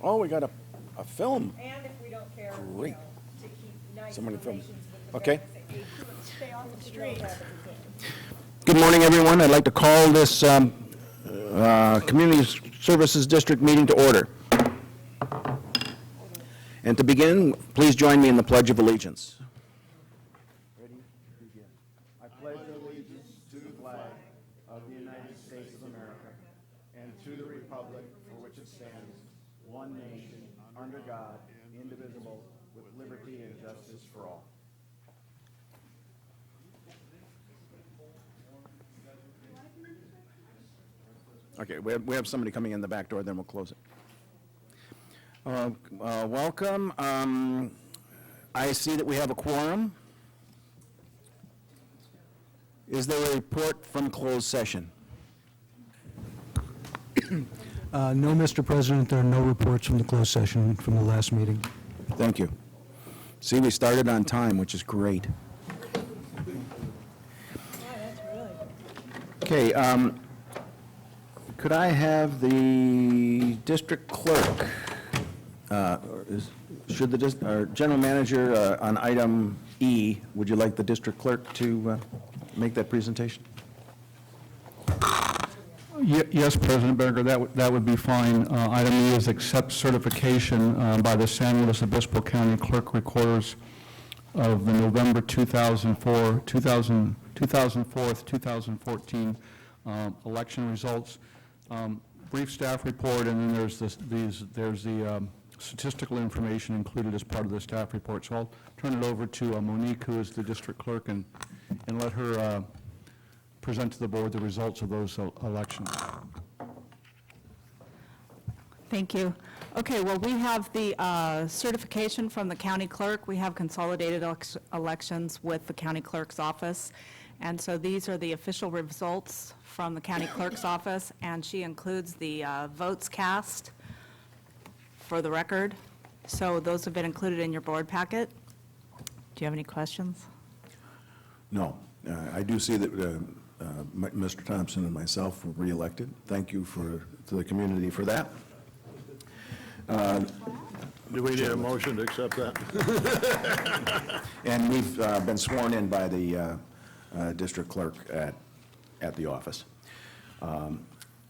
Oh, we got a film. And if we don't care, Great. to keep nice Somebody from- relations with the okay. parents that age stay off the street. Good morning, everyone. I'd like to call this Community Services District meeting to order. And to begin, please join me in the Pledge of Allegiance. Ready? Begin. I pledge allegiance to the flag of the United States of America and to the republic for which it stands, one nation, under God, indivisible, with liberty and justice for all. Okay, we have somebody coming in the back door, then we'll close it. Welcome. I see that we have a quorum. Is there a report from closed session? No, Mr. President, there are no reports from the closed session from the last meeting. Thank you. See, we started on time, which is great. Okay, could I have the district clerk, should the our general manager on item E, would you like the district clerk to make that presentation? Yes, President Berger, that would be fine. Item E is accept certification by the San Luis Obispo County Clerk Recorders of the November 2014 election results. Brief staff report, and then there's the statistical information included as part of the staff report. So I'll turn it over to Monique, who is the district clerk, and let her present to the board the results of those elections. Thank you. Okay, well, we have the certification from the county clerk. We have consolidated elections with the county clerk's office. And so these are the official results from the county clerk's office, and she includes the votes cast for the record. So those have been included in your board packet. Do you have any questions? No. I do see that Mr. Thompson and myself were reelected. Thank you to the community for that. Do we need a motion to accept that? And we've been sworn in by the district clerk at the office.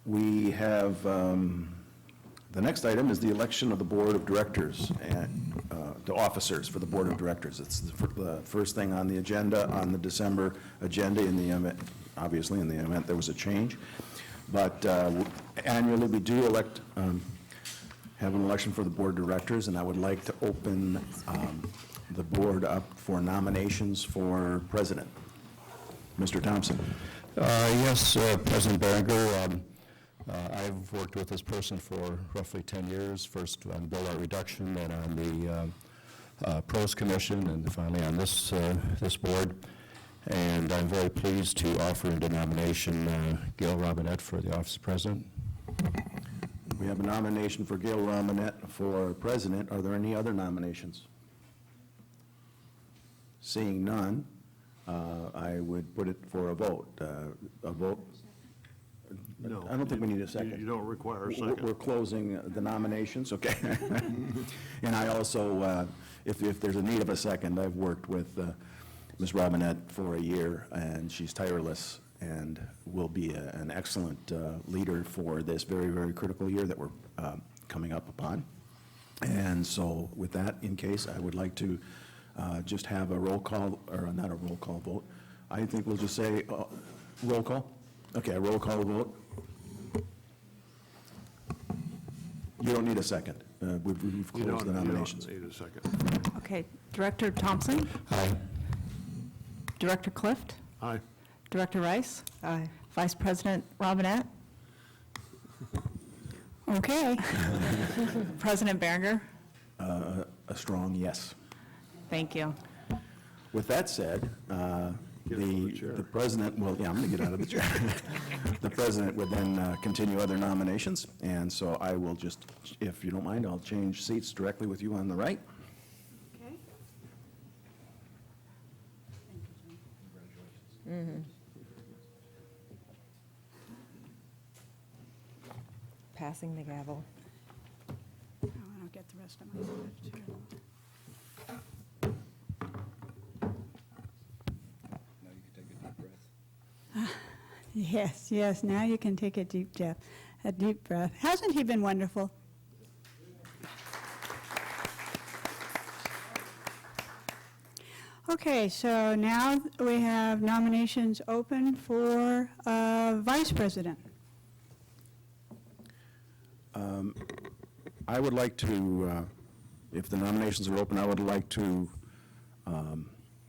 We have, the next item is the election of the board of directors and the officers for the board of directors. It's the first thing on the agenda, on the December agenda, in the event, obviously in the event there was a change. But annually we do elect, have an election for the board of directors, and I would like to open the board up for nominations for president. Mr. Thompson. Yes, President Berenger. I've worked with this person for roughly 10 years, first on bill-out reduction, then on the Pros Commission, and finally on this board. And I'm very pleased to offer into nomination Gail Robinette for the office of president. We have a nomination for Gail Robinette for president. Are there any other nominations? Seeing none, I would put it for a vote. A vote? No. I don't think we need a second. You don't require a We're second. closing the nominations, okay? And I also, if there's a need of a second, I've worked with Ms. Robinette for a year, and she's tireless and will be an excellent leader for this very, very critical year that we're coming up upon. And so with that in case, I would like to just have a roll call, or not a roll call vote. I think we'll just say roll call. Okay, a roll call vote. You don't need a second. We've closed the nominations. You don't need a second. Okay, Director Thompson? Aye. Director Clift? Aye. Director Rice? Aye. Vice President Robinette? Okay. President Berenger? A strong yes. Thank you. With that said, Get from the chair. the president will, yeah, I'm going to get out of the chair. The president would then continue other nominations, and so I will just, if you don't mind, I'll change seats directly with you on the right. Okay. Passing the gavel. Oh, Yes, yes, now you can take a deep breath. Hasn't he been wonderful? Okay, so now we have nominations open for Vice President. I would like to, if the nominations are open, I would like to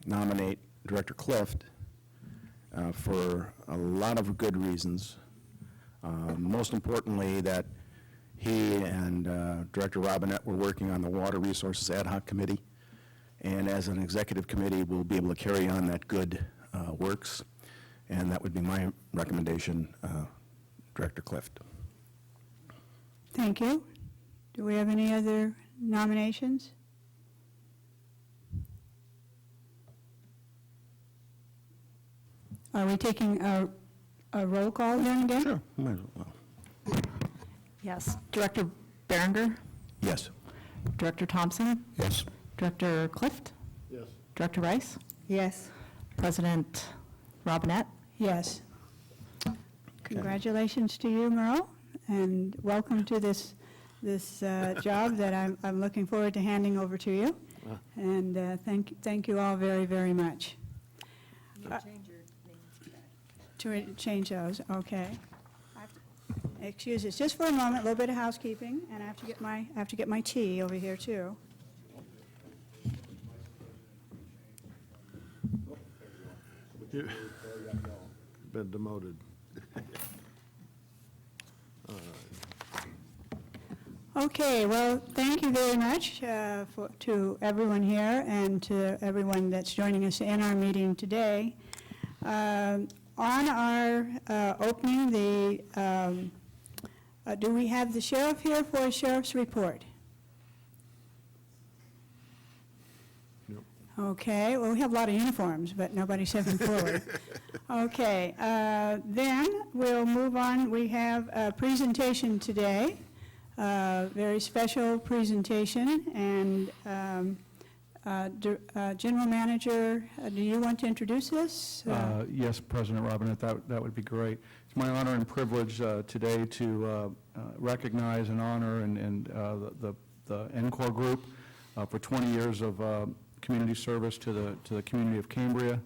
nominate Director Clift for a lot of good reasons. Most importantly, that he and Director Robinette were working on the Water Resources Ad Hoc Committee, and as an executive committee, we'll be able to carry on that good works, and that would be my recommendation, Director Clift. Thank you. Do we have any other nominations? Are we taking a roll call then again? Sure, might as well. Yes. Director Berenger, Yes. Director Thompson, Yes. Director Clift, Yes. Director Rice, Yes. President Robinette. Yes. Congratulations to you, Merle, and welcome to this job that I'm looking forward to handing over to you. And thank you all very, very much. To change those, okay. Excuse us, just for a moment, a little bit of housekeeping, and I have to get my tea over here too. You've been demoted. Okay, well, thank you very much to everyone here and to everyone that's joining us in our meeting today. On our opening, do we have the sheriff here for a sheriff's report? Nope. Okay, well, we have a lot of uniforms, but nobody's stepping forward. Okay, then we'll move on. We have a presentation today. Very special presentation, and General Manager, do you want to introduce this? Yes, President Robinette, that would be great. It's my honor and privilege today to recognize and honor the NCORE group for 20 years of community service to the community of Cambria.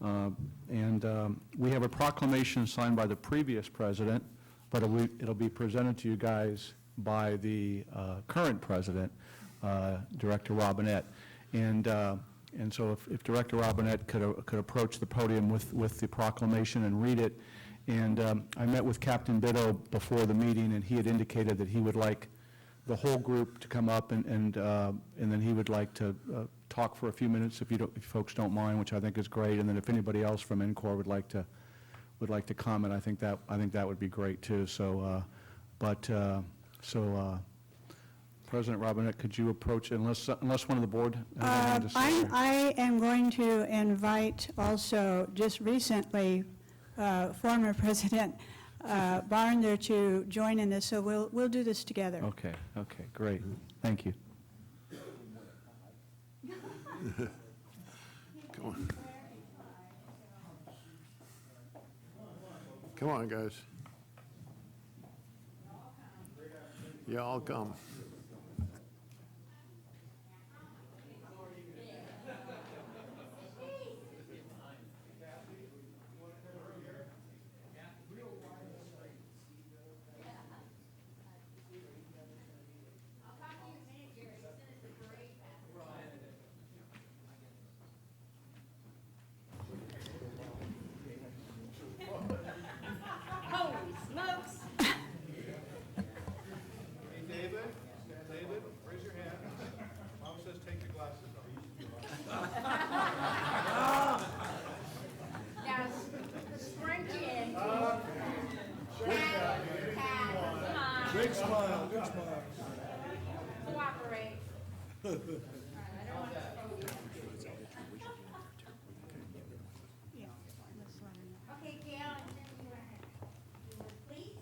We have a proclamation signed by the previous president, but it'll be presented to you guys by the current president, Director Robinette. And so if Director Robinette could approach the podium with the proclamation and read it. And I met with Captain Bitto before the meeting, and he had indicated that he would like the whole group to come up, and then he would like to talk for a few minutes if you folks don't mind, which I think is great. And then if anybody else from NCORE would like to comment, I think that would be great too. So, President Robinette, could you approach, unless one of the board has anything to say? I am going to invite also, just recently, former President Barner to join in this, so we'll do this together. Okay, great. Thank you. Come on. Come on, guys. Yeah, I'll come. Holy smokes! David, raise your hand. Mom says take your glasses Now, scrunch in. Pat, come on. Big smile, big smile. Cooperate. Okay, Gail, please.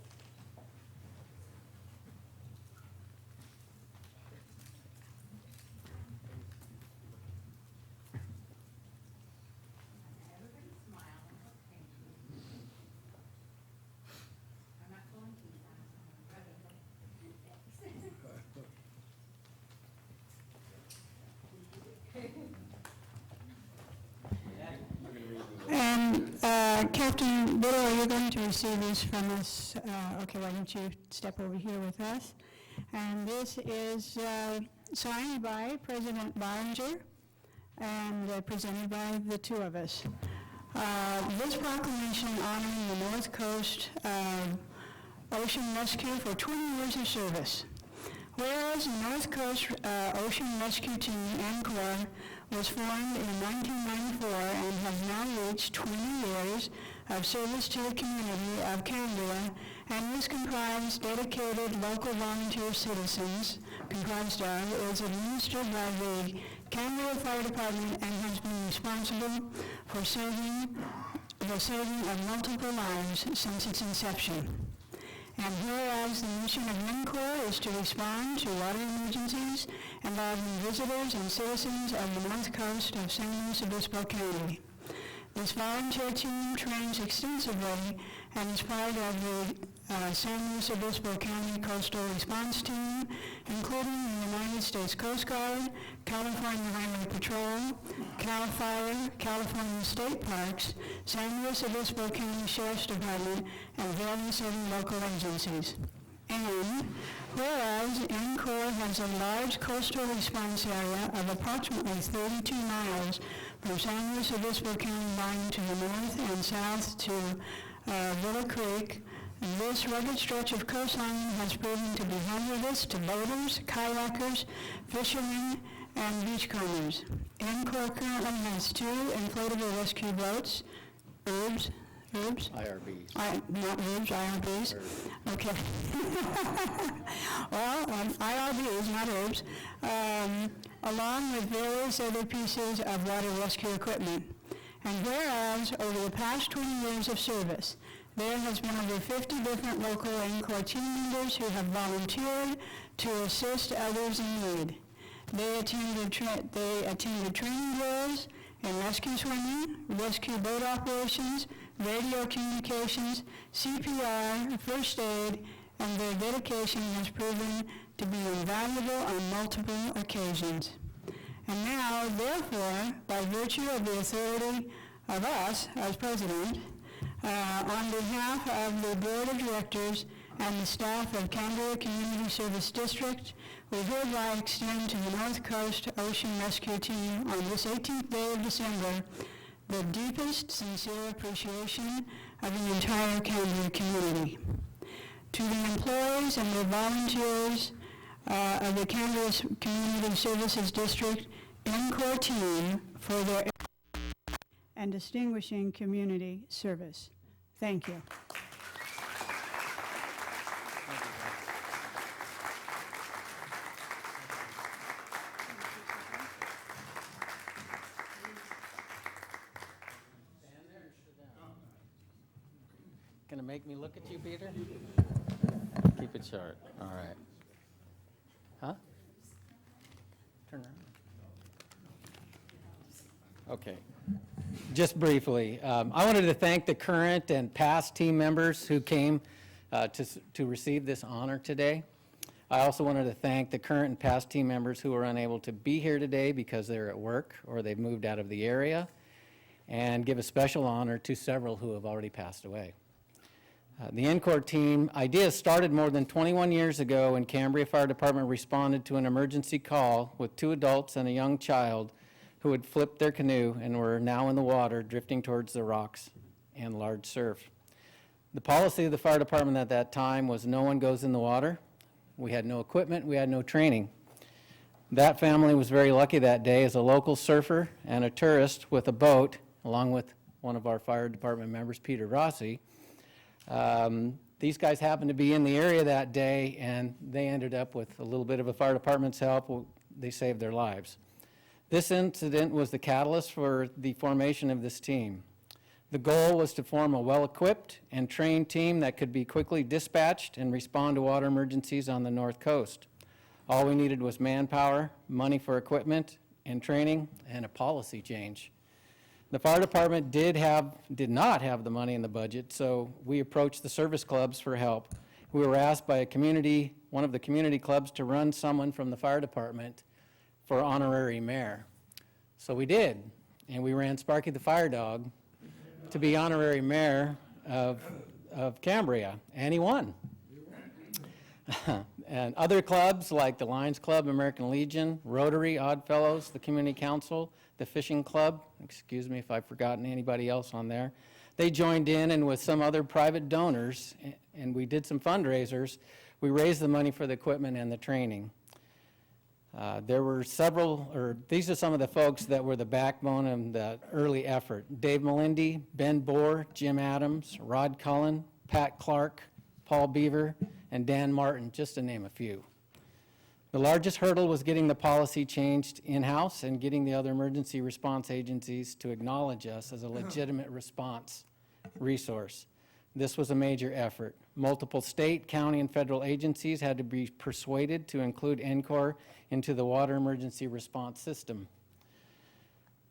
Everybody smile. Captain Biddle, are you going to receive this from us? Okay, why don't you step over here with us? And this is signed by President Barringer and presented by the two of us. This proclamation honoring the North Coast Ocean Rescue for 20 years of service. Whereas the North Coast Ocean Rescue Team, NCOR, was formed in 1994 and has now reached 20 years of service to the community of Cambria, and is comprised dedicated local volunteer citizens, comprised of, is administered by the Cambria Fire Department and has been responsible for saving of multiple lives since its inception. And whereas the mission of NCOR is to respond to water emergencies involving visitors and citizens of the north coast of San Luis Obispo County. This volunteer team trains extensively and is part of the San Luis Obispo County Coastal Response Team, including the United States Coast Guard, California Highway Patrol, CAL FIRE, California State Parks, San Luis Obispo County Sheriff's Department, and various other local agencies. And whereas NCOR has a large coastal response area of approximately 32 miles from San Luis Obispo County line to the north and south to Villa Creek, this rugged stretch of coastline has proven to be hazardous to boaters, kayakers, fishermen, and beachcombers. NCOR currently has 2 inflatable rescue boats, IRBs? IRBs. Not IRBs, IRBs. Okay. Well, IRBs, not IRBs, along with various other pieces of water rescue equipment. And whereas over the past 20 years of service, there has been over 50 different local NCOR team members who have volunteered to assist others in need. They attended training drills in rescue swimming, rescue boat operations, radio communications, CPR, first aid, and their dedication has proven to be invaluable on multiple occasions. And now, therefore, by virtue of the authority of us as president, on behalf of the Board of Directors and the staff of Cambria Community Service District, we hereby extend to the North Coast Ocean Rescue Team on this 18th day of December the deepest, sincere appreciation of the entire Cambria community. To the employees and the volunteers of the Cambria Community Services District NCOR team for their and distinguishing community service. Thank you. Gonna make me look at you, Peter? Keep it short. All right. Huh? Turn around. Okay. Just briefly, I wanted to thank the current and past team members who came to receive this honor today. I also wanted to thank the current and past team members who were unable to be here today because they're at work or they've moved out of the area, and give a special honor to several who have already passed away. The NCOR team idea started more than 21 years ago when Cambria Fire Department responded to an emergency call with 2 adults and a young child who had flipped their canoe and were now in the water drifting towards the rocks and large surf. The policy of the fire department at that time was no one goes in the water. We had no equipment, we had no training. That family was very lucky that day as a local surfer and a tourist with a boat, along with one of our fire department members, Peter Rossi. These guys happened to be in the area that day, and they ended up with a little bit of a fire department's help. They saved their lives. This incident was the catalyst for the formation of this team. The goal was to form a well-equipped and trained team that could be quickly dispatched and respond to water emergencies on the North Coast. All we needed was manpower, money for equipment and training, and a policy change. The fire department did not have the money in the budget, so we approached the service clubs for help. We were asked by one of the community clubs to run someone from the fire department for honorary mayor. So we did, and we ran Sparky the fire dog to be honorary mayor of Cambria, and he won. And other clubs like the Lions Club, American Legion, Rotary, Odd Fellows, the Community Council, the Fishing Club, excuse me if I've forgotten anybody else on there, they joined in, and with some other private donors, and we did some fundraisers, we raised the money for the equipment and the training. There were these are some of the folks that were the backbone of the early effort. Dave Melindy, Ben Bohr, Jim Adams, Rod Cullen, Pat Clark, Paul Beaver, and Dan Martin, just to name a few. The largest hurdle was getting the policy changed in-house and getting the other emergency response agencies to acknowledge us as a legitimate response resource. This was a major effort. Multiple state, county, and federal agencies had to be persuaded to include ENCOR into the water emergency response system.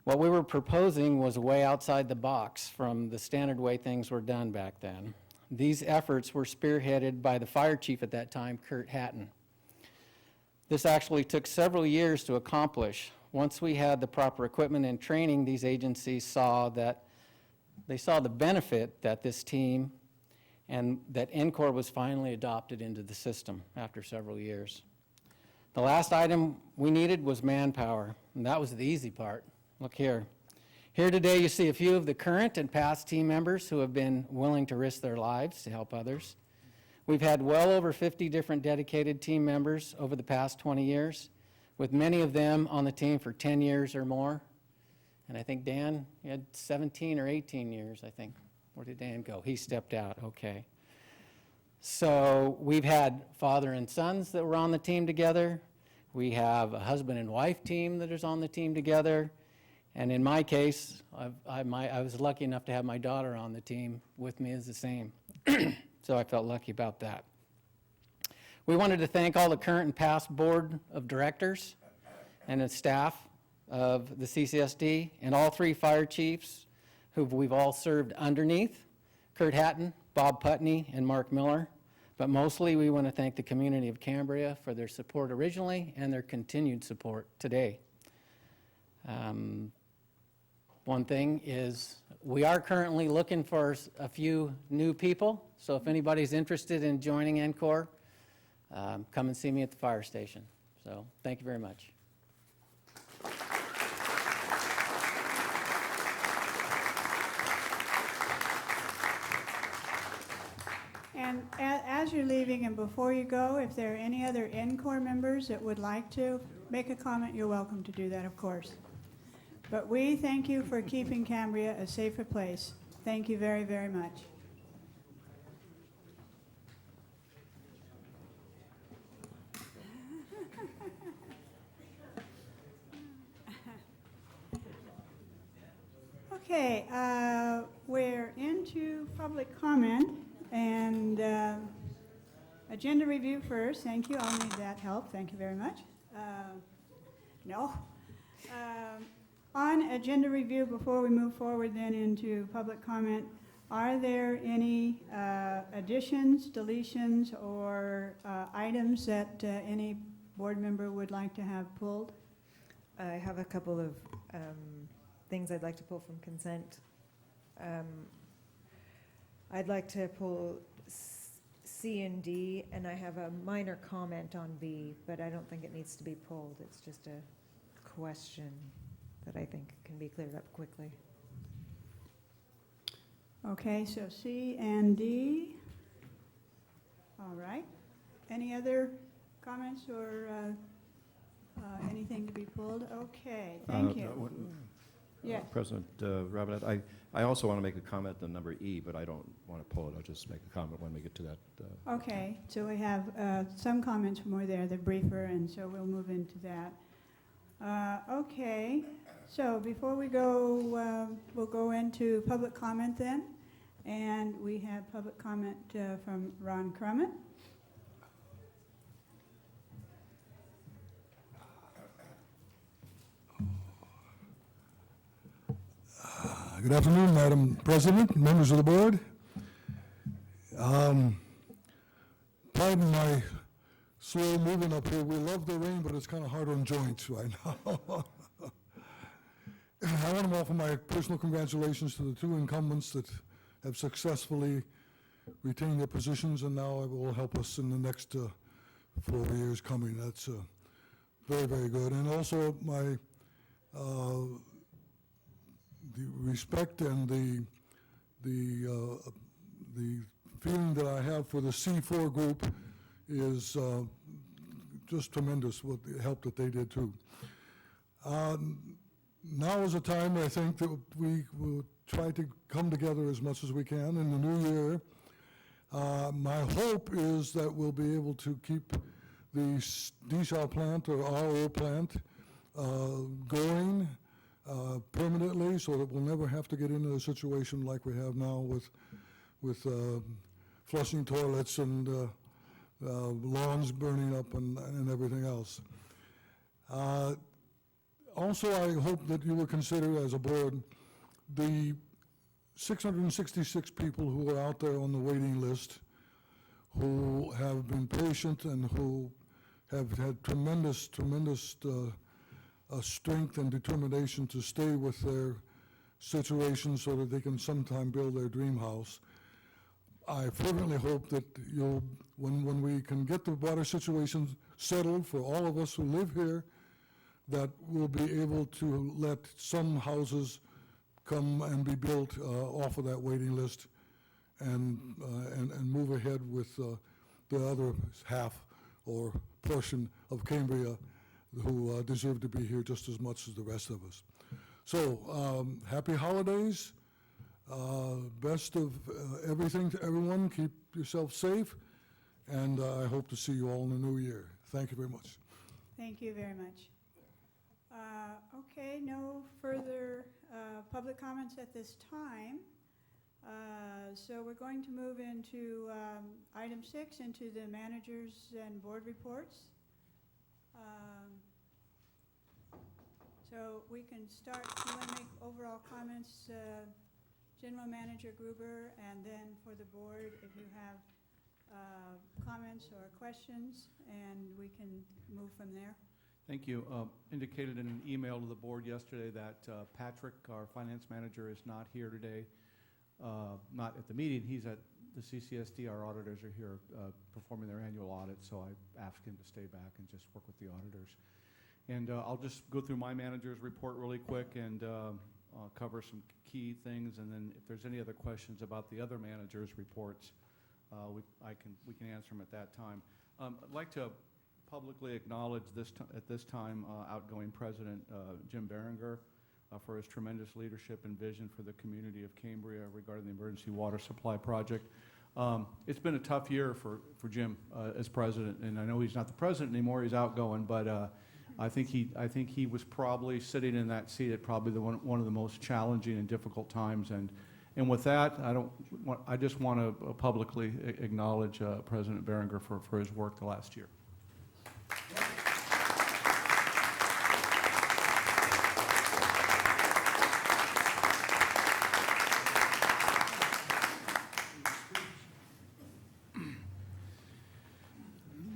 What we were proposing was way outside the box from the standard way things were done back then. These efforts were spearheaded by the fire chief at that time, Kurt Hatton. This actually took several years to accomplish. Once we had the proper equipment and training, these agencies saw the benefit that this team and that ENCOR was finally adopted into the system after several years. The last item we needed was manpower, and that was the easy part. Look here. Here today you see a few of the current and past team members who have been willing to risk their lives to help others. We've had well over 50 different dedicated team members over the past 20 years, with many of them on the team for 10 years or more. And I think Dan, you had 17 or 18 years, I think. Where did Dan go? He stepped out, okay. So we've had father and sons that were on the team together. We have a husband and wife team that is on the team together. And in my case, I was lucky enough to have my daughter on the team with me as the same. So I felt lucky about that. We wanted to thank all the current and past board of directors and the staff of the CCSD and all three fire chiefs who we've all served underneath, Kurt Hatton, Bob Putney, and Mark Miller. But mostly we want to thank the community of Cambria for their support originally and their continued support today. One thing is we are currently looking for a few new people, so if anybody's interested in joining ENCOR, come and see me at the fire station. So thank you very much. And as you're leaving and before you go, if there are any other ENCOR members that would like to make a comment, you're welcome to do that, of course. But we thank you for keeping Cambria a safer place. Thank you very, very much. Okay, we're into public comment and agenda review first. Thank you. I'll need that help. Thank you very much. On agenda review, before we move forward then into public comment, are there any additions, deletions, or items that any board member would like to have pulled? I have a couple of things I'd like to pull from consent. I'd like to pull C and D, and I have a minor comment on B, but I don't think it needs to be pulled. It's just a question that I think can be cleared up quickly. Okay, so C and D. All right. Any other comments or anything to be pulled? Okay, thank you. Yes. President Robinette, I also want to make a comment on number E, but I don't want to pull it. I'll just make a comment when we get to that. Okay, so we have some comments more there, they're briefer, and so we'll move into that. Okay, so before we go, we'll go into public comment then, and we have public comment from Ron Crummett. Good afternoon, Madam President, members of the board. Pardon my slow moving up here. We love the rain, but it's kind of hard on joints right now. I want to offer my personal congratulations to the two incumbents that have successfully retained their positions, and now it will help us in the next 4 years coming. That's very, very good. And also my the respect and the feeling that I have for the C4 group is just tremendous, what the help that they did too. Now is a time, I think, that we will try to come together as much as we can in the new year. My hope is that we'll be able to keep the desal plant or RO plant going permanently, so that we'll never have to get into a situation like we have now with flushing toilets and lawns burning up and everything else. Also, I hope that you will consider as a board the 666 people who are out there on the waiting list, who have been patient and who have had tremendous strength and determination to stay with their situation so that they can sometime build their dream house. I fervently hope that you'll, when we can get the water situation settled for all of us who live here, that we'll be able to let some houses come and be built off of that waiting list and move ahead with the other half or portion of Cambria who deserve to be here just as much as the rest of us. So, happy holidays. Best of everything to everyone. Keep yourself safe, and I hope to see you all in the new year. Thank you very much. Thank you very much. Okay, no further public comments at this time. So we're going to move into item 6, into the managers and board reports. So we can start. You want to make overall comments, General Manager Gruber, and then for the board, if you have comments or questions, and we can move from there. Thank you. Indicated in an email to the board yesterday that Patrick, our finance manager, is not here today, not at the meeting. He's at the CCSD. Our auditors are here performing their annual audit, so I asked him to stay back and just work with the auditors. And I'll just go through my manager's report really quick and cover some key things, and then if there's any other questions about the other managers' reports, we can answer them at that time. I'd like to publicly acknowledge at this time outgoing President Jim Berenger for his tremendous leadership and vision for the community of Cambria regarding the emergency water supply project. It's been a tough year for Jim as president, and I know he's not the president anymore. He's outgoing, but I think he was probably sitting in that seat at probably one of the most challenging and difficult times. And with that, I just want to publicly acknowledge President Berenger for his work the last year.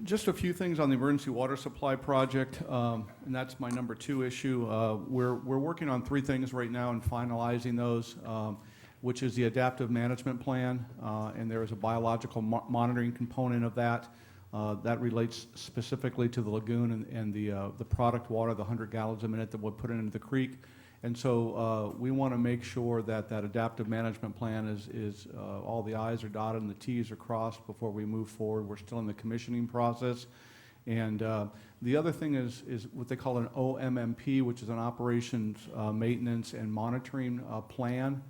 Just a few things on the emergency water supply project, and that's my number 2 issue. We're working on 3 things right now and finalizing those, which is the adaptive management plan, and there is a biological monitoring component of that. That relates specifically to the lagoon and the product water, the 100 gallons a minute that we'll put into the creek. And so we want to make sure that adaptive management plan is all the I's are dotted and the T's are crossed before we move forward. We're still in the commissioning process. And the other thing is what they call an OMMP, which is an operations maintenance and monitoring plan.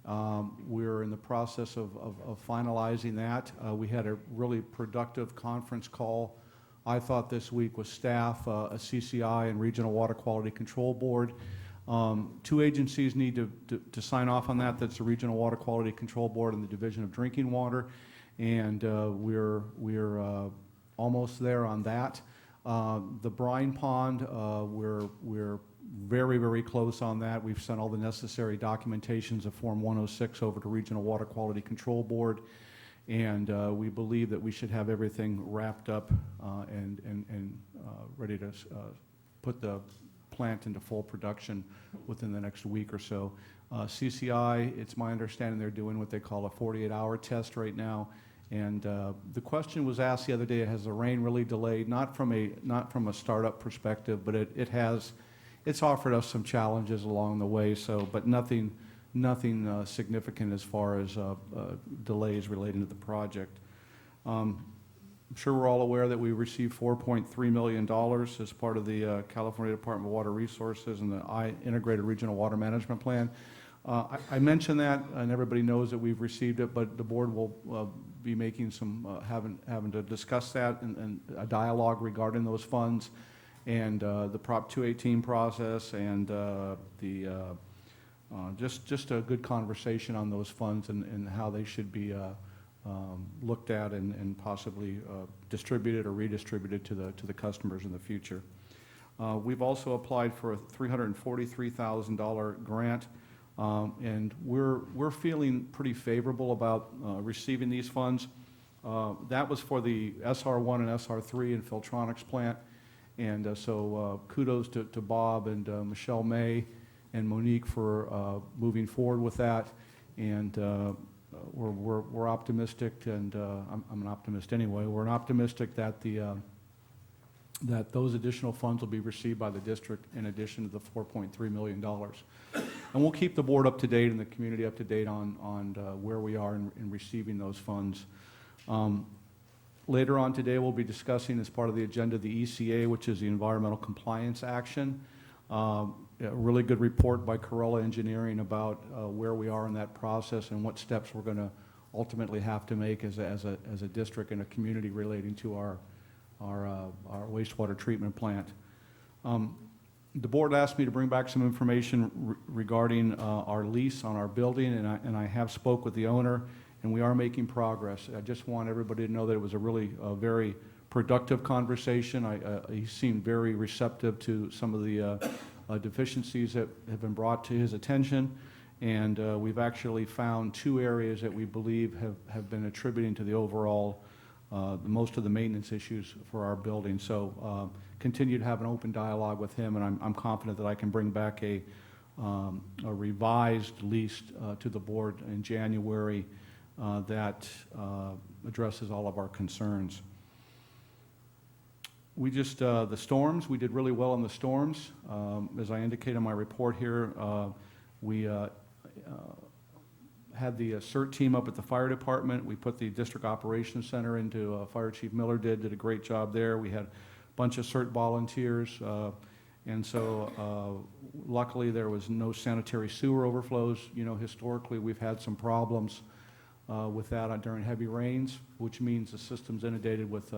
We're in the process of finalizing that. We had a really productive conference call, I thought, this week with staff, a CCI and Regional Water Quality Control Board. 2 agencies need to sign off on that. That's the Regional Water Quality Control Board and the Division of Drinking Water. And we're almost there on that. The brine pond, we're very, very close on that. We've sent all the necessary documentations of Form 106 over to Regional Water Quality Control Board, and we believe that we should have everything wrapped up and ready to put the plant into full production within the next week or so. CCI, it's my understanding they're doing what they call a 48-hour test right now. And the question was asked the other day, has the rain really delayed? Not from a startup perspective, but it's offered us some challenges along the way. So, but nothing significant as far as delays relating to the project. I'm sure we're all aware that we received $4.3 million as part of the California Department of Water Resources and the Integrated Regional Water Management Plan. I mentioned that, and everybody knows that we've received it, but the board will be making some, having to discuss that and a dialogue regarding those funds and the Prop 218 process and just a good conversation on those funds and how they should be looked at and possibly distributed or redistributed to the customers in the future. We've also applied for a $343,000 grant. And we're feeling pretty favorable about receiving these funds. That was for the SR1 and SR3 and Filtronics plant. And so kudos to Bob and Michelle May and Monique for moving forward with that. And we're optimistic, and I'm an optimist anyway. We're optimistic that that those additional funds will be received by the district in addition to the $4.3 million. And we'll keep the board up to date and the community up to date on where we are in receiving those funds. Later on today, we'll be discussing as part of the agenda the ECA, which is the Environmental Compliance Action. A really good report by Corella Engineering about where we are in that process and what steps we're going to ultimately have to make as a district and a community relating to our wastewater treatment plant. The board asked me to bring back some information regarding our lease on our building, and I have spoke with the owner, and we are making progress. I just want everybody to know that it was a really very productive conversation. He seemed very receptive to some of the deficiencies that have been brought to his attention, and we've actually found 2 areas that we believe have been attributing to the overall most of the maintenance issues for our building. So continue to have an open dialogue with him, and I'm confident that I can bring back a revised lease to the board in January that addresses all of our concerns. We just, the storms, we did really well in the storms. As I indicated in my report here, we had the CERT team up at the fire department. We put the district operations center into, Fire Chief Miller did a great job there. We had a bunch of CERT volunteers, and so luckily there was no sanitary sewer overflows. You know, historically we've had some problems with that during heavy rains, which means the system's inundated with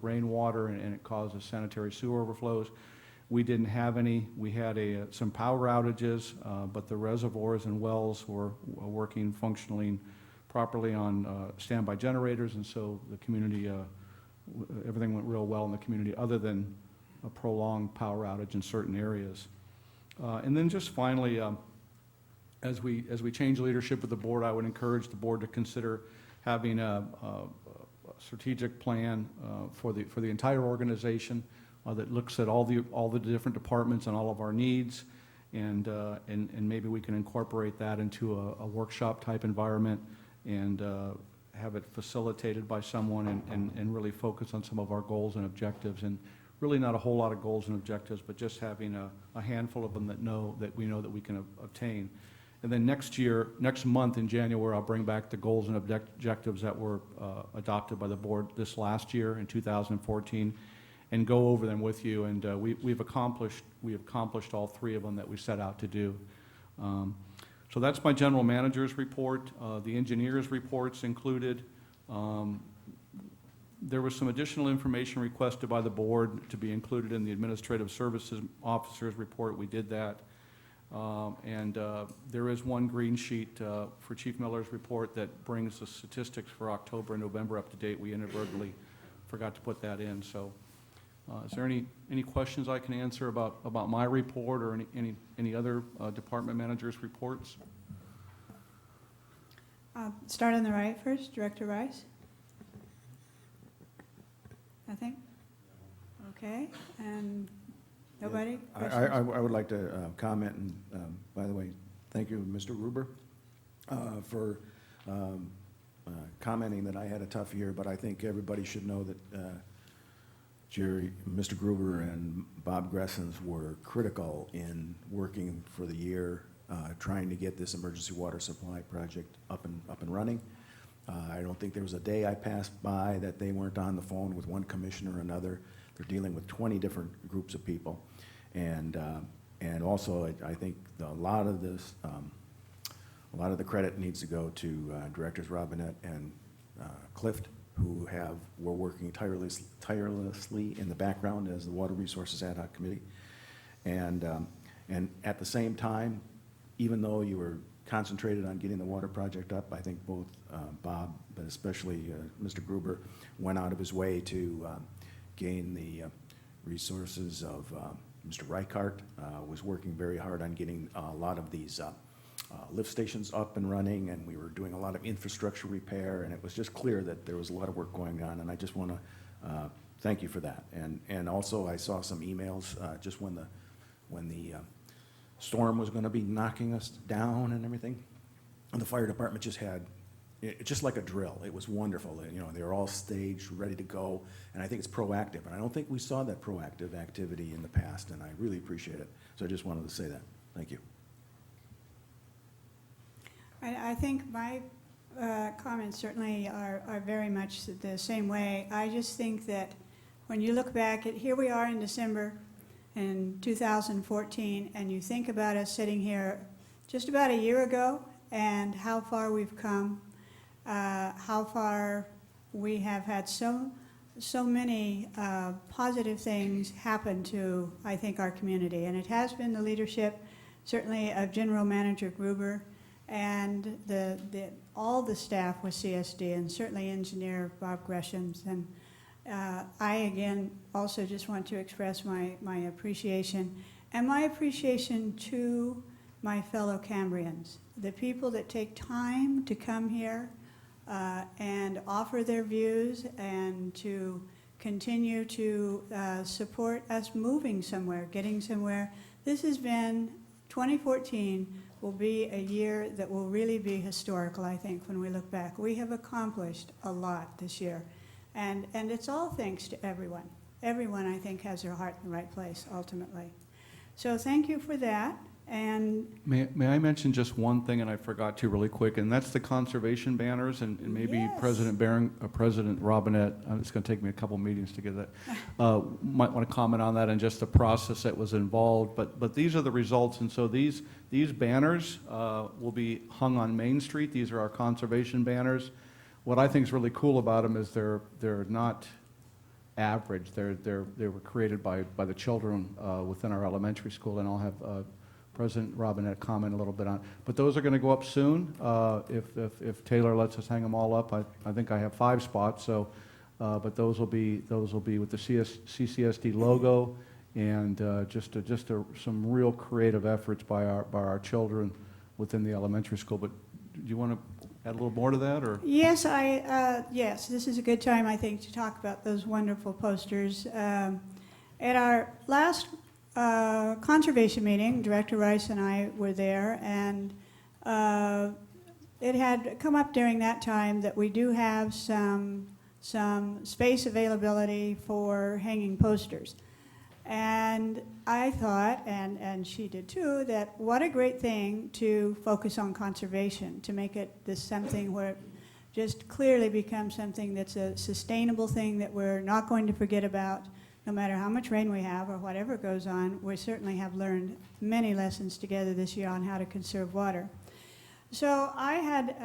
rainwater and it causes sanitary sewer overflows. We didn't have any. We had some power outages, but the reservoirs and wells were working, functioning properly on standby generators, and so the community, everything went real well in the community other than a prolonged power outage in certain areas. And then just finally, as we change leadership of the board, I would encourage the board to consider having a strategic plan for the entire organization that looks at all the different departments and all of our needs, and maybe we can incorporate that into a workshop type environment and have it facilitated by someone and really focus on some of our goals and objectives, and really not a whole lot of goals and objectives, but just having a handful of them that we know that we can obtain. And then next month in January, I'll bring back the goals and objectives that were adopted by the board this last year in 2014. And go over them with you, and we've accomplished all 3 of them that we set out to do. So that's my general manager's report. The engineer's report's included. There was some additional information requested by the board to be included in the administrative services officer's report. We did that. And there is one green sheet for Chief Miller's report that brings the statistics for October and November up to date. We inadvertently forgot to put that in. So is there any questions I can answer about my report or any other department managers' reports? Start on the right first, Director Rice. Nothing? Okay, and Nobody? I would like to comment, and by the way, thank you, Mr. Gruber, for commenting that I had a tough year, but I think everybody should know that Jerry, Mr. Gruber and Bob Gressens were critical in working for the year, trying to get this emergency water supply project up and running. I don't think there was a day I passed by that they weren't on the phone with one commissioner or another. They're dealing with 20 different groups of people. And also, I think a lot of this, a lot of the credit needs to go to Directors Robinette and Clift, who were working tirelessly in the background as the Water Resources Ad Hoc Committee. And at the same time, even though you were concentrated on getting the water project up, I think both Bob, but especially Mr. Gruber, went out of his way to gain the resources of Mr. Reichart, was working very hard on getting a lot of these lift stations up and running, and we were doing a lot of infrastructure repair, and it was just clear that there was a lot of work going on, and I just want to thank you for that. And also, I saw some emails just when the storm was going to be knocking us down and everything, and the fire department just had just like a drill. It was wonderful. You know, they were all staged, ready to go, and I think it's proactive. And I don't think we saw that proactive activity in the past, and I really appreciate it. So I just wanted to say that. Thank you. I think my comments certainly are very much the same way. I just think that when you look back at, here we are in December in 2014, and you think about us sitting here just about a year ago and how far we've come, how far we have had so many positive things happen to, I think, our community. And it has been the leadership, certainly, of General Manager Gruber and all the staff with CSD, and certainly Engineer Bob Greshams. And I, again, also just want to express my appreciation, and my appreciation to my fellow Cambrians, the people that take time to come here and offer their views and to continue to support us moving somewhere, getting somewhere. This has been, 2014 will be a year that will really be historical, I think, when we look back. We have accomplished a lot this year, and it's all thanks to everyone. Everyone, I think, has their heart in the right place, ultimately. So thank you for that. And May I mention just one thing, and I forgot to really quick, and that's the conservation banners, and maybe Yes. President Robinette, it's going to take me a couple meetings to get that, might want to comment on that and just the process that was involved. But these are the results, and so these banners will be hung on Main Street. These are our conservation banners. What I think is really cool about them is they're not average. They were created by the children within our elementary school, and I'll have President Robinette comment a little bit on it. But those are going to go up soon. If Taylor lets us hang them all up, I think I have 5 spots. So, but those will be with the CCSD logo, and some real creative efforts by our children within the elementary school. But do you want to add a little more to that, or? yes, yes, this is a good time, I think, to talk about those wonderful posters. At our last conservation meeting, Director Rice and I were there, and it had come up during that time that we do have some space availability for hanging posters. And I thought, and she did too, that what a great thing to focus on conservation, to make it this something where it just clearly becomes something that's a sustainable thing that we're not going to forget about. No matter how much rain we have or whatever goes on, we certainly have learned many lessons together this year on how to conserve water. So I had,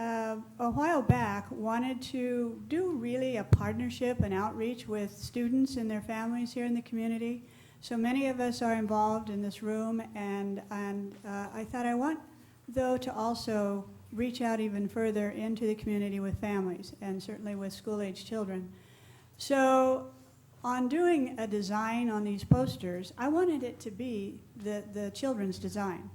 a while back, wanted to do really a partnership and outreach with students and their families here in the community. So many of us are involved in this room, and I thought I want, though, to also reach out even further into the community with families, and certainly with school-age children. So on doing a design on these posters, I wanted it to be the children's design.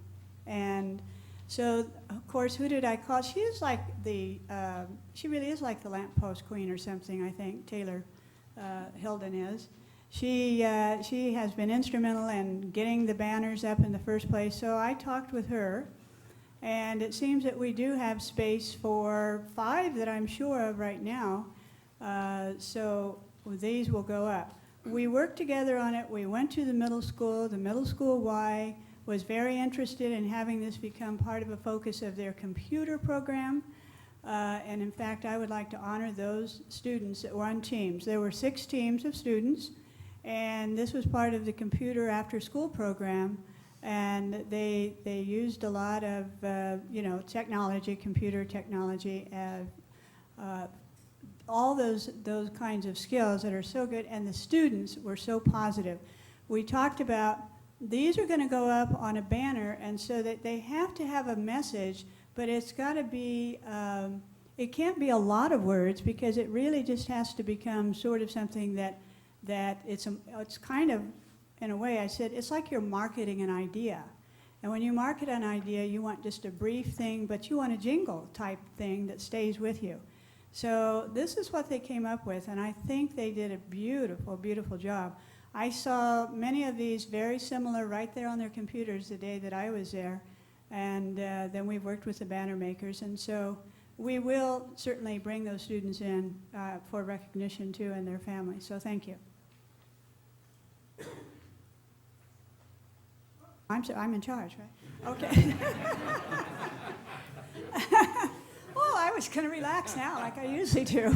And so, of course, who did I call? She is like she really is like the lamppost queen or something, I think, Taylor Hilden is. She has been instrumental in getting the banners up in the first place, so I talked with her, and it seems that we do have space for 5 that I'm sure of right now, so these will go up. We worked together on it. We went to the middle school. The middle school Y was very interested in having this become part of a focus of their computer program. And in fact, I would like to honor those students that were on teams. There were 6 teams of students, and this was part of the computer after-school program. And they used a lot of, technology, computer technology, all those kinds of skills that are so good, and the students were so positive. We talked about these are going to go up on a banner, and so that they have to have a message, but it's got to be, it can't be a lot of words, because it really just has to become sort of something that it's kind of, in a way, I said, it's like you're marketing an idea. And when you market an idea, you want just a brief thing, but you want a jingle type thing that stays with you. So this is what they came up with, and I think they did a beautiful, beautiful job. I saw many of these very similar right there on their computers the day that I was there, and then we worked with the banner makers, and so we will certainly bring those students in for recognition too, and their families, so thank you. I'm in charge, right? Okay. Well, I was going to relax now like I usually do.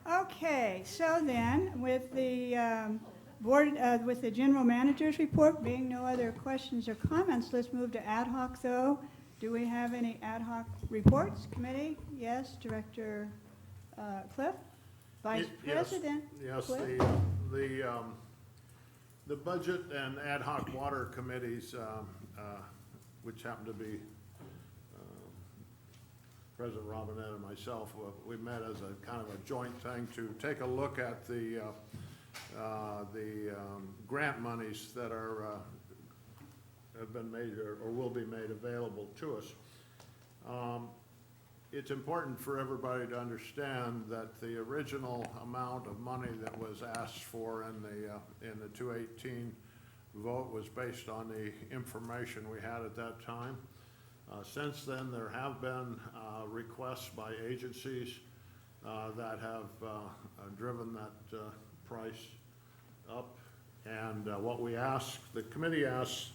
Okay, so then with the with the general manager's report being no other questions or comments, let's move to ad hoc though. Do we have any ad hoc reports? Committee? Yes, Director Cliff? Vice President? Yes, Cliff? the budget and ad hoc water committees, which happen to be President Robinette and myself, we met as a kind of a joint thing to take a look at the grant monies that have been made or will be made available to us. It's important for everybody to understand that the original amount of money that was asked for in the 2018 vote was based on the information we had at that time. Since then, there have been requests by agencies that have driven that price up. And what we asked, the committee asked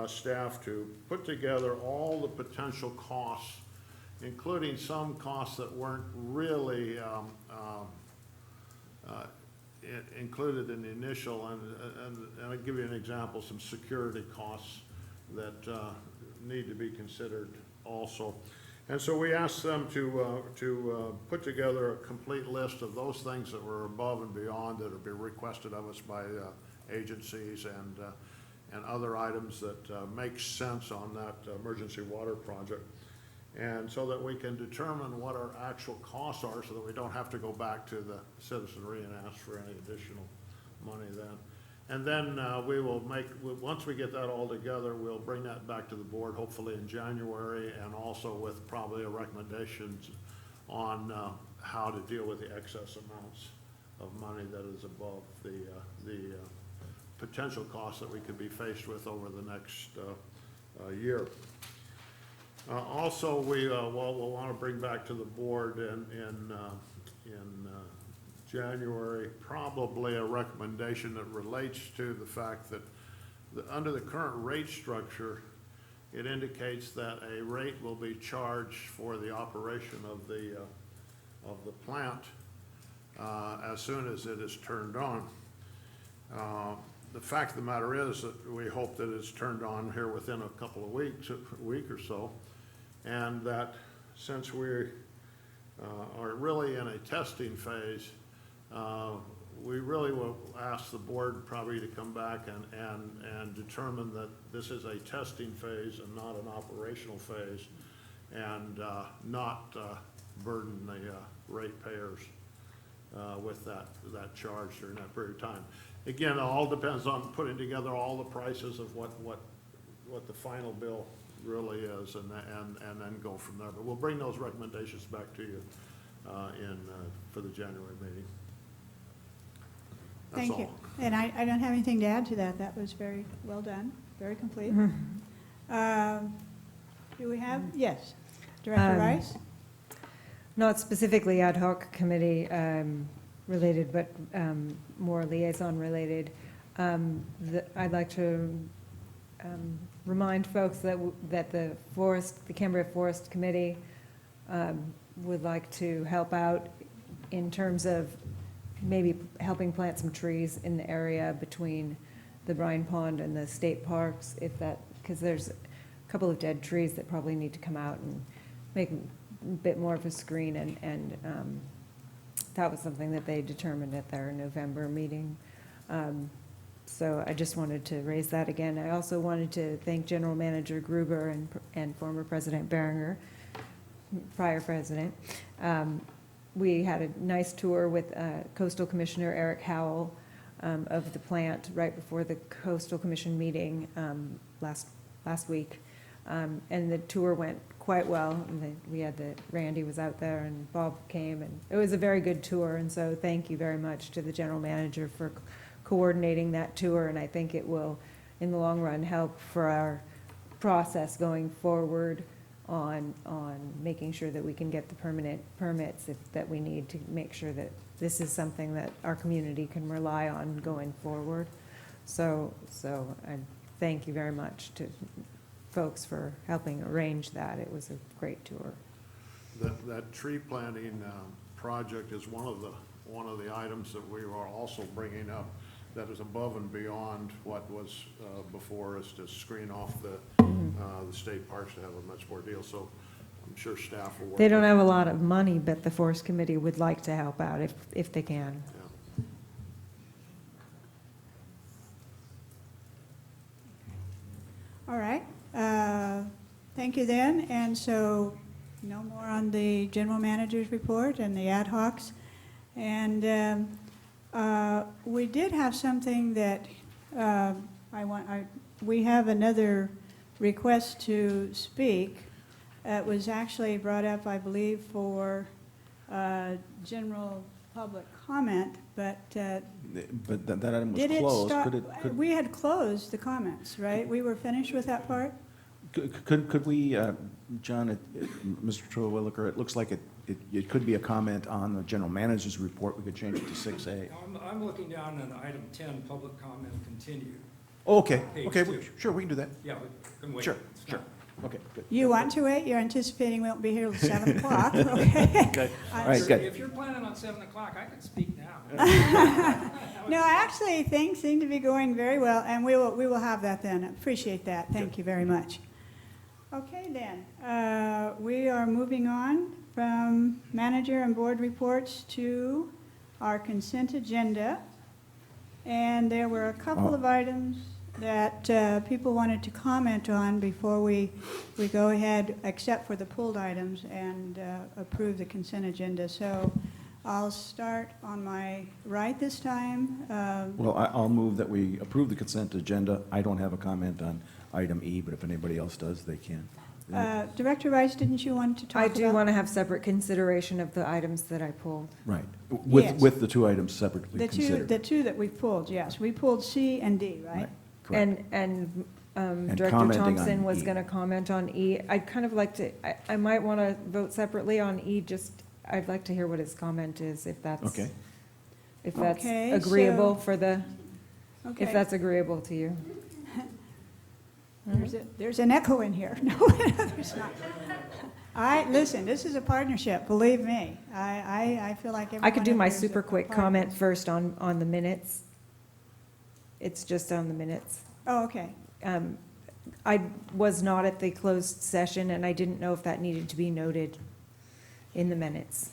staff to put together all the potential costs, including some costs that weren't really included in the initial, and I'll give you an example, some security costs that need to be considered also. And so we asked them to put together a complete list of those things that were above and beyond that have been requested of us by agencies and other items that make sense on that emergency water project. And so that we can determine what our actual costs are so that we don't have to go back to the citizenry and ask for any additional money then. And then we will once we get that all together, we'll bring that back to the board hopefully in January, and also with probably a recommendations on how to deal with the excess amounts of money that is above the potential costs that we could be faced with over the next year. Also, we'll want to bring back to the board in January, probably a recommendation that relates to the fact that under the current rate structure, it indicates that a rate will be charged for the operation of the plant as soon as it is turned on. The fact of the matter is that we hope that it's turned on here within a couple of weeks, a week or so, and that since we are really in a testing phase, we really will ask the board probably to come back and determine that this is a testing phase and not an operational phase, and not burden the ratepayers with that charge during that period of time. Again, it all depends on putting together all the prices of what the final bill really is, and then go from there. But we'll bring those recommendations back to you for the January meeting. That's Thank you. all. And I don't have anything to add to that. That was very well done, very complete. Do we have, yes, Director Rice? Not specifically ad hoc committee related, but more liaison related. I'd like to remind folks that the Cambria Forest Committee would like to help out in terms of maybe helping plant some trees in the area between the Brine Pond and the state parks, because there's a couple of dead trees that probably need to come out and make a bit more of a screen, and that was something that they determined at their November meeting. So I just wanted to raise that again. I also wanted to thank General Manager Gruber and former President Berenger, prior president. We had a nice tour with Coastal Commissioner Eric Howell of the plant right before the Coastal Commission meeting last week. And the tour went quite well. We had Randy was out there and Bob came, and it was a very good tour. And so thank you very much to the general manager for coordinating that tour. And I think it will, in the long run, help for our process going forward on making sure that we can get the permanent permits that we need to make sure that this is something that our community can rely on going forward. So I thank you very much to folks for helping arrange that. It was a great tour. That tree planting project is one of the items that we are also bringing up that is above and beyond what was before us to screen off the state parks to have a much more deal. So I'm sure staff will work. They don't have a lot of money, but the Forest Committee would like to help out if they can. Yeah. All right. Thank you then. And so no more on the general manager's report and the ad hocs. And we did have something that we have another request to speak. It was actually brought up, I believe, for general public comment, but That item was did it closed. start? Could We had closed the comments, right? We were finished with that part? Could we, John, Mr. Terwilliger, it looks like it could be a comment on the general manager's report. We could change it to 6A. I'm looking down on item 10, public comment continued. Oh, okay, Page okay, 2. sure, we can do that. Yeah, we can wait. Sure, It's sure. not- Okay, good. You want to wait? You're anticipating we won't be here till 7 o'clock, okay? Good. I'm All right, good. If you're planning on 7 o'clock, I can speak now. No, actually, things seem to be going very well, and we will have that then. Appreciate that. Thank you very much. Okay, then. We are moving on from manager and board reports to our consent agenda. And there were a couple of items that people wanted to comment on before we go ahead, except for the pulled items, and approve the consent agenda. So I'll start on my right this time. Well, I'll move that we approve the consent agenda. I don't have a comment on item E, but if anybody else does, they can. Director Rice, didn't you want to talk I about? do want to have separate consideration of the items that I pulled. Right, Yes. with the two items separately The considered. two that we pulled, yes. We pulled C and D, right? Correct. And And Director commenting on Thompson was E. going to comment on E. I'd kind of like to, I might want to vote separately on E, I'd like to hear what his comment is, if that's. Okay. If that's Okay, agreeable so- for the, Okay. if that's agreeable to you. There's an echo in here. No, there's not. Listen, this is a partnership, believe me. I feel like everyone. I could do my here is a super quick partner. comment first on the minutes. It's just on the minutes. Oh, okay. I was not at the closed session, and I didn't know if that needed to be noted in the minutes.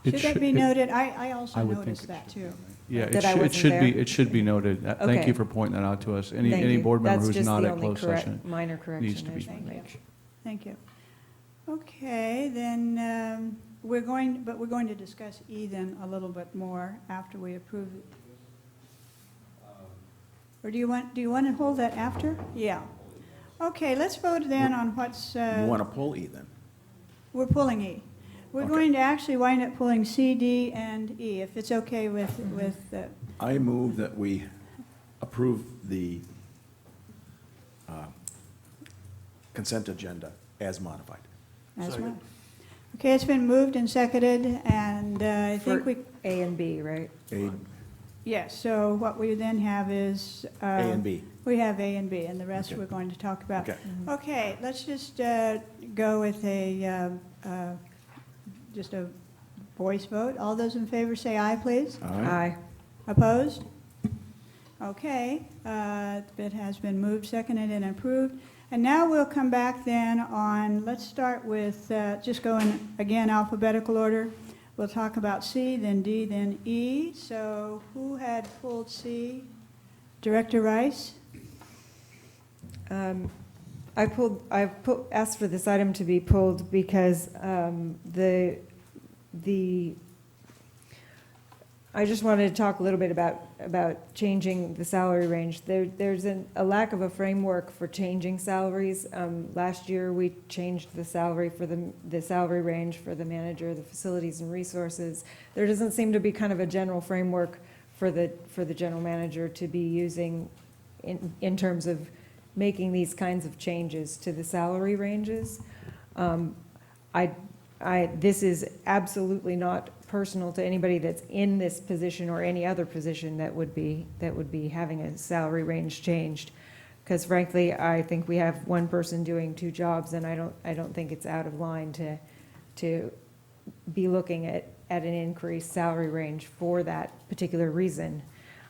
Should that be noted? I also I would think noticed it that, too. Yeah, That I wasn't there? it should be noted. Thank Okay. you for pointing that out to us. Any Thank you. board member That's who's just not the at only closed session minor needs correction to I be. just want to make. Thank you. Okay, then we're going to discuss E then a little bit more after we approve it. Or do you want to hold that after? Yeah. Okay, let's vote then on what's, You want to pull E then? we're pulling E. We're Okay. going to actually wind up pulling C, D, and E, if it's okay with, I move that we approve the consent agenda as modified. as Second. well. Okay, it's been moved and seconded, and I think For we, A and B, right? A yes, so what we then have is. A and B. We have A and B, and the rest Okay. we're going to talk about. Okay. Okay, let's just go with just a voice vote. All those in favor say aye, please. Aye. Opposed? Okay, it has been moved, seconded, and approved. And now we'll come back then on, let's start with, just going again alphabetical order. We'll talk about C, then D, then E. So who had pulled C? Director Rice? Asked for this item to be pulled because I just wanted to talk a little bit about changing the salary range. There's a lack of a framework for changing salaries. Last year, we changed the salary for the salary range for the manager, the facilities and resources. There doesn't seem to be kind of a general framework for the general manager to be using in terms of making these kinds of changes to the salary ranges. This is absolutely not personal to anybody that's in this position or any other position that would be having a salary range changed. Because frankly, I think we have one person doing two jobs, and I don't think it's out of line to be looking at an increased salary range for that particular reason.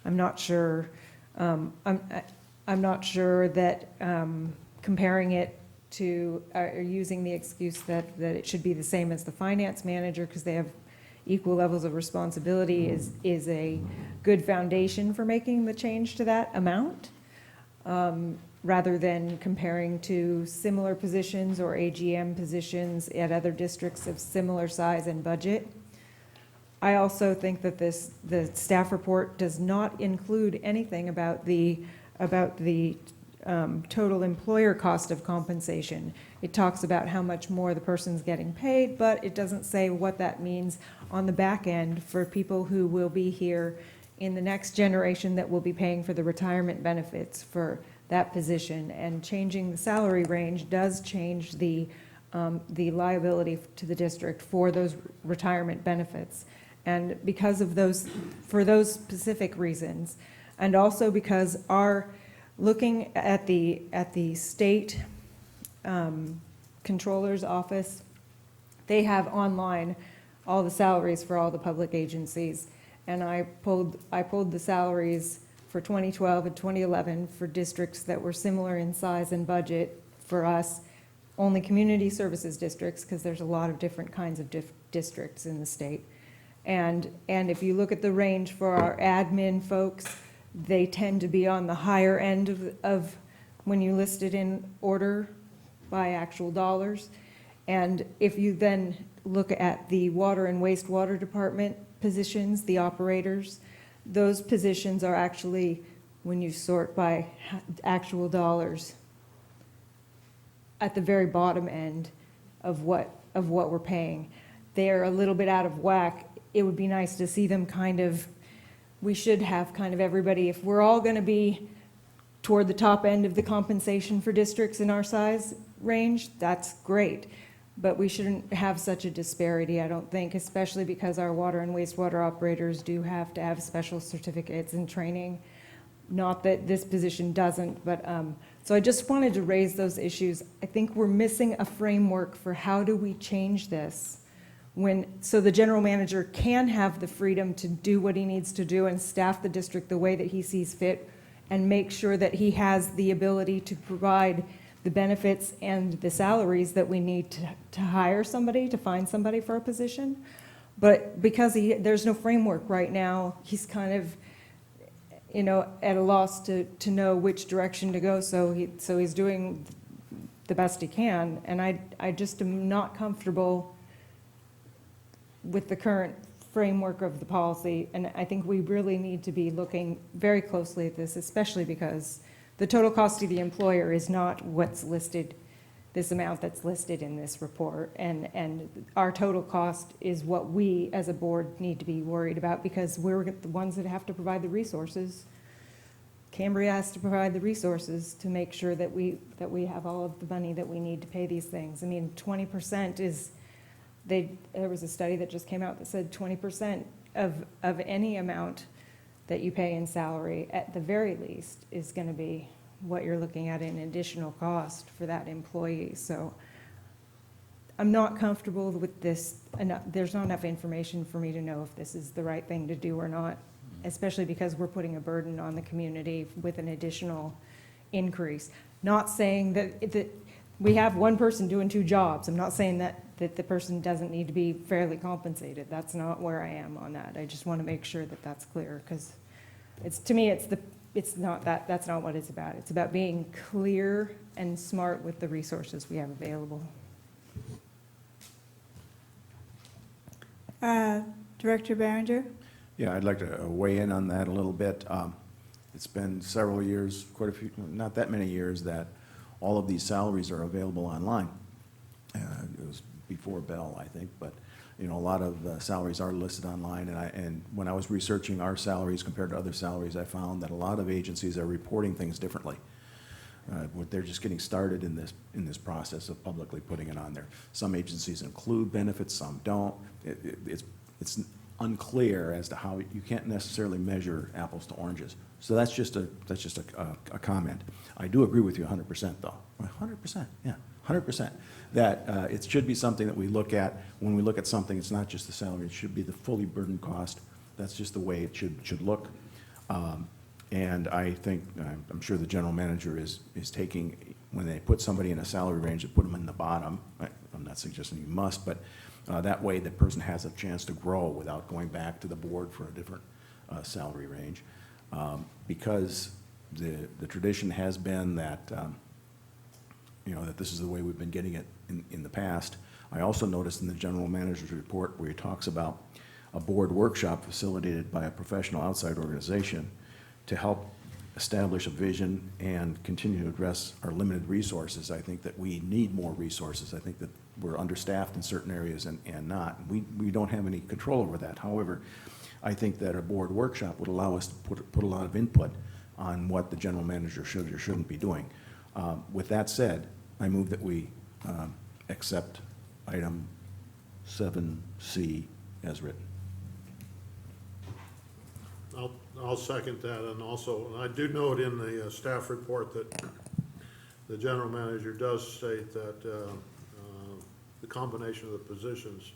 I'm not sure. I'm not sure that comparing it to, or using the excuse that it should be the same as the finance manager because they have equal levels of responsibility is a good foundation for making the change to that amount, rather than comparing to similar positions or AGM positions at other districts of similar size and budget. I also think that the staff report does not include anything about the total employer cost of compensation. It talks about how much more the person's getting paid, but it doesn't say what that means on the back end for people who will be here in the next generation that will be paying for the retirement benefits for that position. And changing the salary range does change the liability to the district for those retirement benefits. And because of for those specific reasons, and also because looking at the state controller's office, they have online all the salaries for all the public agencies. And I pulled the salaries for 2012 and 2011 for districts that were similar in size and budget for us, only community services districts, because there's a lot of different kinds of districts in the state. And if you look at the range for our admin folks, they tend to be on the higher end of when you list it in order by actual dollars. And if you then look at the water and wastewater department positions, the operators, those positions are actually, when you sort by actual dollars, at the very bottom end of what we're paying. They're a little bit out of whack. It would be nice to see them we should have kind of everybody, if we're all gonna be toward the top end of the compensation for districts in our size range, that's great. But we shouldn't have such a disparity, I don't think, especially because our water and wastewater operators do have to have special certificates and training. Not that this position doesn't, but, so I just wanted to raise those issues. I think we're missing a framework for how do we change this so the general manager can have the freedom to do what he needs to do and staff the district the way that he sees fit and make sure that he has the ability to provide the benefits and the salaries that we need to hire somebody, to find somebody for a position. But because there's no framework right now, he's kind of, at a loss to know which direction to go, so he's doing the best he can. And I just am not comfortable with the current framework of the policy, and I think we really need to be looking very closely at this, especially because the total cost to the employer is not what's listed this amount that's listed in this report. And our total cost is what we, as a board, need to be worried about, because we're the ones that have to provide the resources. Cambria has to provide the resources to make sure that we have all of the money that we need to pay these things. I mean, 20% is, there was a study that just came out that said 20% of any amount that you pay in salary, at the very least, is gonna be what you're looking at in additional cost for that employee. So I'm not comfortable with this, there's not enough information for me to know if this is the right thing to do or not, especially because we're putting a burden on the community with an additional increase. Not saying that we have one person doing two jobs. I'm not saying that the person doesn't need to be fairly compensated. That's not where I am on that. I just want to make sure that that's clear, because to me, that's not what it's about. It's about being clear and smart with the resources we have available. Director Barringer? Yeah, I'd like to weigh in on that a little bit. It's been several years, quite a few, not that many years, that all of these salaries are available online. It was before Bell, I think, but you know, a lot of salaries are listed online, and when I was researching our salaries compared to other salaries, I found that a lot of agencies are reporting things differently. They're just getting started in this process of publicly putting it on there. Some agencies include benefits, some don't. It's unclear as to how you can't necessarily measure apples to oranges. So that's just a comment. I do agree with you 100% though. 100%, yeah, 100%. That it should be something that we look at. When we look at something, it's not just the salary, it should be the fully burdened cost. That's just the way it should look. And I think, I'm sure the general manager is taking, when they put somebody in a salary range, they put them in the bottom. I'm not suggesting you must, but that way the person has a chance to grow without going back to the board for a different salary range. Because the tradition has been that, you know, that this is the way we've been getting it in the past. I also noticed in the general manager's report where he talks about a board workshop facilitated by a professional outside organization to help establish a vision and continue to address our limited resources. I think that we need more resources. I think that we're understaffed in certain areas and not. We don't have any control over that. However, I think that a board workshop would allow us to put a lot of input on what the general manager should or shouldn't be doing. With that said, I move that we accept item 7C as written. I'll second that, and also, I do note in the staff report that the general manager does state that the combination of the positions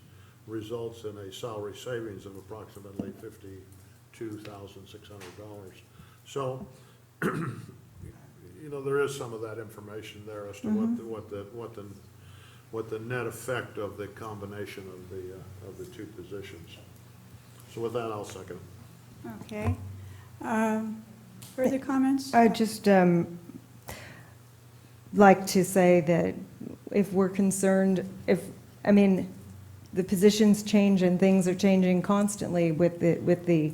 results in a salary savings of approximately $52,600. So, you know, there is some of that information there as to what the net effect of the combination of the two positions. So with that, I'll second. Okay. Further comments? I just like to say that if we're concerned, I mean, the positions change and things are changing constantly with the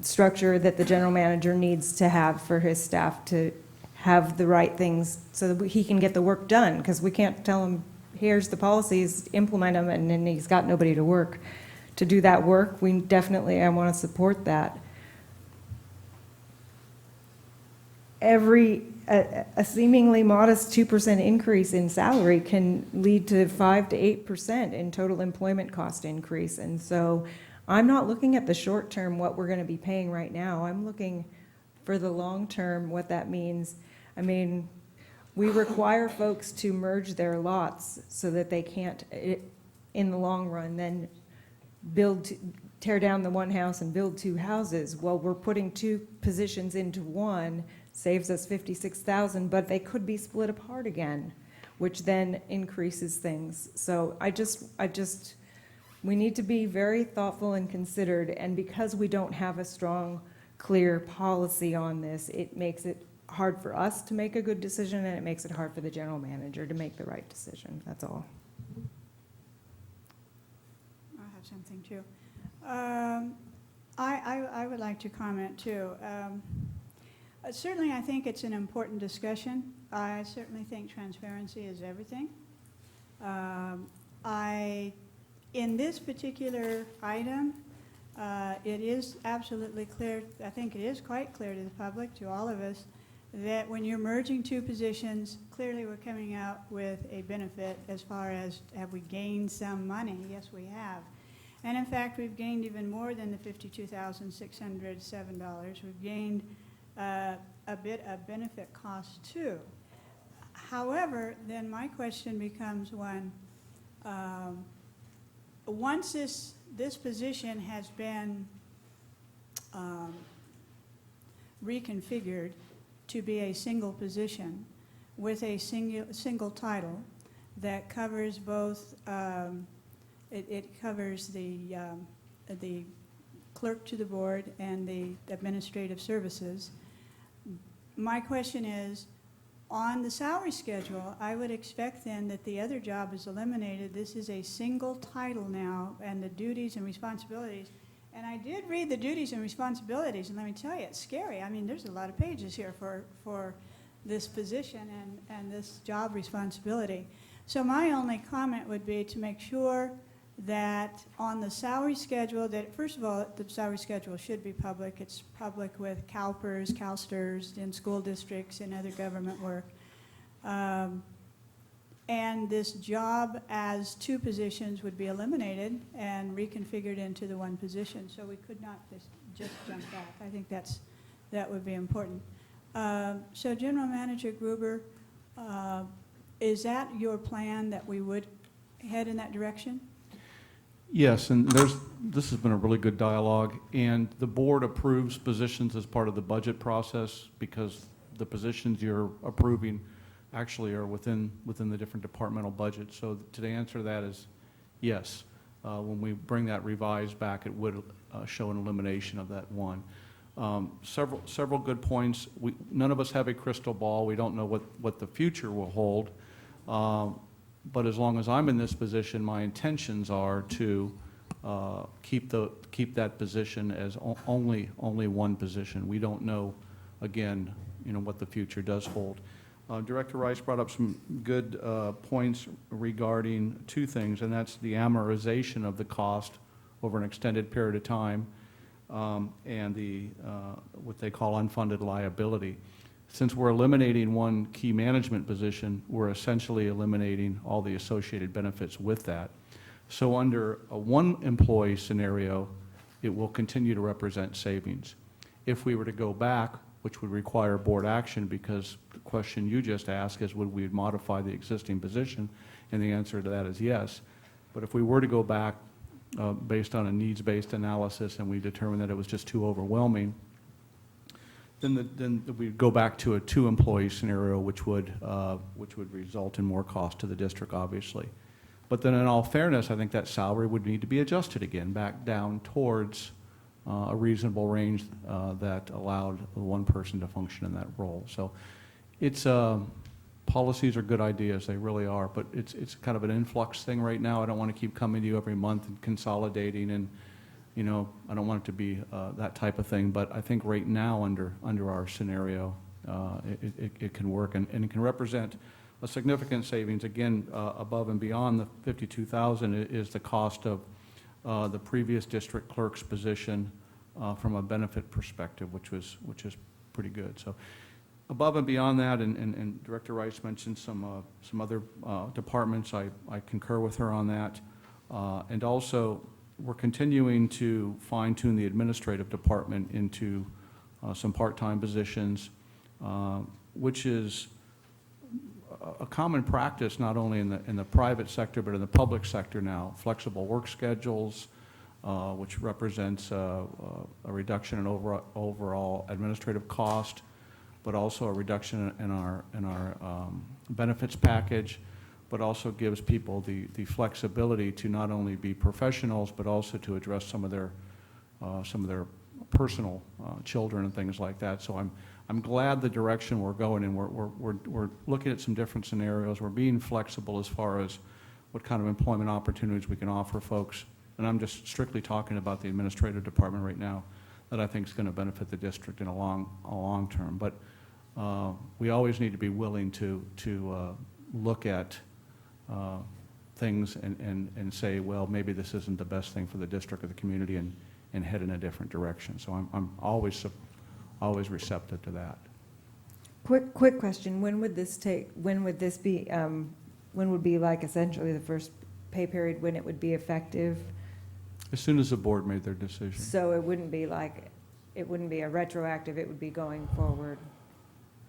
structure that the general manager needs to have for his staff to have the right things so that he can get the work done, because we can't tell him, here's the policies, implement them, and then he's got nobody to work. To do that work, I want to support that. A seemingly modest 2% increase in salary can lead to 5 to 8% in total employment cost increase. And so I'm not looking at the short term, what we're going to be paying right now. I'm looking for the long term, what that means. I mean, we require folks to merge their lots so that they can't, in the long run, then tear down the one house and build two houses. Well, we're putting two positions into one, saves us $56,000, but they could be split apart again, which then increases things. So we need to be very thoughtful and considered, and because we don't have a strong, clear policy on this, it makes it hard for us to make a good decision, and it makes it hard for the general manager to make the right decision. That's all. I have something too. I would like to comment too. Certainly, I think it's an important discussion. I certainly think transparency is everything. In this particular item, it is absolutely clear, I think it is quite clear to the public, to all of us, that when you're merging two positions, clearly we're coming out with a benefit as far as have we gained some money? Yes, we have. And in fact, we've gained even more than the $52,607. We've gained a bit of benefit cost too. However, then my question becomes one, once this position has been reconfigured to be a single position with a single title that covers both, it covers the clerk to the board and the administrative services. My question is, on the salary schedule, I would expect then that the other job is eliminated. This is a single title now, and the duties and responsibilities. And I did read the duties and responsibilities, and let me tell you, it's scary. I mean, there's a lot of pages here for this position and this job responsibility. So my only comment would be to make sure that on the salary schedule, that first of all, the salary schedule should be public. It's public with CalPERS, CalSTRS, in school districts, and other government work. And this job as two positions would be eliminated and reconfigured into the one position. So we could not just jump back. I think that would be important. So General Manager Gruber, is that your plan, that we would head in that direction? Yes, and this has been a really good dialogue, and the board approves positions as part of the budget process because the positions you're approving actually are within the different departmental budgets. So the answer to that is yes. When we bring that revised back, it would show an elimination of that one. Several good points. None of us have a crystal ball. We don't know what the future will hold. But as long as I'm in this position, my intentions are to keep that position as only one position. We don't know, again, what the future does hold. Director Rice brought up some good points regarding two things, and that's the amortization of the cost over an extended period of time, and the what they call unfunded liability. Since we're eliminating one key management position, we're essentially eliminating all the associated benefits with that. So under a one employee scenario, it will continue to represent savings. If we were to go back, which would require board action, because the question you just asked is would we modify the existing position, and the answer to that is yes. But if we were to go back based on a needs-based analysis and we determined that it was just too overwhelming, then we'd go back to a two-employee scenario, which would result in more cost to the district, obviously. But then in all fairness, I think that salary would need to be adjusted again, back down towards a reasonable range that allowed one person to function in that role. So it's, policies are good ideas, they really are, but it's kind of an influx thing right now. I don't want to keep coming to you every month and consolidating, and I don't want it to be that type of thing, but I think right now under our scenario, it can work, and it can represent a significant savings. Again, above and beyond the $52,000 is the cost of the previous district clerk's position from a benefit perspective, which is pretty good. So above and beyond that, and Director Rice mentioned some other departments. I concur with her on that, and also we're continuing to fine-tune the administrative department into some part-time positions, which is a common practice not only in the private sector but in the public sector now. Flexible work schedules, which represents a reduction in overall administrative cost, but also a reduction in our benefits package, but also gives people the flexibility to not only be professionals but also to address some of their personal children and things like that. So I'm glad the direction we're going in. We're looking at some different scenarios. We're being flexible as far as what kind of employment opportunities we can offer folks. And I'm just strictly talking about the administrative department right now. that I think is going to benefit the district in a long term. But we always need to be willing to look at things and say, well, maybe this isn't the best thing for the district or the community, and head in a different direction. So I'm always receptive to that. Quick question, when would this be, when would be like essentially the first pay period, when it would be effective? As soon as the board made their decision. So it wouldn't be a retroactive, it would be going forward?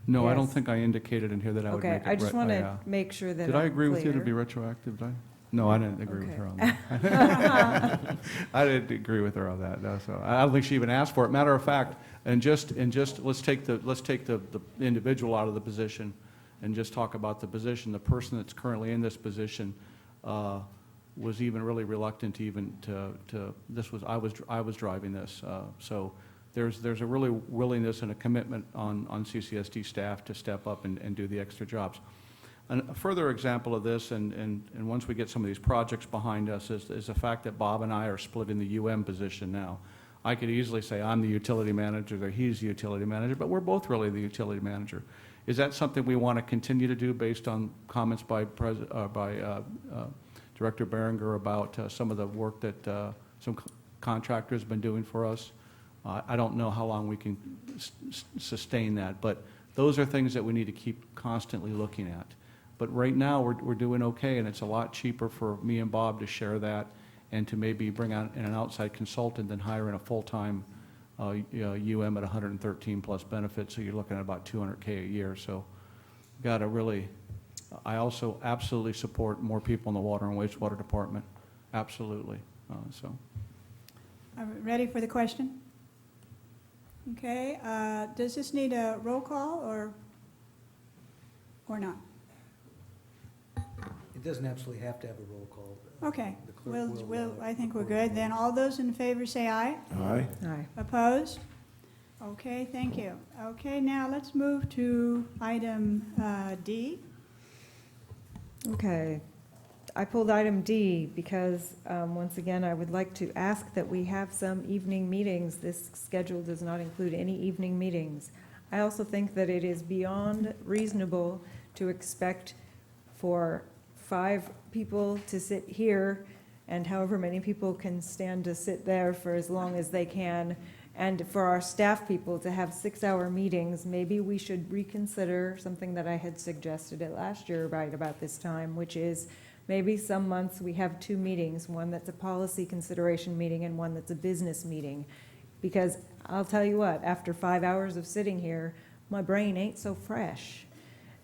No, I don't Yes. think I indicated in here that I would make it. Okay, I just want to make sure that I'm Did I agree with you to clear. be retroactive? Did I? No, I didn't agree with Okay. her on that. I didn't agree with her on that, no, so I don't think she even asked for it. Matter of fact, let's take the individual out of the position and just talk about the position. The person that's currently in this position was even really reluctant I was driving this. So there's a really willingness and a commitment on CCSD staff to step up and do the extra jobs. And a further example of this, and once we get some of these projects behind us, is the fact that Bob and I are split in the UM position now. I could easily say I'm the utility manager, or he's the utility manager, but we're both really the utility manager. Is that something we want to continue to do based on comments by Director Berenger about some of the work that some contractors have been doing for us? I don't know how long we can sustain that, but those are things that we need to keep constantly looking at. But right now, we're doing okay, and it's a lot cheaper for me and Bob to share that and to maybe bring out an outside consultant than hiring a full-time UM at 113 plus benefits, so you're looking at about $200K a year. So got to really, I also absolutely support more people in the water and wastewater department, absolutely. So. Are we ready for the question? Okay, does this need a roll call or not? It doesn't absolutely have to have a roll call. Okay, The clerk will, I think we're good. Then all those in favor say aye. Aye. Aye. Opposed? Okay, thank you. Okay, now let's move to item D. Okay. I pulled item D because, once again, I would like to ask that we have some evening meetings. This schedule does not include any evening meetings. I also think that it is beyond reasonable to expect for 5 people to sit here and however many people can stand to sit there for as long as they can, and for our staff people to have 6-hour meetings. Maybe we should reconsider something that I had suggested it last year right about this time, which is maybe some months we have 2 meetings, one that's a policy consideration meeting and one that's a business meeting. Because I'll tell you what, after 5 hours of sitting here, my brain ain't so fresh.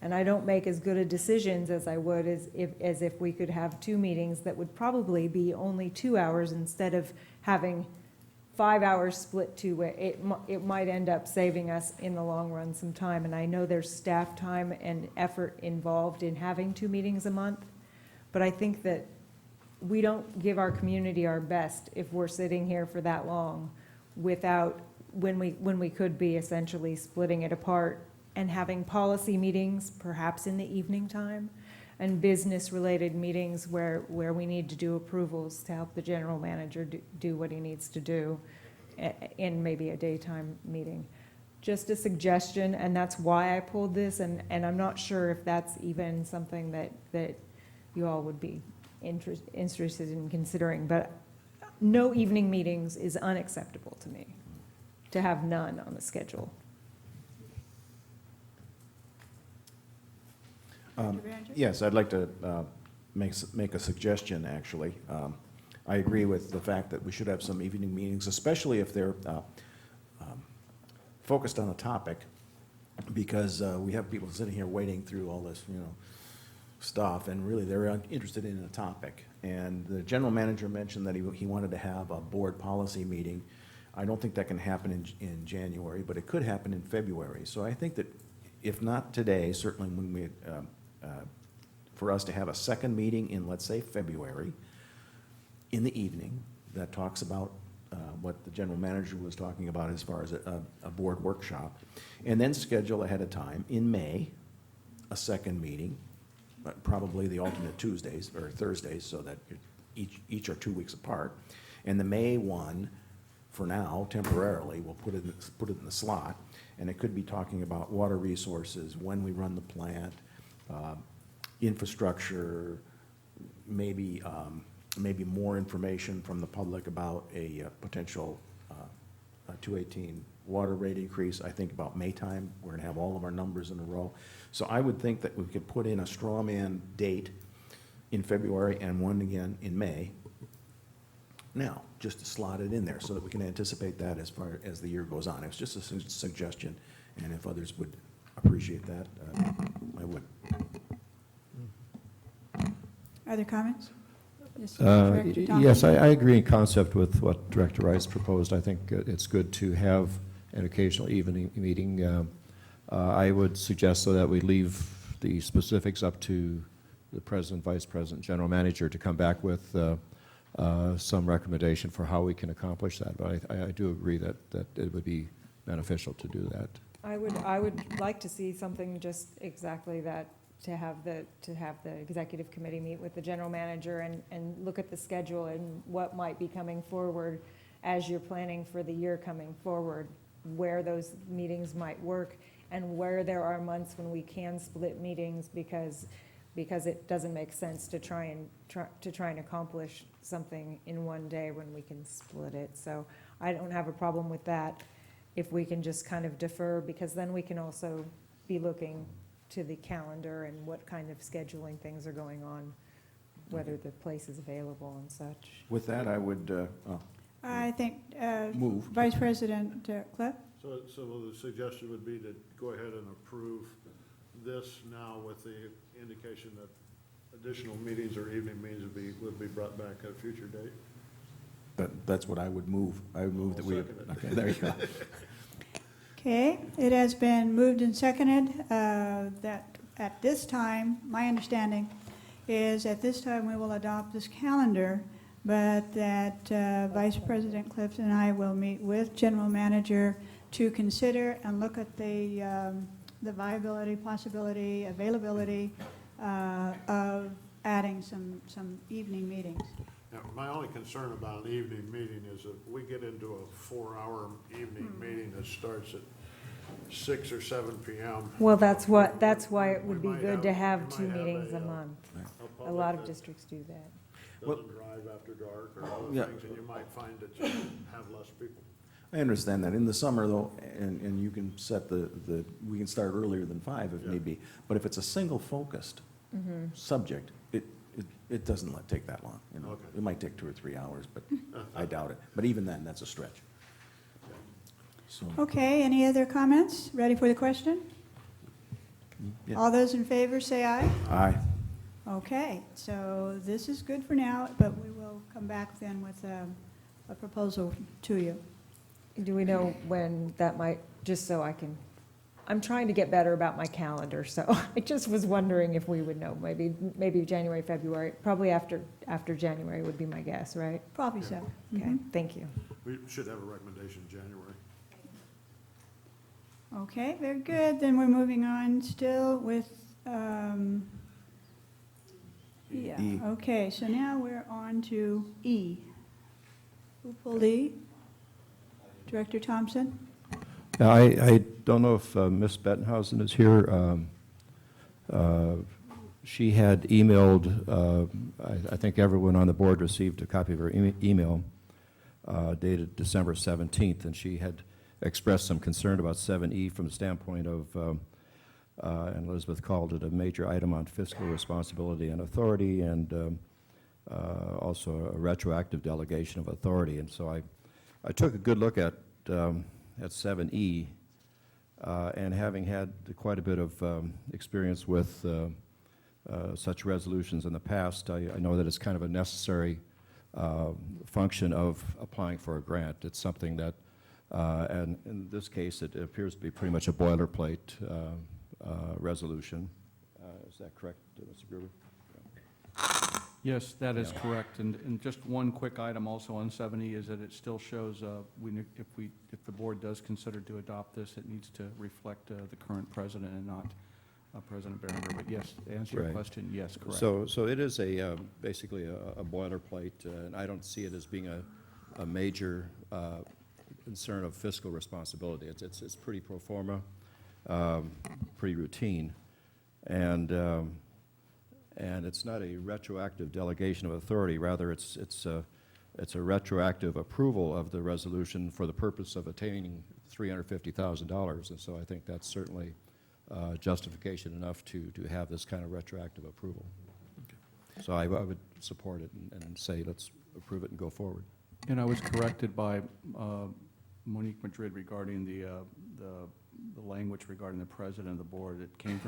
And I don't make as good a decisions as I would as if we could have 2 meetings that would probably be only 2 hours instead of having 5 hours split 2 ways. It might end up saving us in the long run some time. And I know there's staff time and effort involved in having 2 meetings a month. But I think that we don't give our community our best if we're sitting here for that long without, when we could be essentially splitting it apart and having policy meetings, perhaps in the evening time, and business-related meetings where we need to do approvals to help the general manager do what he needs to do in maybe a daytime meeting. Just a suggestion, and that's why I pulled this, and I'm not sure if that's even something that you all would be interested in considering, but no evening meetings is unacceptable to me, to have none on the schedule. Yes, I'd like to make a suggestion, actually. I agree with the fact that we should have some evening meetings, especially if they're focused on a topic, because we have people sitting here waiting through all this, stuff, and really they're interested in a topic. And the general manager mentioned that he wanted to have a board policy meeting. I don't think that can happen in January, but it could happen in February. So I think that if not today, certainly when we, for us to have a second meeting in, let's say, February, in the evening, that talks about what the general manager was talking about as far as a board workshop, and then schedule ahead of time in May a second meeting, probably the alternate Tuesdays or Thursdays, so that each are 2 weeks apart, and the May one for now, temporarily, we'll put it in the slot, and it could be talking about water resources, when we run the plant, infrastructure, maybe more information from the public about a potential 218 water rate increase. I think about May time, we're gonna have all of our numbers in a row. So I would think that we could put in a straw man date in February and one again in May. Now, just to slot it in there so that we can anticipate that as far as the year goes on. It's just a suggestion, and if others would appreciate that, I would. Other comments? Yes, Director Thompson? Yes, I agree in concept with what Director Rice proposed. I think it's good to have an occasional evening meeting. I would suggest, though, that we leave the specifics up to the President, Vice President, General Manager to come back with some recommendation for how we can accomplish that. But I do agree that it would be beneficial to do that. I would like to see something just exactly that, to have the executive committee meet with the general manager and look at the schedule and what might be coming forward as you're planning for the year coming forward, where those meetings might work, and where there are months when we can split meetings because it doesn't make sense to try and accomplish something in one day when we can split it. So I don't have a problem with that if we can just kind of defer, because then we can also be looking to the calendar and what kind of scheduling things are going on, whether the place is available and such. With that, I would I think move. Vice President Cliff? So the suggestion would be to go ahead and approve this now with the indication that additional meetings or evening meetings would be brought back at a future date? That's what I would move. I would move that we, second it. okay, there you go. Okay, it has been moved and seconded that at this time, my understanding is at this time we will adopt this calendar, but that Vice President Clift and I will meet with General Manager to consider and look at the viability, possibility, availability of adding some evening meetings. Now, my only concern about an evening meeting is if we get into a 4-hour evening meeting that starts at 6 or 7 p.m. Well, that's why it would be We might good to have we 2 might have meetings a a month. A public lot of that districts do that. doesn't drive after dark or other Yeah. things, and you might find that you have less people. I understand that. In the summer, though, and you can set we can start earlier than 5 if need be, but if it's a single-focused subject, it doesn't take that long, you know. Okay. It might take 2 or 3 hours, but I doubt it. But even then, that's a stretch. So, Okay, any other comments? Ready for the question? yeah. All those in favor, say aye. Aye. Okay, so this is good for now, but we will come back then with a proposal to you. Do we know when that might, just so I'm trying to get better about my calendar, so I just was wondering if we would know, maybe January, February, probably after January would be my guess, right? Probably so. Okay, Mhm. thank you. We should have a recommendation in January. Okay, very good. Then we're moving on still with, yeah, E. okay, so now we're on to E. Who pulled E? Director Thompson? Now, I don't know if Ms. Bettenhausen is here. She had emailed, I think everyone on the board received a copy of her email dated December 17th, and she had expressed some concern about 7E from the standpoint of, and Elizabeth called it a major item on fiscal responsibility and authority, and also a retroactive delegation of authority. And so I took a good look at 7E, and having had quite a bit of experience with such resolutions in the past, I know that it's kind of a necessary function of applying for a grant. It's something that, and in this case, it appears to be pretty much a boilerplate resolution. Is that correct, Mr. Gruber? Yes, that is correct. And just one quick item also on 70 is that it still shows, if the board does consider to adopt this, it needs to reflect the current president and not President Berenger. But yes, to answer your Right. question, yes, correct. So it is basically a boilerplate, and I don't see it as being a major concern of fiscal responsibility. It's pretty pro forma, pretty routine, and it's not a retroactive delegation of authority. Rather, it's a retroactive approval of the resolution for the purpose of attaining $350,000, and so I think that's certainly justification enough to have this kind of retroactive approval. So I would support it and say let's approve it and go forward. And I was corrected by Monique Madrid regarding the language regarding the president of the board.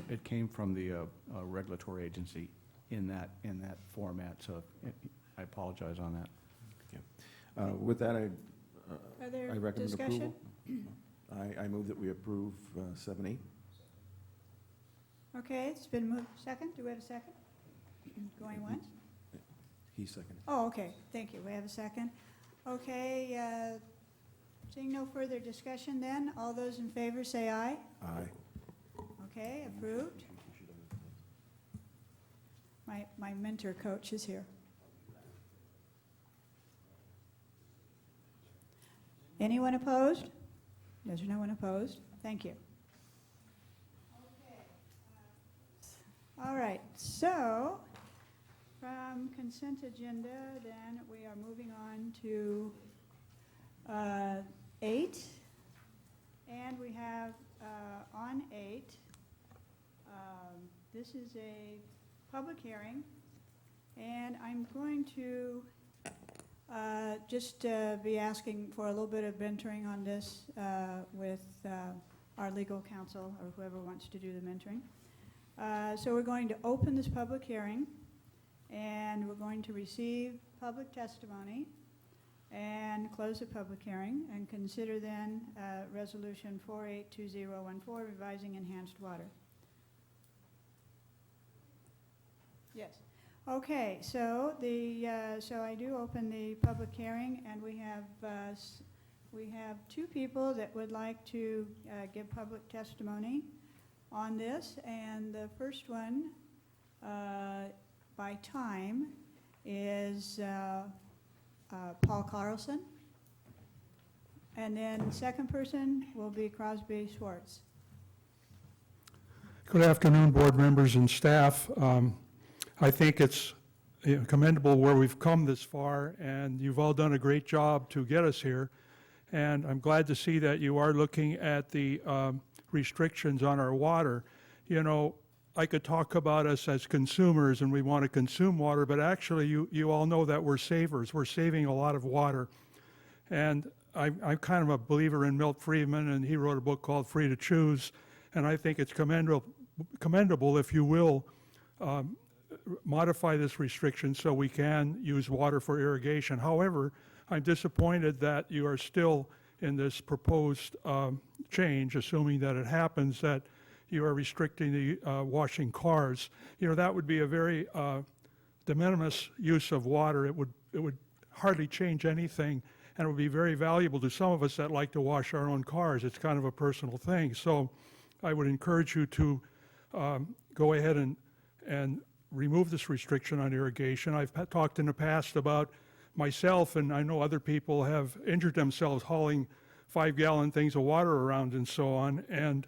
It came from the regulatory agency in that format, so I apologize on that. With that, I Further recommend discussion? approval. I move that we approve 7E. Okay, it's been moved. Second, do we have a second? Going once? He seconded. Oh, okay, thank you. We have a second. Okay, seeing no further discussion then, all those in favor say aye. Aye. Okay, approved. My mentor coach is here. Anyone opposed? There's no one opposed. Thank you. All right, so from consent agenda, then we are moving on to 8. And we have on 8, this is a public hearing, and I'm going to just be asking for a little bit of mentoring on this with our legal counsel or whoever wants to do the mentoring. So we're going to open this public hearing, and we're going to receive public testimony and close the public hearing and consider then Resolution 482014, revising enhanced water. Yes. Okay, so so I do open the public hearing, and we have 2 people that would like to give public testimony on this, and the first one by time is Paul Carlson, and then the second person will be Crosby Schwartz. Good afternoon, board members and staff. I think it's commendable where we've come this far, and you've all done a great job to get us here. And I'm glad to see that you are looking at the restrictions on our water. You know, I could talk about us as consumers and we want to consume water, but actually you all know that we're savers. We're saving a lot of water. And I'm kind of a believer in Milt Friedman, and he wrote a book called Free to Choose, and I think it's commendable, if you will, modify this restriction so we can use water for irrigation. However, I'm disappointed that you are still in this proposed change, assuming that it happens, that you are restricting the washing cars. You know, that would be a very de minimis use of water. It would hardly change anything, and it would be very valuable to some of us that like to wash our own cars. It's kind of a personal thing. So I would encourage you to go ahead and remove this restriction on irrigation. I've talked in the past about myself, and I know other people have injured themselves hauling 5-gallon things of water around and so on. And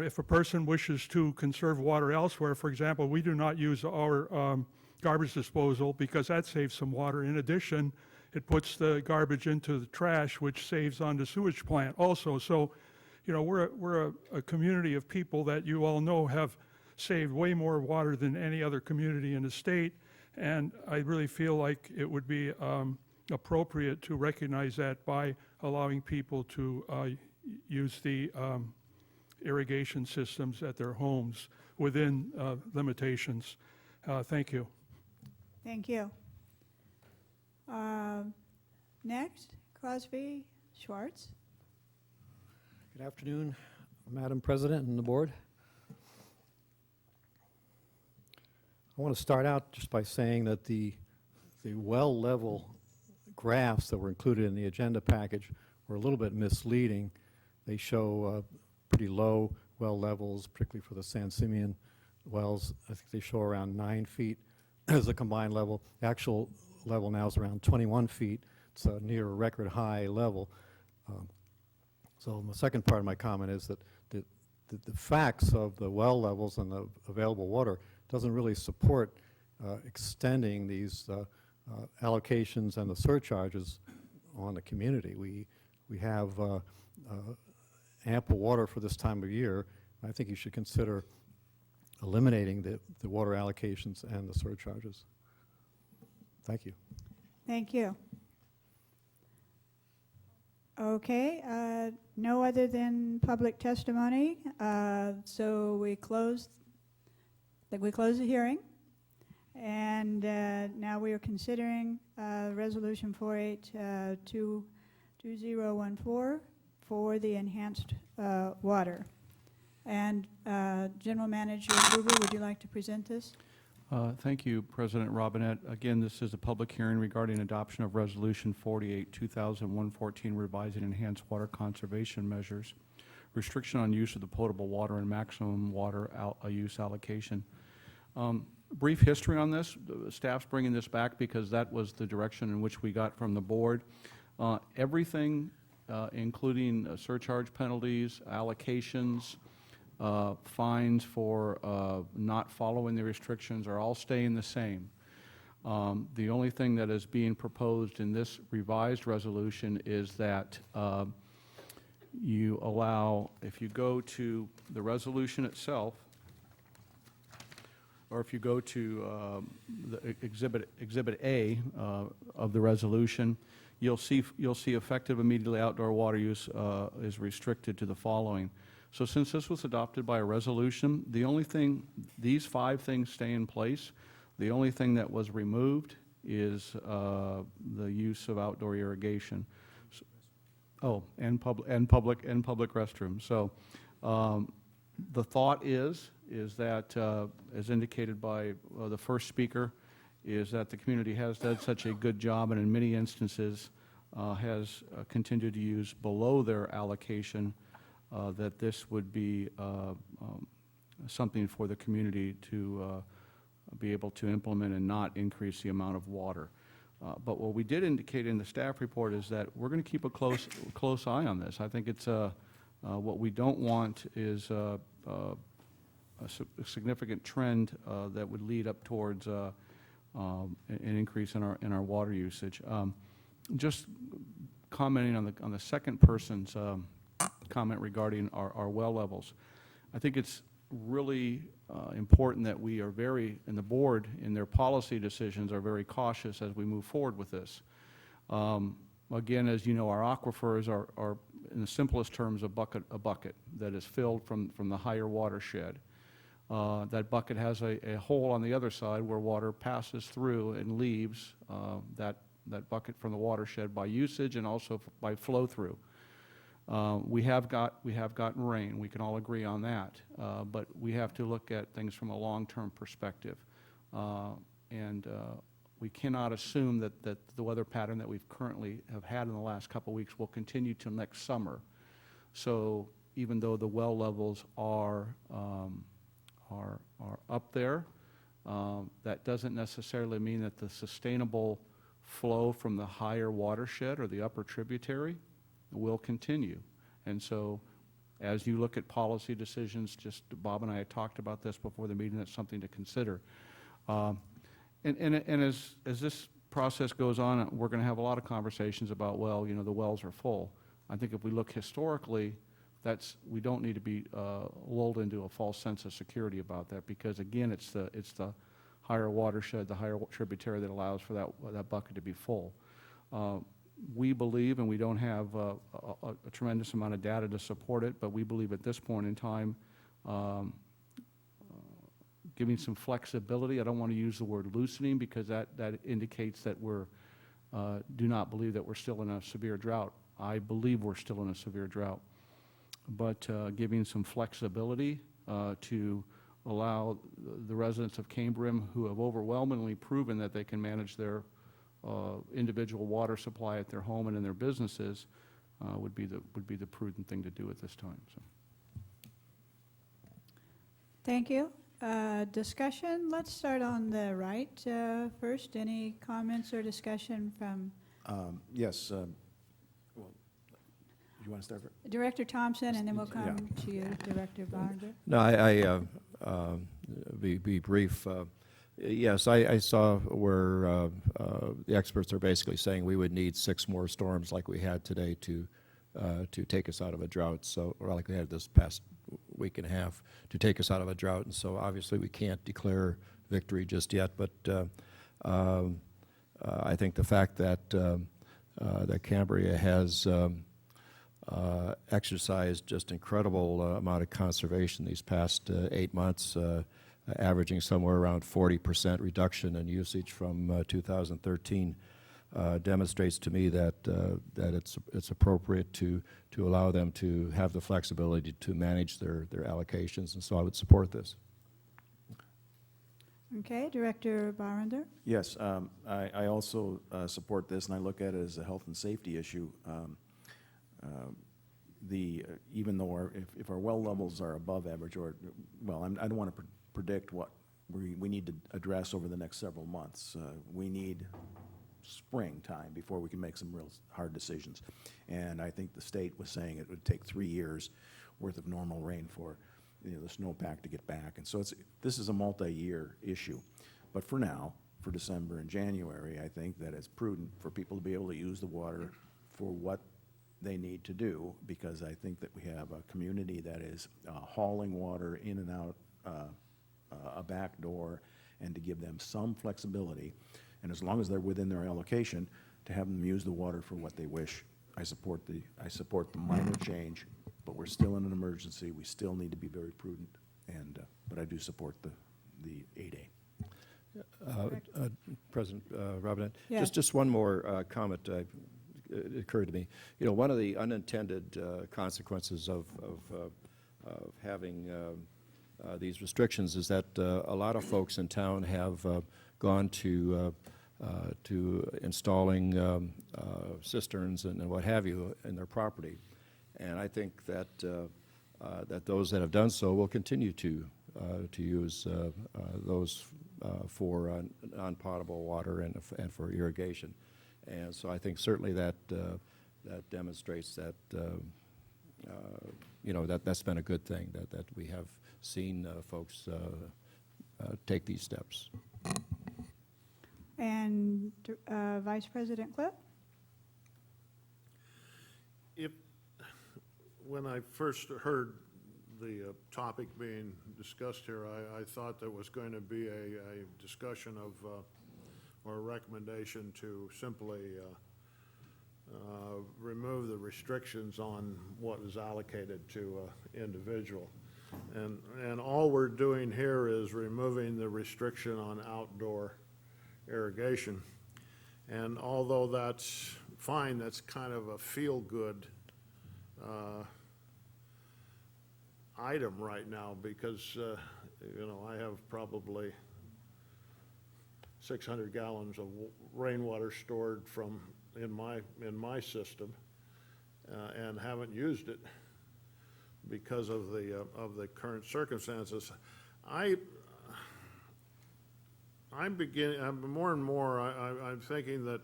if a person wishes to conserve water elsewhere, for example, we do not use our garbage disposal because that saves some water. In addition, it puts the garbage into the trash, which saves on the sewage plant also. So, you know, we're a community of people that you all know have saved way more water than any other community in the state. And I really feel like it would be appropriate to recognize that by allowing people to use the irrigation systems at their homes within limitations. Thank you. Thank you. Next, Crosby Schwartz. Good afternoon, Madam President and the board. I want to start out just by saying that the well level graphs that were included in the agenda package were a little bit misleading. They show pretty low well levels, particularly for the San Simeon wells. I think they show around 9 feet as a combined level. The actual level now is around 21 feet. It's a near record high level. So the second part of my comment is that the facts of the well levels and the available water doesn't really support extending these allocations and the surcharges on the community. We have ample water for this time of year. I think you should consider eliminating the water allocations and the surcharges. Thank you. Thank you. Okay, no other than public testimony, so we close the hearing. And now we are considering Resolution 482014 for the enhanced water. And General Manager Gruber, would you like to present this? Thank you, President Robinette. Again, this is a public hearing regarding adoption of Resolution 48-2014 revising enhanced water conservation measures, restriction on use of the potable water and maximum water use allocation. Brief history on this. The staff's bringing this back because that was the direction in which we got from the board. Everything, including surcharge penalties, allocations, fines for not following the restrictions are all staying the same. The only thing that is being proposed in this revised resolution is that you allow, if you go to the resolution itself, or if you go to the Exhibit A of the resolution, you'll see effective immediately outdoor water use is restricted to the following. So since this was adopted by a resolution, the only thing, these 5 things stay in place. The only thing that was removed is the use of outdoor irrigation. And public restrooms. So the thought is that, as indicated by the first speaker, is that the community has done such a good job and in many instances has continued to use below their allocation, that this would be something for the community to be able to implement and not increase the amount of water. But what we did indicate in the staff report is that we're going to keep a close eye on this. I think it's what we don't want is a significant trend that would lead up towards an increase in our water usage. Just commenting on the second person's comment regarding our well levels. I think it's really important that we are and the board in their policy decisions are very cautious as we move forward with this. Again, as you know, our aquifers are in the simplest terms, a bucket that is filled from the higher watershed. That bucket has a hole on the other side where water passes through and leaves that bucket from the watershed by usage and also by flow through. We have gotten rain. We can all agree on that, but we have to look at things from a long-term perspective, and we cannot assume that the weather pattern that we've currently have had in the last couple of weeks will continue till next summer. So even though the well levels are up there, that doesn't necessarily mean that the sustainable flow from the higher watershed or the upper tributary will continue. And so as you look at policy decisions, just Bob and I had talked about this before the meeting, that's something to consider. And as this process goes on, we're going to have a lot of conversations about, well, you know, the wells are full. I think if we look historically, we don't need to be lulled into a false sense of security about that, because again, it's the higher watershed, the higher tributary that allows for that bucket to be full. We believe, and we don't have a tremendous amount of data to support it, but we believe at this point in time, giving some flexibility, I don't want to use the word loosening because that indicates that do not believe that we're still in a severe drought. I believe we're still in a severe drought. But giving some flexibility to allow the residents of Cambria, who have overwhelmingly proven that they can manage their individual water supply at their home and in their businesses, would be the prudent thing to do at this time. So. Thank you. Discussion, let's start on the right first. Any comments or discussion from? Yes. You want to start? Director Thompson, and then we'll come to you, Director Barger. No, be brief. Yes, I saw where the experts are basically saying we would need 6 more storms like we had today to take us out of a drought, so, or like we had this past week and a half, to take us out of a drought. And so obviously we can't declare victory just yet, but I think the fact that that Cambria has exercised just incredible amount of conservation these past 8 months, averaging somewhere around 40% reduction in usage from 2013, demonstrates to me that it's appropriate to allow them to have the flexibility to manage their allocations, and so I would support this. Okay, Director Barender. Yes, I also support this, and I look at it as a health and safety issue. Even though if our well levels are above average, or, well, I don't want to predict what we need to address over the next several months. We need springtime before we can make some real hard decisions. And I think the state was saying it would take 3 years worth of normal rain for the snowpack to get back. And so this is a multi-year issue. But for now, for December and January, I think that it's prudent for people to be able to use the water for what they need to do, because I think that we have a community that is hauling water in and out a back door, and to give them some flexibility, and as long as they're within their allocation, to have them use the water for what they wish. I support the minor change, but we're still in an emergency. We still need to be very prudent, and but I do support the 8A. President Robinette, Yeah. just one more comment it occurred to me. You know, one of the unintended consequences of having these restrictions is that a lot of folks in town have gone to installing cisterns and what have you in their property, and I think that that those that have done so will continue to use those for non-potable water and for irrigation. And so I think certainly that that demonstrates that you know, that's been a good thing, that we have seen folks take these steps. And Vice President Clip? When I first heard the topic being discussed here, I thought there was going to be a discussion of, or a recommendation to simply remove the restrictions on what is allocated to an individual. And all we're doing here is removing the restriction on outdoor irrigation. And although that's fine, that's kind of a feel-good item right now, because you know, I have probably 600 gallons of rainwater stored in my system, and haven't used it because of the current circumstances. I'm more and more I'm thinking that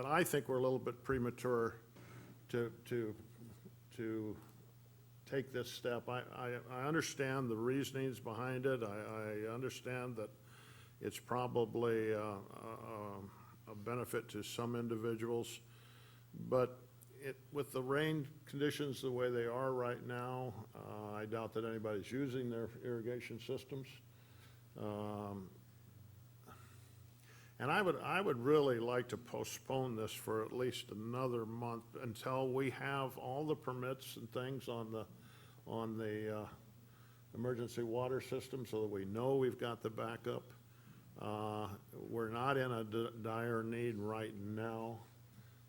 I think we're a little bit premature to take this step. I understand the reasonings behind it. I understand that it's probably a benefit to some individuals, but with the rain conditions the way they are right now, I doubt that anybody's using their irrigation systems. And I would really like to postpone this for at least another month until we have all the permits and things on the emergency water system, so that we know we've got the backup. We're not in a dire need right now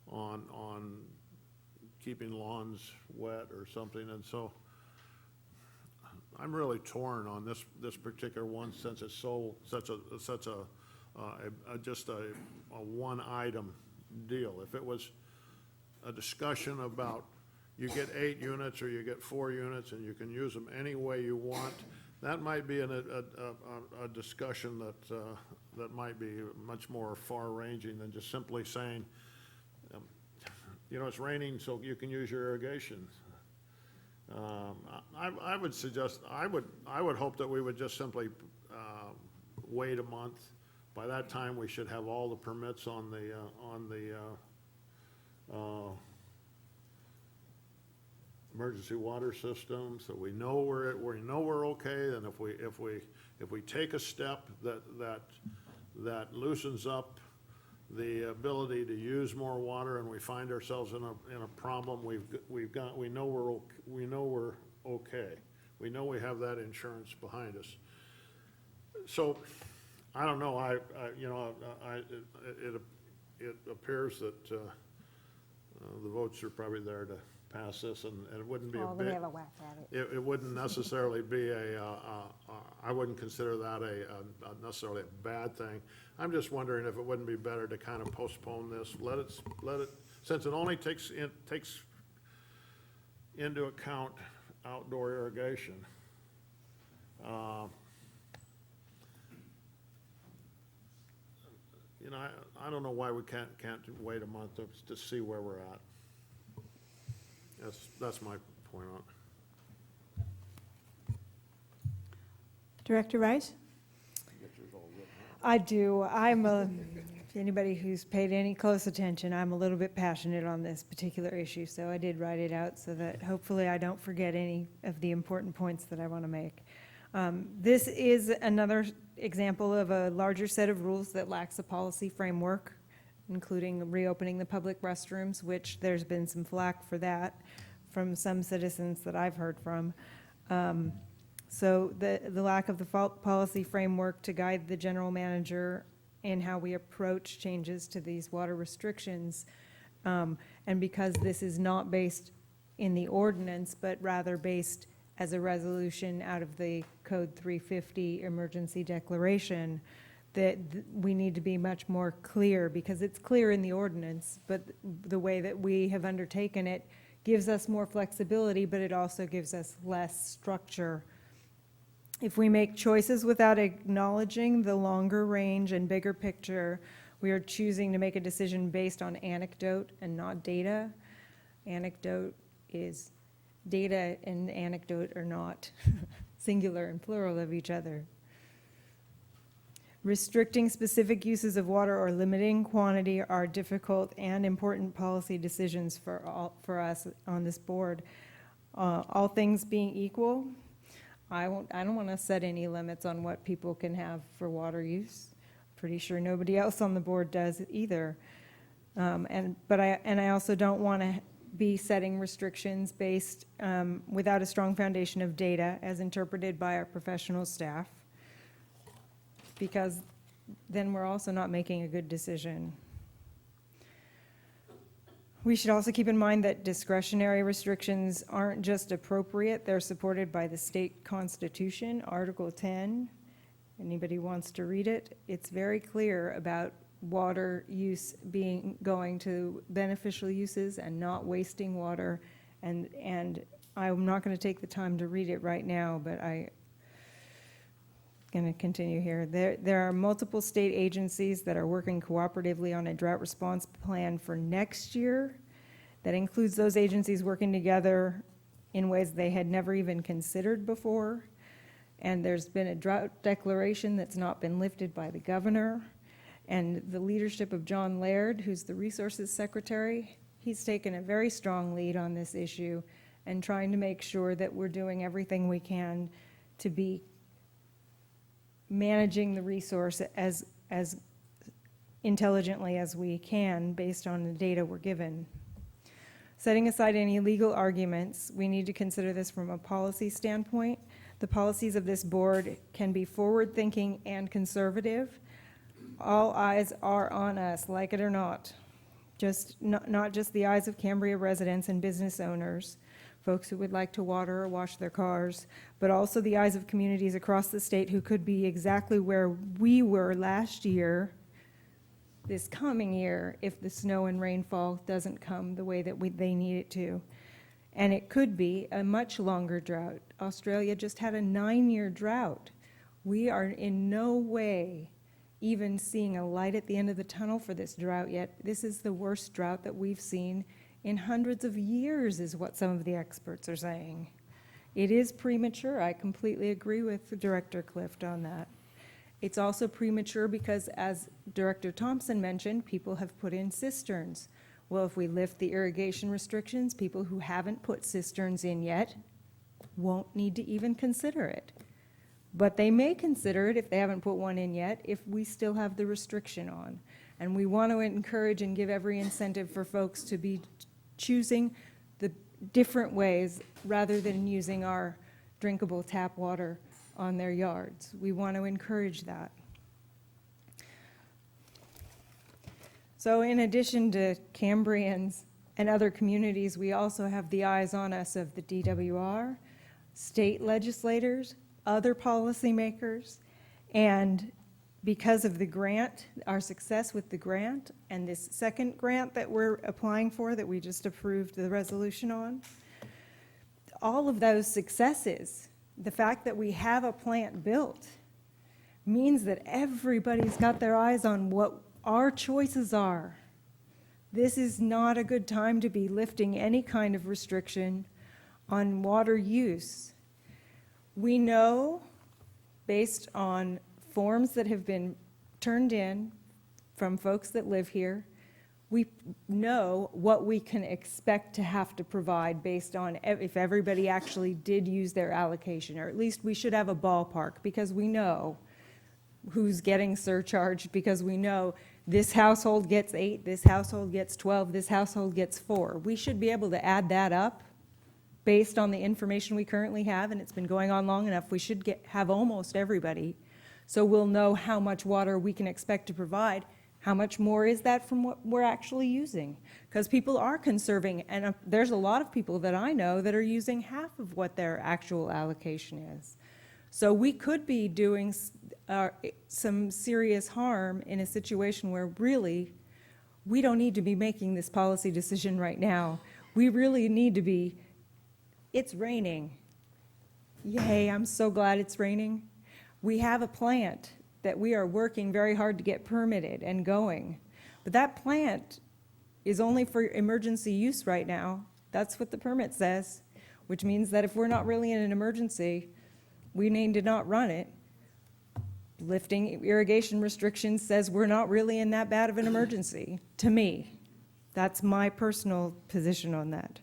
on keeping lawns wet or something, and so I'm really torn on this particular one, since it's such a just a one item deal. If it was a discussion about you get 8 units or you get 4 units and you can use them any way you want, that might be a discussion that might be much more far-ranging than just simply saying, you know, it's raining, so you can use your irrigation. I would suggest, I would hope that we would just simply wait a month. By that time, we should have all the permits on the emergency water system, so we know we're okay. And if we take a step that loosens up the ability to use more water, and we find ourselves in a problem, we know we're okay. We know we have that insurance behind us. So, I don't know, it appears that the votes are probably there to pass this, and it wouldn't be a Oh, big. we have a whack at it. It wouldn't necessarily be I wouldn't consider that necessarily a bad thing. I'm just wondering if it wouldn't be better to kind of postpone this, let it, since it only takes into account outdoor irrigation. You know, I don't know why we can't wait a month to see where we're at. That's my point on it. Director Rice? I do. Anybody who's paid any close attention, I'm a little bit passionate on this particular issue, so I did write it out so that hopefully I don't forget any of the important points that I want to make. This is another example of a larger set of rules that lacks a policy framework, including reopening the public restrooms, which there's been some flack for that from some citizens that I've heard from. So the lack of the policy framework to guide the general manager in how we approach changes to these water restrictions, and because this is not based in the ordinance, but rather based as a resolution out of the Code 350 emergency declaration, that we need to be much more clear, because it's clear in the ordinance, but the way that we have undertaken it gives us more flexibility, but it also gives us less structure. If we make choices without acknowledging the longer range and bigger picture, we are choosing to make a decision based on anecdote and not data. Anecdote is data, and anecdote are not singular and plural of each other. Restricting specific uses of water or limiting quantity are difficult and important policy decisions for us on this board. All things being equal, I don't want to set any limits on what people can have for water use. Pretty sure nobody else on the board does either. But I also don't want to be setting restrictions based without a strong foundation of data as interpreted by our professional staff, because then we're also not making a good decision. We should also keep in mind that discretionary restrictions aren't just appropriate, they're supported by the state constitution, Article 10. Anybody wants to read it? It's very clear about water use going to beneficial uses and not wasting water. And I'm not going to take the time to read it right now, but I'm going to continue here. There are multiple state agencies that are working cooperatively on a drought response plan for next year. That includes those agencies working together in ways they had never even considered before. And there's been a drought declaration that's not been lifted by the governor. And the leadership of John Laird, who's the resources secretary, he's taken a very strong lead on this issue and trying to make sure that we're doing everything we can to be managing the resource as intelligently as we can based on the data we're given. Setting aside any legal arguments, we need to consider this from a policy standpoint. The policies of this board can be forward-thinking and conservative. All eyes are on us, like it or not. Not just the eyes of Cambria residents and business owners, folks who would like to water or wash their cars, but also the eyes of communities across the state who could be exactly where we were last year, this coming year, if the snow and rainfall doesn't come the way that they need it to. And it could be a much longer drought. Australia just had a 9-year drought. We are in no way even seeing a light at the end of the tunnel for this drought yet. This is the worst drought that we've seen in hundreds of years, is what some of the experts are saying. It is premature. I completely agree with Director Clift on that. It's also premature because, as Director Thompson mentioned, people have put in cisterns. Well, if we lift the irrigation restrictions, people who haven't put cisterns in yet won't need to even consider it. But they may consider it if they haven't put one in yet, if we still have the restriction on. And we want to encourage and give every incentive for folks to be choosing the different ways rather than using our drinkable tap water on their yards. We want to encourage that. So in addition to Cambrians and other communities, we also have the eyes on us of the DWR, state legislators, other policymakers, and because of the grant, our success with the grant, and this second grant that we're applying for that we just approved the resolution on, all of those successes, the fact that we have a plant built, means that everybody's got their eyes on what our choices are. This is not a good time to be lifting any kind of restriction on water use. We know, based on forms that have been turned in from folks that live here, we know what we can expect to have to provide based on if everybody actually did use their allocation, or at least we should have a ballpark, because we know who's getting surcharged, because we know this household gets 8, this household gets 12, this household gets 4. We should be able to add that up based on the information we currently have, and it's been going on long enough. We should have almost everybody, so we'll know how much water we can expect to provide. How much more is that from what we're actually using? Because people are conserving, and there's a lot of people that I know that are using half of what their actual allocation is. So we could be doing some serious harm in a situation where really we don't need to be making this policy decision right now. We really need to be, it's raining. Yay, I'm so glad it's raining. We have a plant that we are working very hard to get permitted and going. But that plant is only for emergency use right now. That's what the permit says, which means that if we're not really in an emergency, we need to not run it. Lifting irrigation restrictions says we're not really in that bad of an emergency, to me. That's my personal position on that.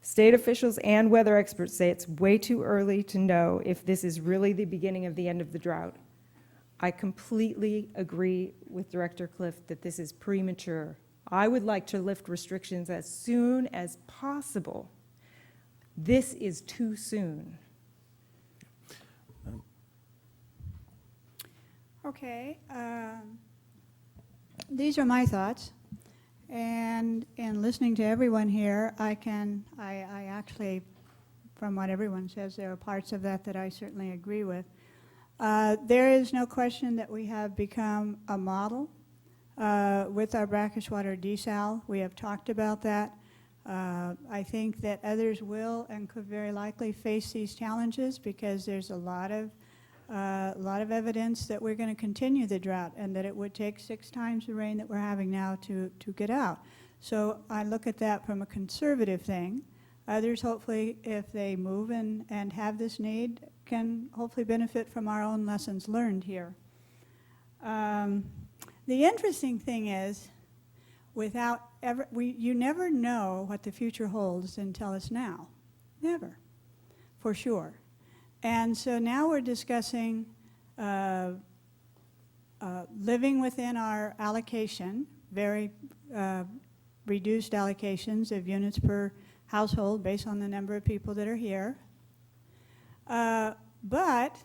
State officials and weather experts say it's way too early to know if this is really the beginning of the end of the drought. I completely agree with Director Clift that this is premature. I would like to lift restrictions as soon as possible. This is too soon. Okay, these are my thoughts, and in listening to everyone here, I actually, from what everyone says, there are parts of that I certainly agree with. There is no question that we have become a model with our brackish water desal. We have talked about that. I think that others will and could very likely face these challenges because there's a lot of evidence that we're going to continue the drought and that it would take 6 times the rain that we're having now to get out. So I look at that from a conservative thing. Others, hopefully, if they move and have this need, can hopefully benefit from our own lessons learned here. The interesting thing is, you never know what the future holds until it's now. Never, for sure. And so now we're discussing living within our allocation, very reduced allocations of units per household based on the number of people that are here. But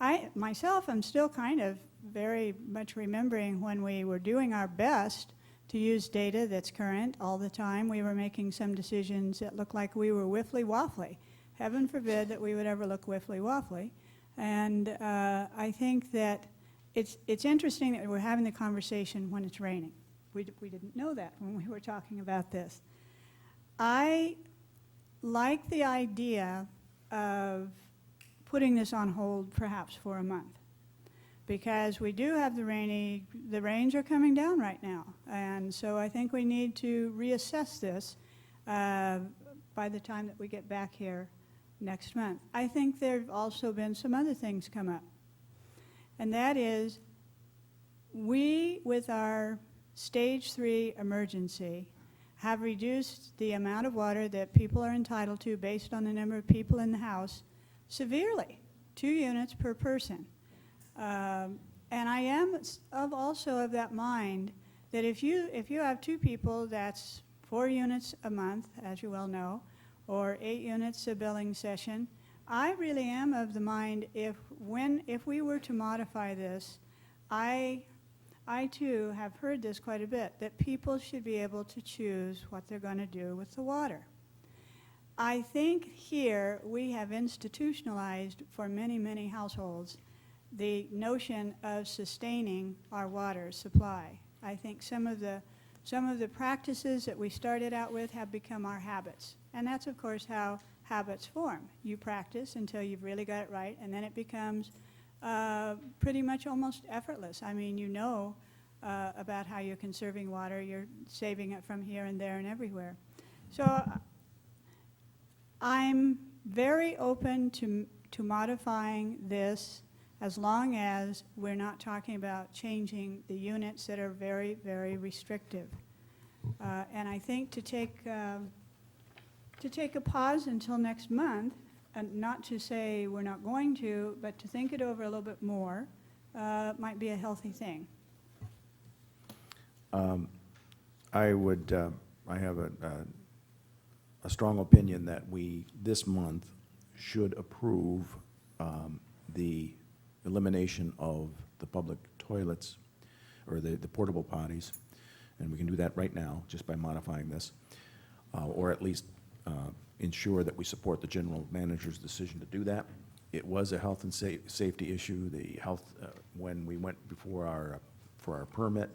I, myself, am still kind of very much remembering when we were doing our best to use data that's current all the time. We were making some decisions that looked like we were wiffly-woffly. Heaven forbid that we would ever look wiffly-woffly. And I think that it's interesting that we're having the conversation when it's raining. We didn't know that when we were talking about this. I like the idea of putting this on hold perhaps for a month. because we do have the rains are coming down right now. And so I think we need to reassess this by the time that we get back here next month. I think there have also been some other things come up. And that is, we, with our Stage 3 emergency, have reduced the amount of water that people are entitled to based on the number of people in the house severely, 2 units per person. And I am also of that mind that if you have 2 people, that's 4 units a month, as you well know, or 8 units a billing session. I really am of the mind if we were to modify this, I too have heard this quite a bit, that people should be able to choose what they're going to do with the water. I think here we have institutionalized for many, many households the notion of sustaining our water supply. I think some of the practices that we started out with have become our habits. And that's, of course, how habits form. You practice until you've really got it right, and then it becomes pretty much almost effortless. I mean, you know about how you're conserving water. You're saving it from here and there and everywhere. So I'm very open to modifying this as long as we're not talking about changing the units that are very, very restrictive. And I think to take a pause until next month, and not to say we're not going to, but to think it over a little bit more, might be a healthy thing. I have a strong opinion that we, this month, should approve the elimination of the public toilets, or the portable potties, and we can do that right now, just by modifying this, or at least ensure that we support the general manager's decision to do that. It was a health and safety issue. The health, when we went before for our permit,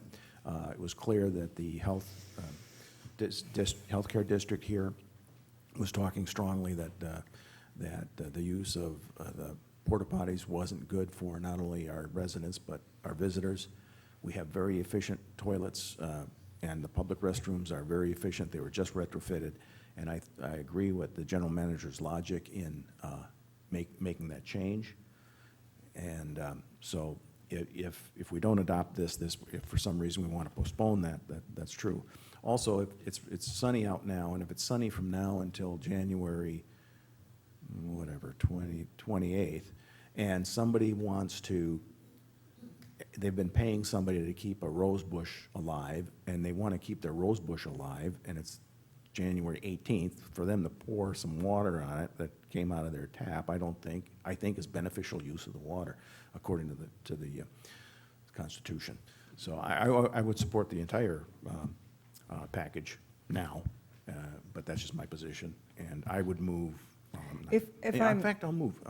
it was clear that the healthcare district here was talking strongly that the use of the porta potties wasn't good for not only our residents but our visitors. We have very efficient toilets, and the public restrooms are very efficient. They were just retrofitted, and I agree with the general manager's logic in making that change. And so if we don't adopt this, if for some reason we want to postpone that's true. Also, if it's sunny out now, and if it's sunny from now until January, whatever, 28th, and somebody wants to, they've been paying somebody to keep a rose bush alive, and they want to keep their rose bush alive, and it's January 18th, for them to pour some water on it that came out of their tap, I think is beneficial use of the water, according to the Constitution. So I would support the entire package now, but that's just my position, and I would move. In fact, I'll move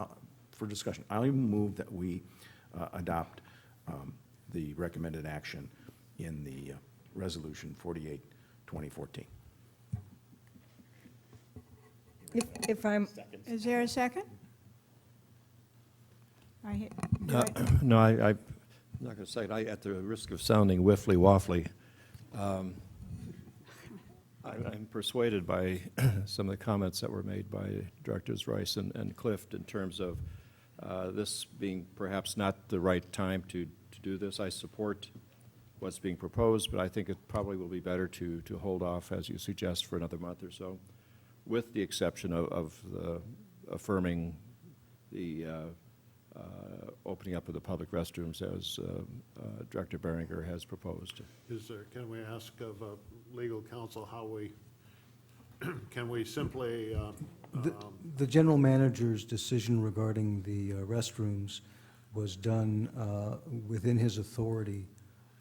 for discussion. I'll even move that we adopt the recommended action in the Resolution 48, 2014. Is there a second? No, I'm not going to say it. At the risk of sounding whiffly-waffly, I'm persuaded by some of the comments that were made by Directors Rice and Clift in terms of this being perhaps not the right time to do this. I support what's being proposed, but I think it probably will be better to hold off, as you suggest, for another month or so, with the exception of affirming the opening up of the public restrooms as Director Behringer has proposed. Can we ask of legal counsel how can we simply? The general manager's decision regarding the restrooms was done within his authority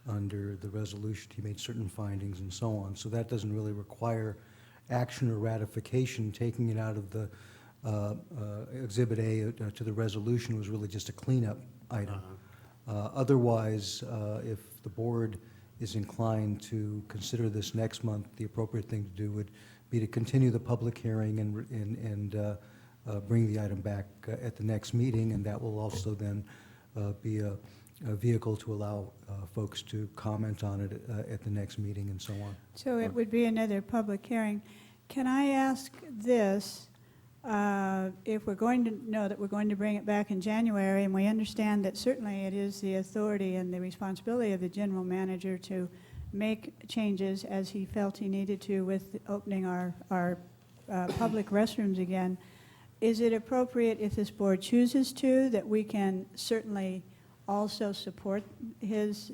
under the resolution. He made certain findings and so on. So that doesn't really require action or ratification. Taking it out of the Exhibit A to the resolution was really just a cleanup item. Otherwise, if the board is inclined to consider this next month, the appropriate thing to do would be to continue the public hearing and bring the item back at the next meeting, and that will also then be vehicle to allow folks to comment on it at the next meeting and so on. So it would be another public hearing. Can I ask this? If we're going to know that we're going to bring it back in January, and we understand that certainly it is the authority and the responsibility of the general manager to make changes as he felt he needed to with opening our public restrooms again, is it appropriate if this board chooses to, that we can certainly also support his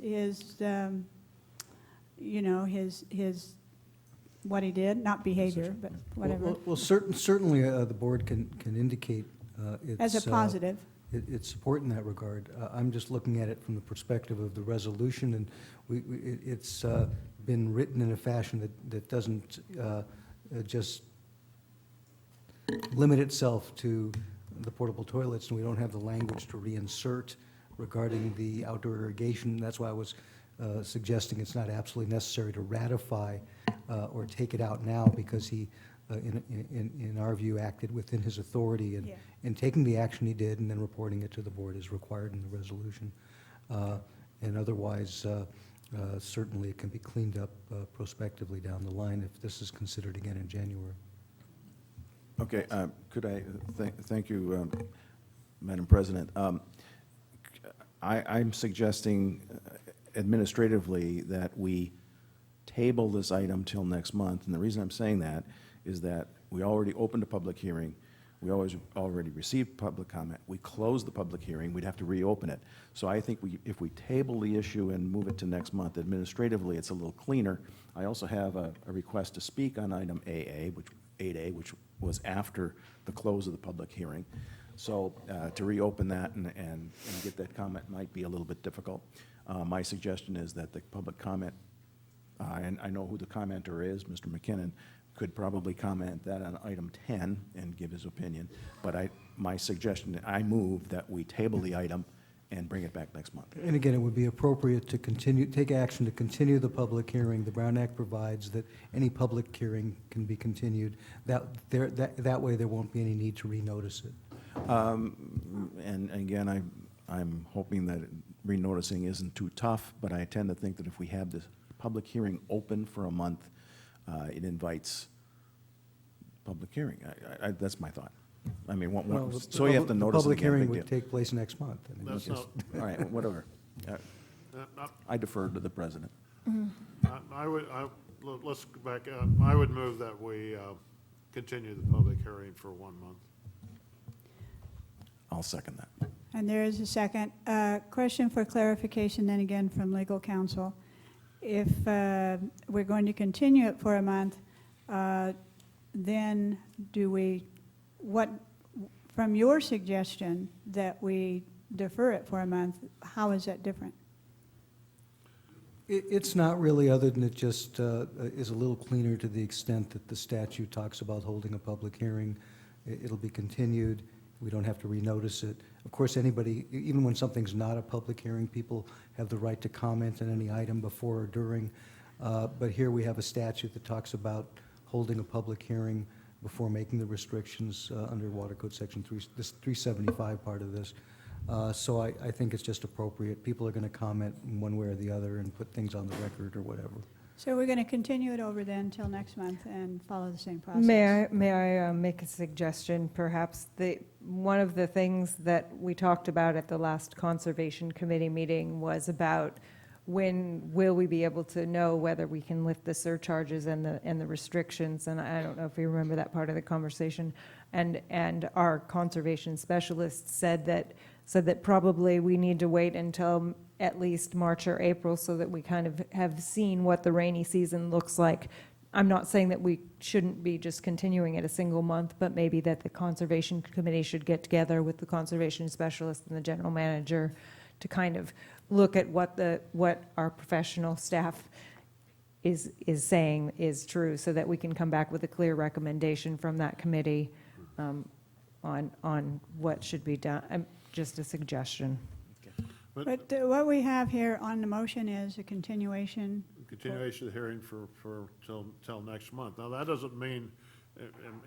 what he did, not behavior, but whatever, Well, certainly the board can indicate its... as a positive? Its support in that regard. I'm just looking at it from the perspective of the resolution, and it's been written in a fashion that doesn't just limit itself to the portable toilets, and we don't have the language to reinsert regarding the outdoor irrigation. That's why I was suggesting it's not absolutely necessary to ratify or take it out now, because he, in our view, acted within his authority in taking the action he did and then reporting it to the board as required in the resolution. And otherwise, certainly it can be cleaned up prospectively down the line if this is considered again in January. Okay, could I, thank you, Madam President. I'm suggesting administratively that we table this item till next month, and the reason I'm saying that is that we already opened a public hearing, we already received public comment, we closed the public hearing, we'd have to reopen it. So I think if we table the issue and move it to next month, administratively, it's a little cleaner. I also have a request to speak on item 8A, which was after the close of the public hearing. So to reopen that and get that comment might be a little bit difficult. My suggestion is that the public comment, and I know who the commenter is, Mr. McKinnon, could probably comment that on item 10 and give his opinion. But my suggestion, I move that we table the item and bring it back next month. And again, it would be appropriate to take action to continue the public hearing. The Brown Act provides that any public hearing can be continued. That way there won't be any need to renotice it. And again, I'm hoping that renoticing isn't too tough, but I tend to think that if we have this public hearing open for a month, it invites public hearing. That's my thought. I mean, so you have to notice it The public again, hearing big would deal. take place next month. I mean, That's it's just- not, All right, whatever. I defer to the president. let's go back, I would move that we continue the public hearing for 1 month. I'll second that. And there is a second. Question for clarification then again from legal counsel. If we're going to continue it for a month, then from your suggestion that we defer it for a month, how is that different? It's not really, other than it just is a little cleaner to the extent that the statute talks about holding a public hearing. It'll be continued. We don't have to renotice it. Of course, anybody, even when something's not a public hearing, people have the right to comment on any item before or during. But here we have a statute that talks about holding a public hearing before making the restrictions under Water Code Section 375 part of this. So I think it's just appropriate. People are going to comment in one way or the other and put things on the record or whatever. So we're going to continue it over then till next month and follow the same process? May I make a suggestion, perhaps? One of the things that we talked about at the last Conservation Committee meeting was about when will we be able to know whether we can lift the surcharges and the restrictions, and I don't know if you remember that part of the conversation. And our conservation specialist said that probably we need to wait until at least March or April so that we kind of have seen what the rainy season looks like. I'm not saying that we shouldn't be just continuing at a single month, but maybe that the Conservation Committee should get together with the conservation specialist and the general manager to kind of look at what our professional staff is saying is true, so that we can come back with a clear recommendation from that committee on what should be done. Just a suggestion. But what we have here on the motion is a continuation. Continuation of the hearing till next month. Now, that doesn't mean,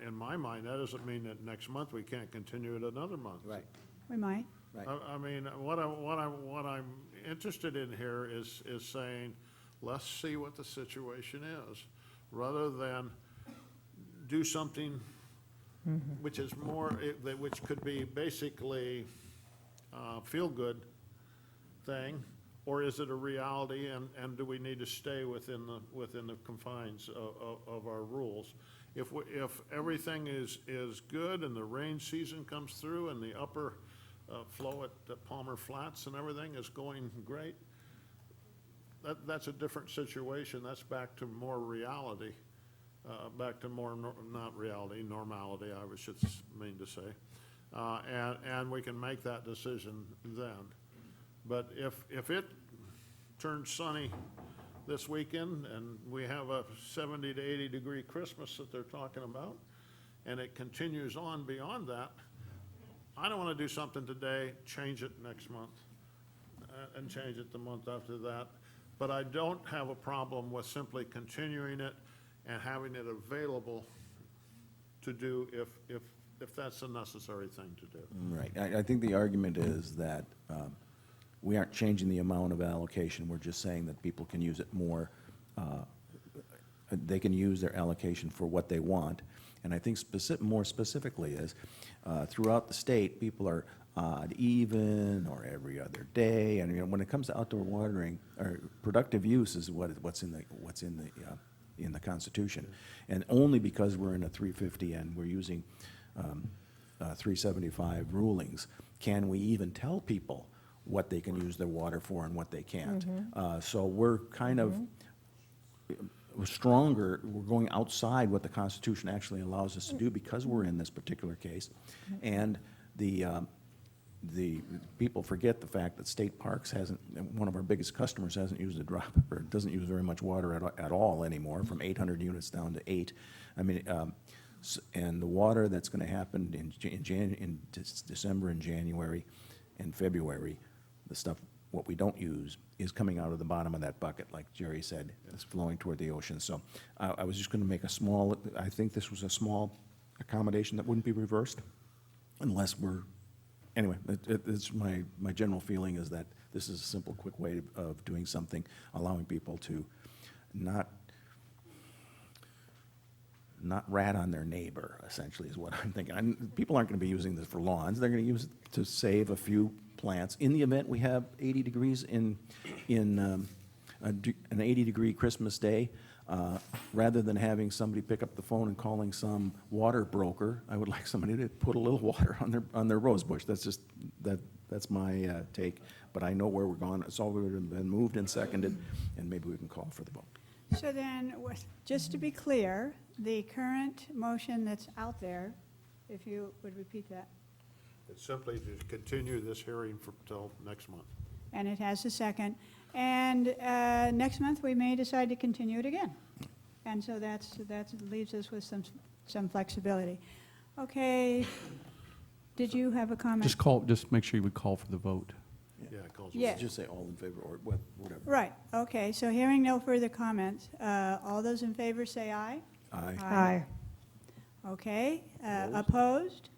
in my mind, that doesn't mean that next month we can't continue it another month. Right. We might. I mean, what I'm interested in here is saying, let's see what the situation is, rather than do something which is more, which could be basically feel-good thing, or is it a reality, and do we need to stay within the confines of our rules? If everything is good and the rain season comes through and the upper flow at Palmer Flats and everything is going great, that's a different situation. That's back to more reality, back to more, not reality, normality, I should mean to say. And we can make that decision then. But if it turns sunny this weekend and we have a 70 to 80 degree Christmas that they're talking about, and it continues on beyond that, I don't want to do something today, change it next month, and change it the month after that. But I don't have a problem with simply continuing it and having it available to do if that's a necessary thing to do. Right. I think the argument is that we aren't changing the amount of allocation. We're just saying that people can use it more. They can use their allocation for what they want. And I think more specifically is, throughout the state, people are odd even or every other day. And when it comes to outdoor watering, or productive use is what's in the Constitution. And only because we're in a 350 and we're using 375 rulings can we even tell people what they can use their water for and what they can't. So we're kind of we're stronger, we're going outside what the Constitution actually allows us to do because we're in this particular case. And the people forget the fact that State Parks hasn't, one of our biggest customers hasn't used a drop, or doesn't use very much water at all anymore, from 800 units down to 8. I mean, and the water that's going to happen in December and January and February, the stuff, what we don't use, is coming out of the bottom of that bucket, like Jerry said, it's flowing toward the ocean. So I was just going to make a small, I think this was a small accommodation that wouldn't be reversed unless we're, anyway, it's my general feeling is that this is a simple, quick way of doing something, allowing people to not rat on their neighbor, essentially, is what I'm thinking. People aren't going to be using this for lawns. They're going to use it to save a few plants. In the event we have 80 degrees in an 80-degree Christmas day, rather than having somebody pick up the phone and calling some water broker, I would like somebody to put a little water on their rose bush. That's just that's my take. But I know where we're going. It's already been moved and seconded, and maybe we can call for the vote. So then, just to be clear, the current motion that's out there, if you would repeat that, It's simply to continue this hearing till next month. and it has a second, and next month we may decide to continue it again. And so that leaves us with some flexibility. Okay, did you have a comment? Just make sure you would call for the vote. Yeah, it calls. Yeah. Just say all in favor or whatever. Right, okay, so hearing no further comments, all those in favor say aye. Aye. Aye. Okay, opposed?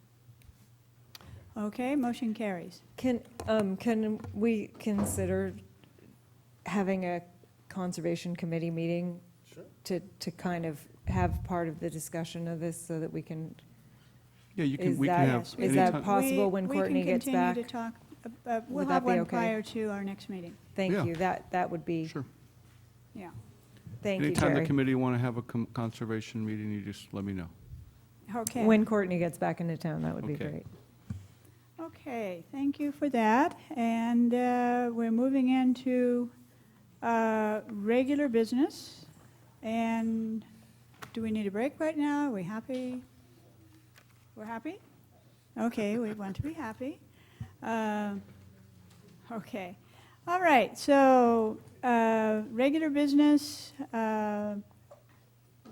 Okay, motion carries. Can we consider having a conservation committee meeting to kind of have part of the discussion of this so that we can, Yeah, you can, Is we can that- have. is anytime- that possible when Courtney gets back? We can continue to talk, we'll Would have that be one okay? prior to our next meeting, thank Yeah. you, that would be, Sure. yeah. thank you, Anytime the Jerry. committee want to have a conservation meeting, you just let me know. Okay. When Courtney gets back into town, that would be Okay. great. Okay, thank you for that. And we're moving into regular business. And do we need a break right now? Are we happy? We're happy? Okay, we want to be happy. Okay. All right, so regular business.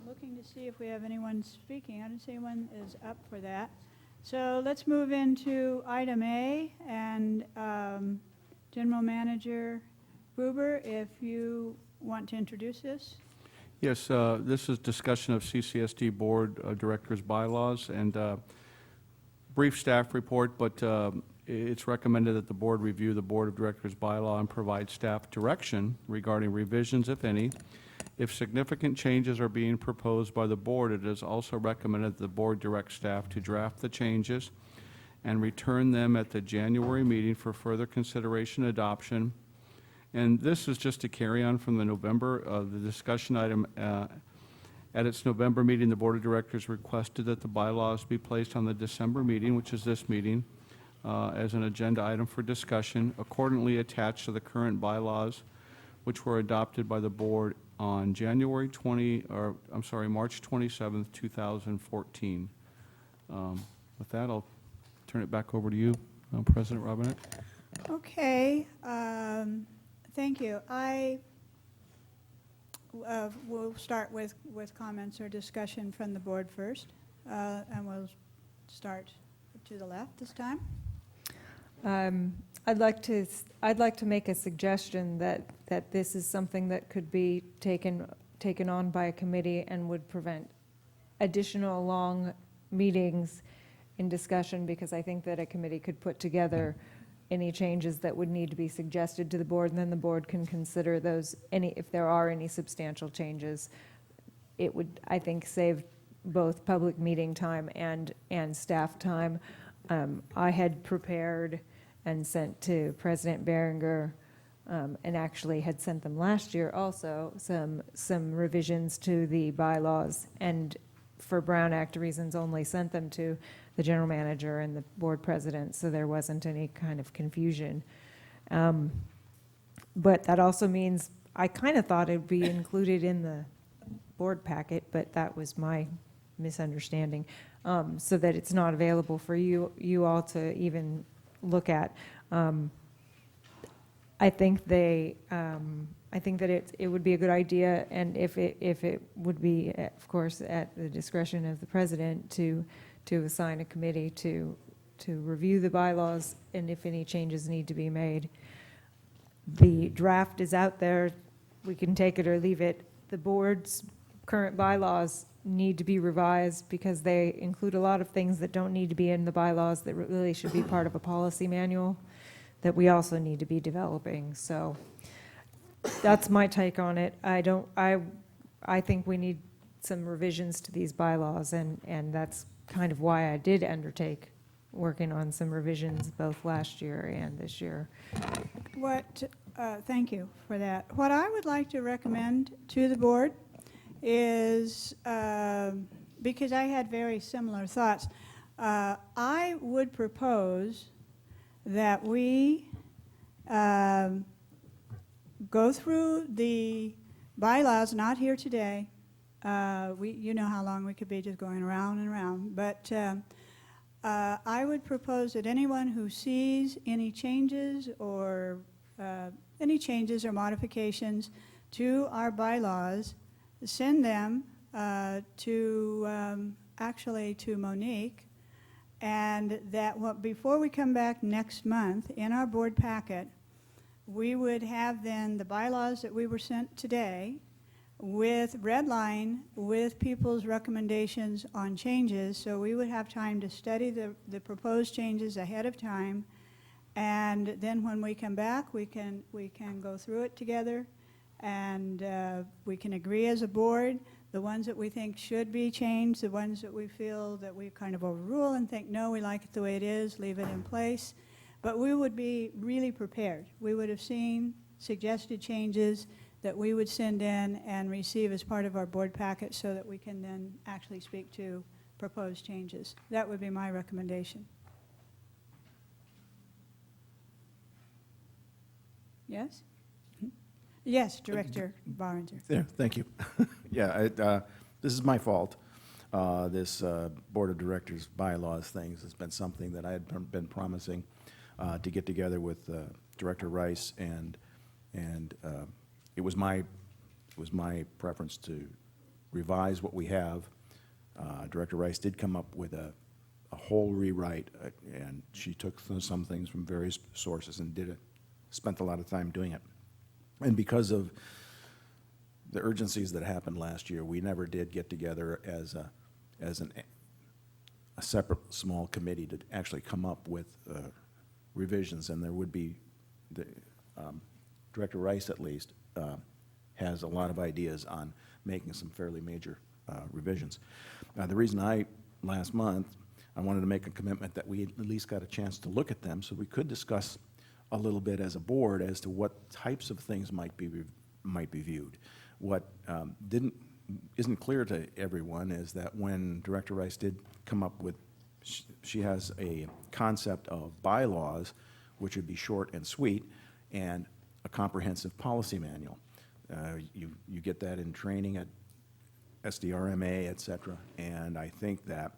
Looking to see if we have anyone speaking. I don't see anyone is up for that. So let's move into item A, and General Manager Gruber, if you want to introduce this. Yes, this is discussion of CCSD Board Directors bylaws, and brief staff report, but it's recommended that the board review the Board of Directors bylaw and provide staff direction regarding revisions, if any. If significant changes are being proposed by the board, it is also recommended that the board direct staff to draft the changes and return them at the January meeting for further consideration and adoption. And this is just to carry on from the November, the discussion item. At its November meeting, the Board of Directors requested that the bylaws be placed on the December meeting, which is this meeting, as an agenda item for discussion, accordingly attached to the current bylaws, which were adopted by the board on March 27th, 2014. With that, I'll turn it back over to you, President Robinette. Okay, thank you. We'll start with comments or discussion from the board first, and we'll start to the left this time. I'd like to make a suggestion that this is something that could be taken on by a committee and would prevent additional long meetings in discussion, because I think that a committee could put together any changes that would need to be suggested to the board, and then the board can consider those, if there are any substantial changes. It would, I think, save both public meeting time and staff time. I had prepared and sent to President Berenger, and actually had sent them last year also, some revisions to the bylaws, and for Brown Act reasons only sent them to the general manager and the board president, so there wasn't any kind of confusion. But that also means, I kind of thought it would be included in the board packet, but that was my misunderstanding, so that it's not available for you all to even look at. I think that it would be a good idea, and if it would be, of course, at the discretion of the president to assign a committee to review the bylaws, and if any changes need to be made. The draft is out there. We can take it or leave it. The board's current bylaws need to be revised because they include a lot of things that don't need to be in the bylaws that really should be part of a policy manual that we also need to be developing. So that's my take on it. I think we need some revisions to these bylaws, and that's kind of why I did undertake working on some revisions both last year and this year. Thank you for that. What I would like to recommend to the board is, because I had very similar thoughts, I would propose that we go through the bylaws, not here today. You know how long we could be just going around and around, but I would propose that anyone who sees any changes or modifications to our bylaws, send them actually to Monique, and that before we come back next month in our board packet, we would have then the bylaws that we were sent today with red line with people's recommendations on changes, so we would have time to study the proposed changes ahead of time, and then when we come back, we can go through it together, and we can agree as a board the ones that we think should be changed, the ones that we feel that we kind of overrule and think, no, we like it the way it is, leave it in place. But we would be really prepared. We would have seen suggested changes that we would send in and receive as part of our board packet so that we can then actually speak to proposed changes. That would be my recommendation. Yes? Yes, Director Barringer. There, thank you. Yeah, this is my fault. This Board of Directors bylaws things has been something that I had been promising to get together with Director Rice, and it was my preference to revise what we have. Director Rice did come up with a whole rewrite, and she took some things from various sources and spent a lot of time doing it. And because of the urgencies that happened last year, we never did get together as a separate small committee to actually come up with revisions, and there would be, Director Rice at least, has a lot of ideas on making some fairly major revisions. The reason last month, I wanted to make a commitment that we at least got a chance to look at them so we could discuss a little bit as a board as to what types of things might be viewed. What isn't clear to everyone is that when Director Rice did come up with, she has a concept of bylaws, which would be short and sweet, and a comprehensive policy manual. You get that in training at SDRMA, et cetera, and I think that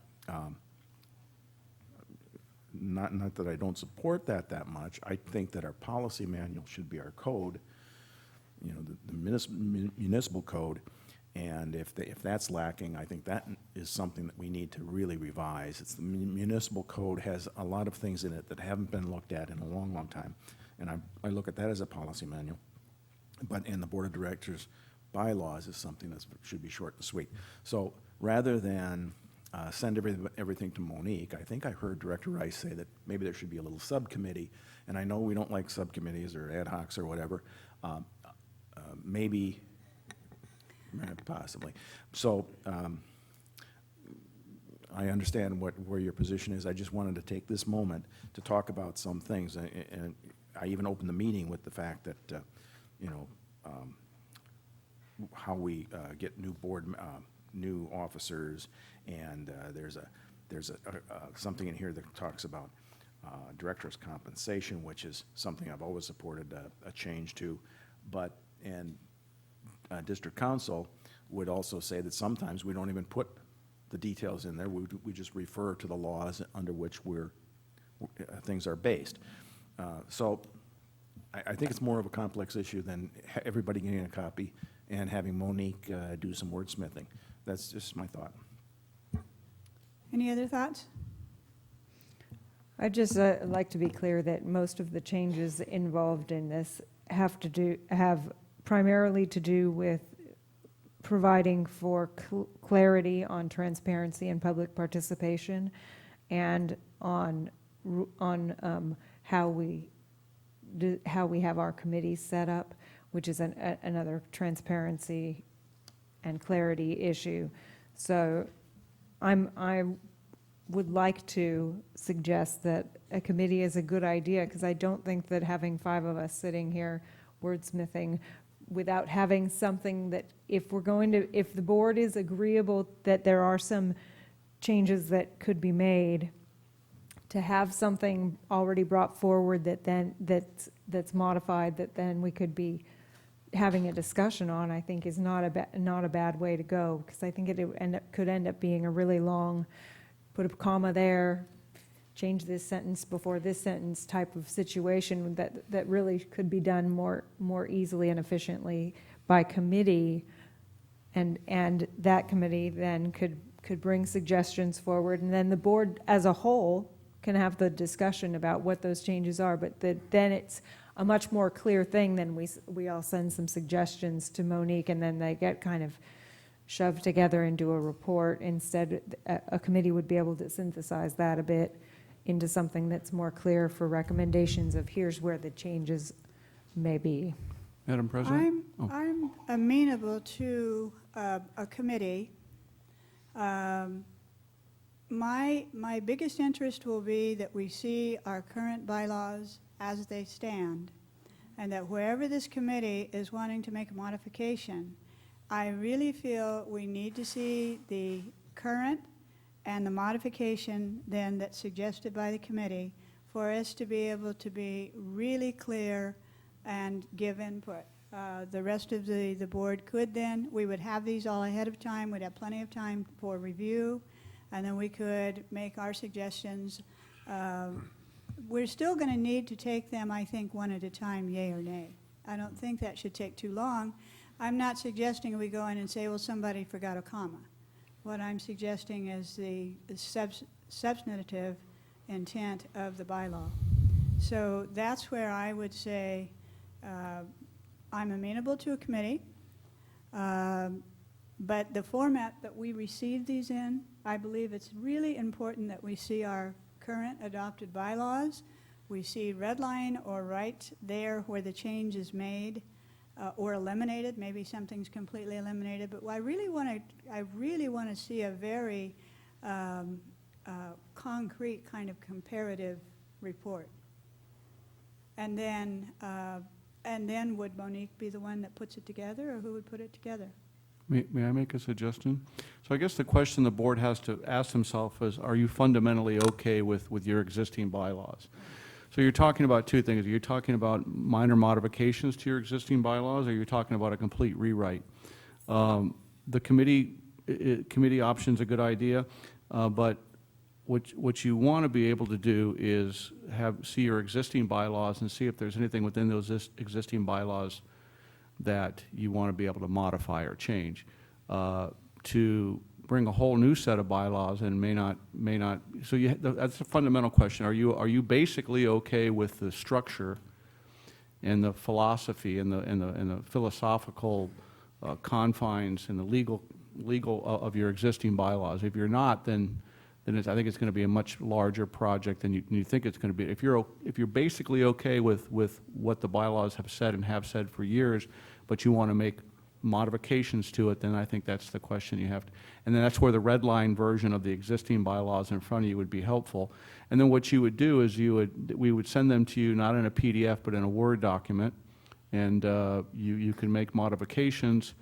not that I don't support that much. I think that our policy manual should be our code, you know, the municipal code, and if that's lacking, I think that is something that we need to really revise. It's the municipal code has a lot of things in it that haven't been looked at in a long, long time, and I look at that as a policy manual. But in the Board of Directors bylaws is something that should be short and sweet. So rather than send everything to Monique, I think I heard Director Rice say that maybe there should be a little subcommittee, and I know we don't like subcommittees or ad hocs or whatever, maybe, possibly. So I understand where your position is. I just wanted to take this moment to talk about some things, and I even opened the meeting with the fact that, you know, how we get new officers, and there's something in here that talks about director's compensation, which is something I've always supported a change to, and district council would also say that sometimes we don't even put the details in there. We just refer to the laws under which things are based. So I think it's more of a complex issue than everybody getting a copy and having Monique do some wordsmithing. That's just my thought. Any other thoughts? I'd just like to be clear that most of the changes involved in this have primarily to do with providing for clarity on transparency and public participation, and on how we have our committees set up, which is another transparency and clarity issue. So I would like to suggest that a committee is a good idea, because I don't think that having 5 of us sitting here wordsmithing without having something that, if the board is agreeable that there are some changes that could be made, to have something already brought forward that's modified, that then we could be having a discussion on, I think is not a bad way to go, because I think it could end up being a really long, put a comma there, change this sentence before this sentence type of situation that really could be done more easily and efficiently by committee, and that committee then could bring suggestions forward, and then the board as a whole can have the discussion about what those changes are, but then it's a much more clear thing than we all send some suggestions to Monique, and then they get kind of shoved together into a report. Instead, a committee would be able to synthesize that a bit into something that's more clear for recommendations of here's where the changes may be. Madam President? I'm amenable to a committee. My biggest interest will be that we see our current bylaws as they stand, and that wherever this committee is wanting to make a modification, I really feel we need to see the current and the modification then that's suggested by the committee for us to be able to be really clear and give input. The rest of the board could then, we would have these all ahead of time, we'd have plenty of time for review, and then we could make our suggestions. We're still going to need to take them, I think, one at a time, yay or nay. I don't think that should take too long. I'm not suggesting we go in and say, well, somebody forgot a comma. What I'm suggesting is the substantive intent of the bylaw. So that's where I would say I'm amenable to a committee, but the format that we receive these in, I believe it's really important that we see our current adopted bylaws we see red line or right there where the change is made or eliminated. Maybe something's completely eliminated, but I really want to see a very concrete kind of comparative report. And then would Monique be the one that puts it together, or who would put it together? May I make a suggestion? So I guess the question the board has to ask themselves is, are you fundamentally okay with your existing bylaws? So you're talking about two things. You're talking about minor modifications to your existing bylaws, or you're talking about a complete rewrite. The committee option's a good idea, but what you want to be able to do is see your existing bylaws and see if there's anything within those existing bylaws that you want to be able to modify or change. To bring a whole new set of bylaws and may not, so that's a fundamental question. Are you basically okay with the structure and the philosophy and the philosophical confines and the legal of your existing bylaws? If you're not, then I think it's going to be a much larger project than you think it's going to be. If you're basically okay with what the bylaws have said and have said for years, but you want to make modifications to it, then I think that's the question you have to, and then that's where the red line version of the existing bylaws in front of you would be helpful. And then what you would do is we would send them to you not in a PDF but in a Word document, and you can make modifications,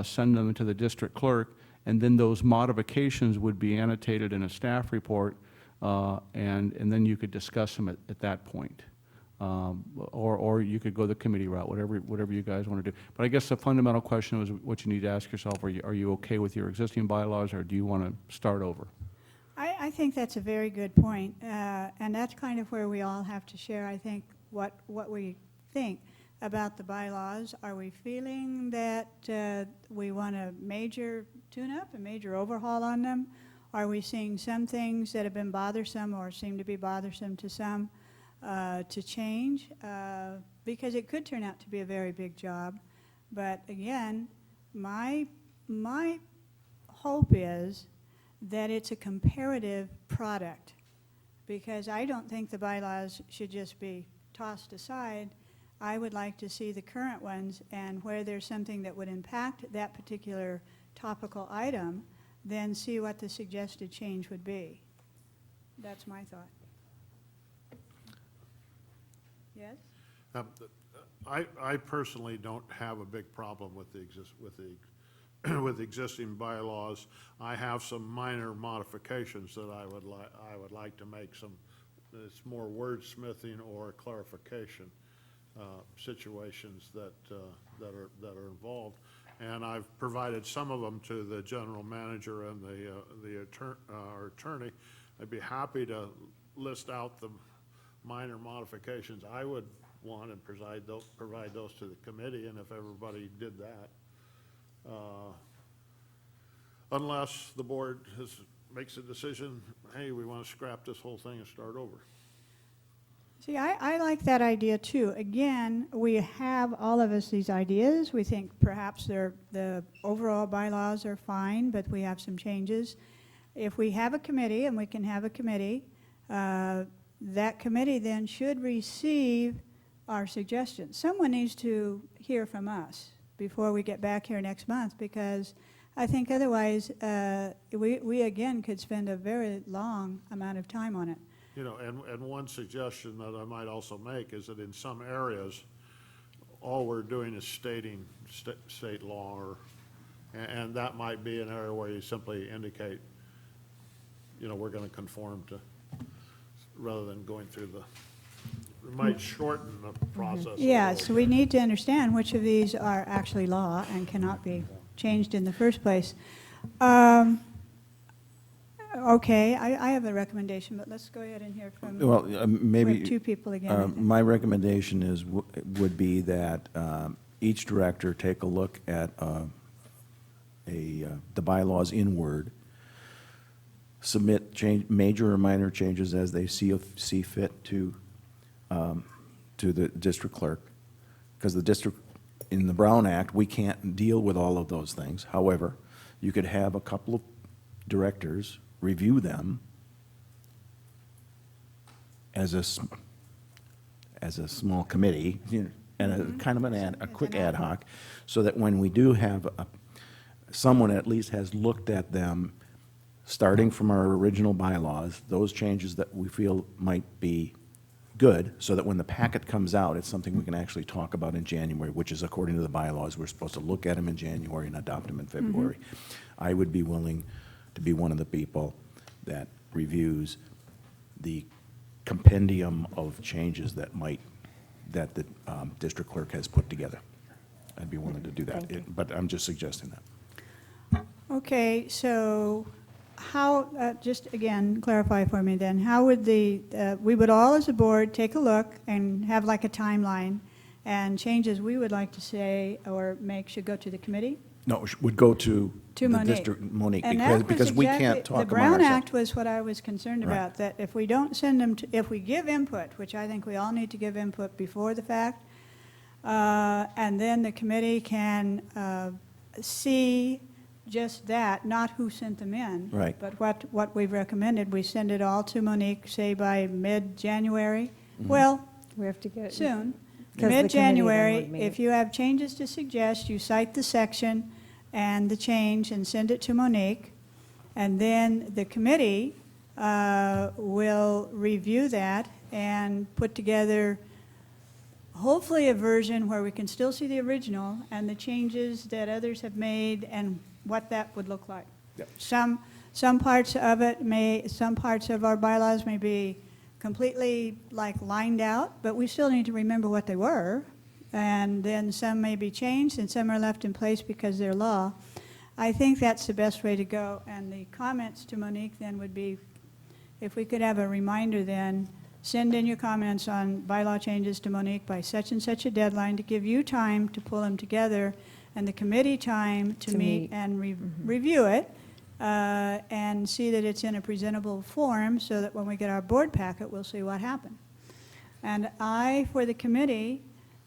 send them to the district clerk, and then those modifications would be annotated in a staff report, and then you could discuss them at that point. Or you could go the committee route, whatever you guys want to do. But I guess the fundamental question is what you need to ask yourself: are you okay with your existing bylaws, or do you want to start over? I think that's a very good point, and that's kind of where we all have to share, I think, what we think about the bylaws. Are we feeling that we want a major tune-up, a major overhaul on them? Are we seeing some things that have been bothersome or seem to be bothersome to some to change? Because it could turn out to be a very big job. But again, my hope is that it's a comparative product, because I don't think the bylaws should just be tossed aside. I would like to see the current ones, and where there's something that would impact that particular topical item, then see what the suggested change would be. That's my thought. Yes? I personally don't have a big problem with the with existing bylaws. I have some minor modifications that I would like to make. It's more wordsmithing or clarification situations that are involved, and I've provided some of them to the general manager and our attorney. I'd be happy to list out the minor modifications I would want and provide those to the committee, and if everybody did that. Unless the board makes a decision, hey, we want to scrap this whole thing and start over. See, I like that idea too. Again, we have, all of us, these ideas. We think perhaps the overall bylaws are fine, but we have some changes. If we have a committee, and we can have a committee, that committee then should receive our suggestions. Someone needs to hear from us before we get back here next month, because I think otherwise we again could spend a very long amount of time on it. You know, and one suggestion that I might also make is that in some areas, all we're doing is stating state law, and that might be an area where you simply indicate, you know, we're going to conform to, rather than going through it might shorten the process. Yeah, so we need to understand which of these are actually law and cannot be changed in the first place. Okay, I have a recommendation, but let's go ahead and hear from maybe we have two people again. my recommendation would be that each director take a look at the bylaws in Word, submit major or minor changes as they see fit to the district clerk, because the district, in the Brown Act, we can't deal with all of those things. However, you could have a couple of directors review them as as a small committee, and a kind of a quick ad hoc, so that when we do have someone at least has looked at them, starting from our original bylaws, those changes that we feel might be good, so that when the packet comes out, it's something we can actually talk about in January, which is according to the bylaws, we're supposed to look at them in January and adopt them in February. I would be willing to be one of the people that reviews the compendium of changes that the district clerk has put together. I'd be willing to do that, but I'm just suggesting that. Okay, so how, just again, clarify for me then, how would we would all as a board take a look and have like a timeline, and changes we would like to say or make should go to the committee? No, it would go to the Monique. district, Monique, And that was because we exactly- can't talk among The Brown ourselves. Act was what I was concerned Right. about, that if we don't send them, if we give input, which I think we all need to give input before the fact, and then the committee can see just that, not who sent them in. Right. But what we've recommended, we send it all to Monique, say by mid-January. Mm-hmm. Well, We have to get. soon. 'Cause the committee then Mid-January, would meet. if you have changes to suggest, you cite the section and the change and send it to Monique. And then the committee will review that and put together hopefully a version where we can still see the original and the changes that others have made and what that would look like. Yep. Some parts of it some parts of our bylaws may be completely like lined out, but we still need to remember what they were. And then some may be changed and some are left in place because they're law. I think that's the best way to go. And the comments to Monique then would be, if we could have a reminder then, send in your comments on bylaw changes to Monique by such and such a deadline to give you time to pull them together and the committee time to meet and review it and see that it's in a presentable form so that when we get our board packet, we'll see what happened. And I, for the committee,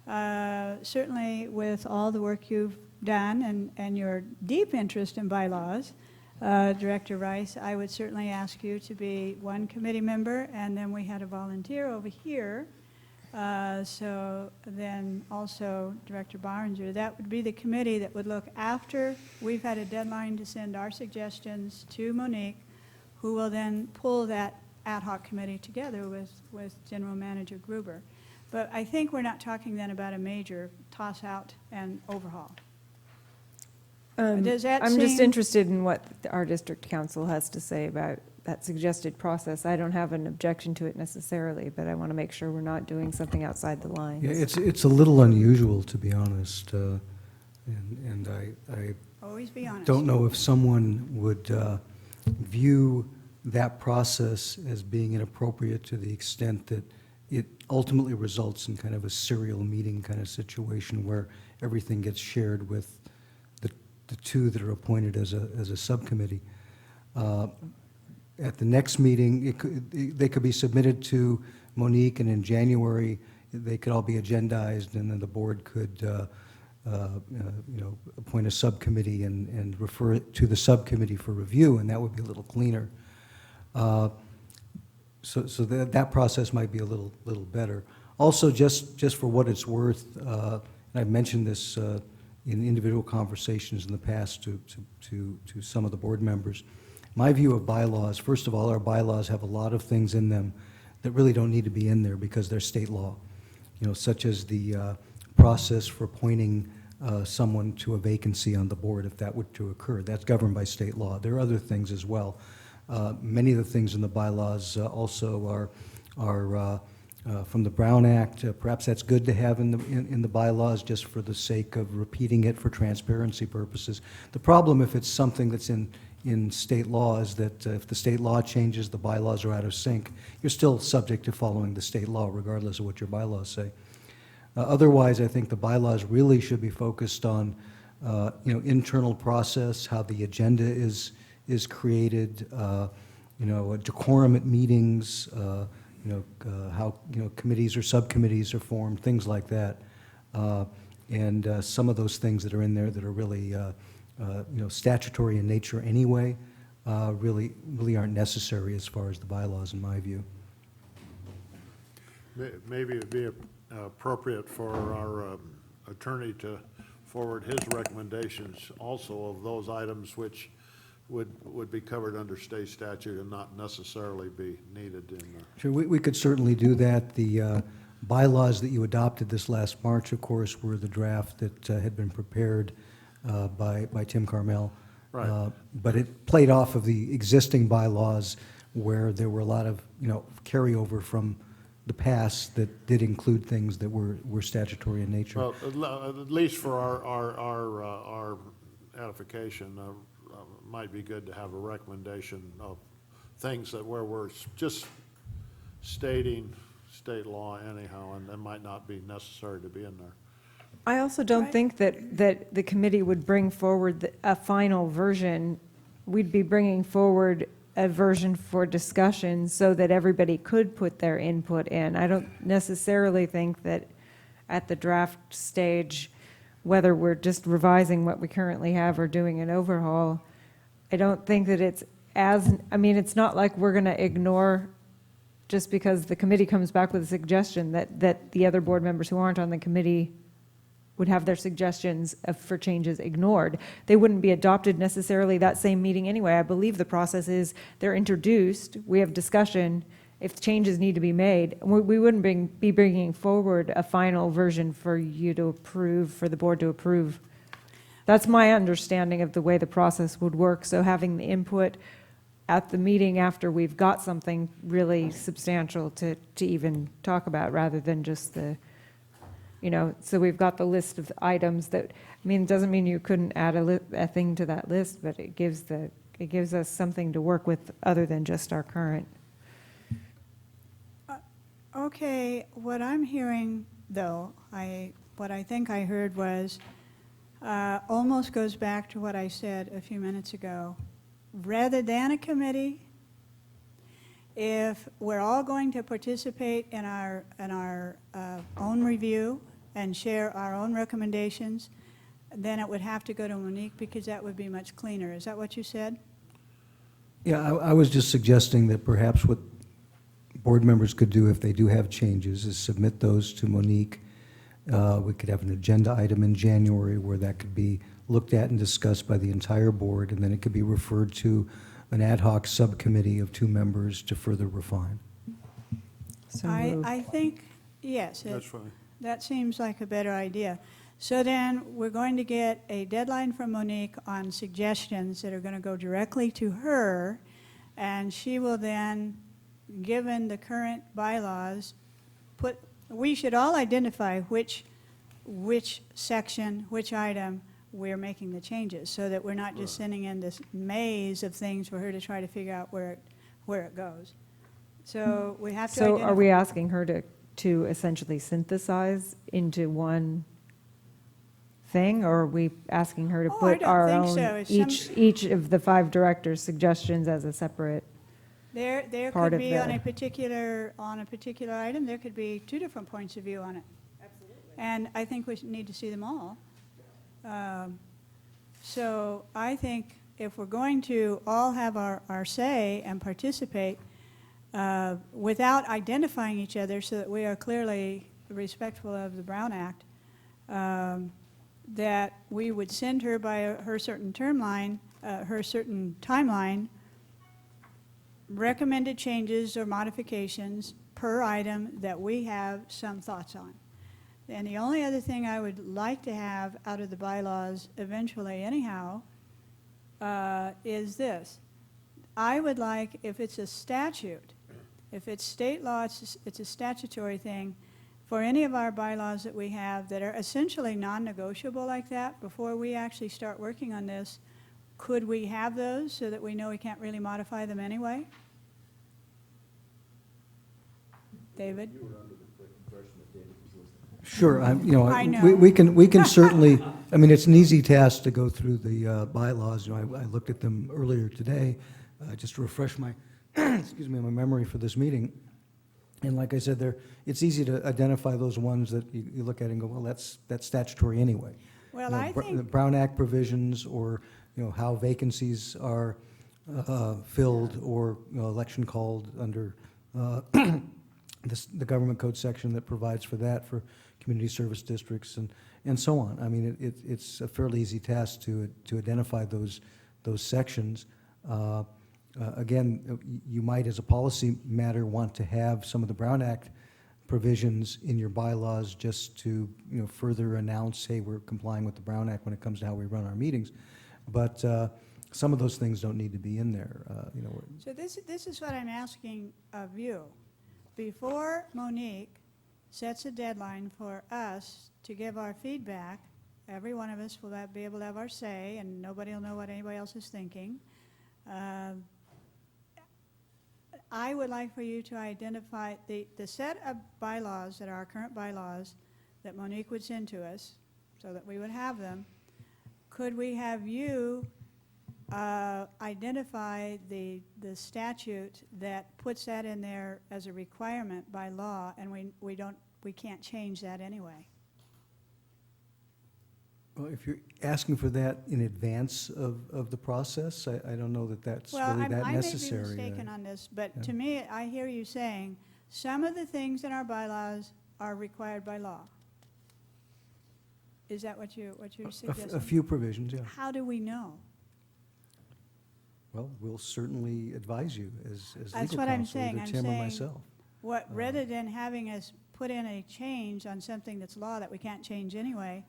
certainly with all the work you've done and your deep interest in bylaws, Director Rice, I would certainly ask you to be one committee member, and then we had a volunteer over here. So then also Director Barringer, that would be the committee that would look after we've had a deadline to send our suggestions to Monique, who will then pull that ad hoc committee together with General Manager Gruber. But I think we're not talking then about a major toss out and overhaul. Does that I'm just seem- interested in what our district council has to say about that suggested process. I don't have an objection to it necessarily, but I want to make sure we're not doing something outside the lines. Yeah, it's a little unusual, to be honest, and I Always be honest. don't know if someone would view that process as being inappropriate to the extent that it ultimately results in kind of a serial meeting kind of situation where everything gets shared with the two that are appointed as a subcommittee. At the next meeting, they could be submitted to Monique, and in January, they could all be agendized, and then the board could, appoint a subcommittee and refer it to the subcommittee for review, and that would be a little cleaner. So that process might be a little better. Also, just for what it's worth, and I've mentioned this in individual conversations in the past to some of the board members. My view of bylaws, first of all, our bylaws have a lot of things in them that really don't need to be in there because they're state law, such as the process for appointing someone to a vacancy on the board if that were to occur. That's governed by state law. There are other things as well. Many of the things in the bylaws also are from the Brown Act. Perhaps that's good to have in the bylaws just for the sake of repeating it for transparency purposes. The problem if it's something that's in state law is that if the state law changes, the bylaws are out of sync. You're still subject to following the state law regardless of what your bylaws say. Otherwise, I think the bylaws really should be focused on internal process, how the agenda is created, decorum at meetings, how committees or subcommittees are formed, things like that. And some of those things that are in there that are really statutory in nature anyway, really aren't necessary as far as the bylaws, in my view. Maybe it'd be appropriate for our attorney to forward his recommendations also of those items which would be covered under state statute and not necessarily be needed in the. Sure, we could certainly do that. The bylaws that you adopted this last March, of course, were the draft that had been prepared by Tim Carmel. Right. But it played off of the existing bylaws where there were a lot of, carryover from the past that did include things that were statutory in nature. Well, at least for our edification, might be good to have a recommendation of things that where we're just stating state law anyhow, and that might not be necessary to be in there. I also don't think that the committee would bring forward a final version. We'd be bringing forward a version for discussion so that everybody could put their input in. I don't necessarily think that at the draft stage, whether we're just revising what we currently have or doing an overhaul, I don't think that it's it's not like we're going to ignore just because the committee comes back with a suggestion that the other board members who aren't on the committee would have their suggestions for changes ignored. They wouldn't be adopted necessarily that same meeting anyway. I believe the process is they're introduced, we have discussion, if changes need to be made, we wouldn't be bringing forward a final version for you to approve, for the board to approve. That's my understanding of the way the process would work. So having the input at the meeting after we've got something really substantial to even talk about rather than just the, so we've got the list of items that, it doesn't mean you couldn't add a thing to that list, but it gives us something to work with other than just our current. Okay, what I'm hearing, though, what I think I heard was, almost goes back to what I said a few minutes ago. Rather than a committee, if we're all going to participate in our own review and share our own recommendations, then it would have to go to Monique because that would be much cleaner. Is that what you said? Yeah, I was just suggesting that perhaps what board members could do if they do have changes is submit those to Monique. We could have an agenda item in January where that could be looked at and discussed by the entire board, and then it could be referred to an ad hoc subcommittee of 2 members to further refine. So I think, yes. That's fine. That seems like a better idea. So then we're going to get a deadline from Monique on suggestions that are going to go directly to her, and she will then, given the current bylaws, we should all identify which section, which item we're making the changes, so that we're not just sending in this maze of things for her to try to figure out where it goes. So we have to So are we asking her to essentially synthesize into one thing, or are we asking her to put our own, each of the 5 directors' suggestions as a separate? There part could of be the- on a particular item, there could be 2 different points of view on it. Absolutely. And I think we need to see them all. So I think if we're going to all have our say and participate without identifying each other so that we are clearly respectful of the Brown Act, that we would send her by her certain timeline, recommended changes or modifications per item that we have some thoughts on. And the only other thing I would like to have out of the bylaws eventually anyhow is this. I would like, if it's a statute, if it's state law, it's a statutory thing, for any of our bylaws that we have that are essentially non-negotiable like that, before we actually start working on this, could we have those so that we know we can't really modify them anyway? David? Sure, I know. we can certainly, it's an easy task to go through the bylaws. I looked at them earlier today, just to refresh my, excuse me, my memory for this meeting. And like I said, it's easy to identify those ones that you look at and go, well, that's statutory anyway. Well, I think The Brown Act provisions, or, how vacancies are filled, or, election called under the government code section that provides for that for community service districts and so on. I mean, it's a fairly easy task to identify those sections. Again, you might, as a policy matter, want to have some of the Brown Act provisions in your bylaws just to, further announce, hey, we're complying with the Brown Act when it comes to how we run our meetings. But some of those things don't need to be in there, So this is what I'm asking of you. Before Monique sets a deadline for us to give our feedback, every one of us will be able to have our say, and nobody will know what anybody else is thinking. I would like for you to identify the set of bylaws that are our current bylaws that Monique would send to us so that we would have them. Could we have you identify the statute that puts that in there as a requirement by law, and we can't change that anyway? Well, if you're asking for that in advance of the process, I don't know that that's really that necessary. I may be mistaken on this, but yeah. to me, I hear you saying some of the things in our bylaws are required by law. Is that what you're suggesting? A few provisions, yeah. How do we know? Well, we'll certainly advise you as That's legal what I'm counsel, saying. either I'm Tim or saying myself. rather than having us put in a change on something that's law that we can't change anyway,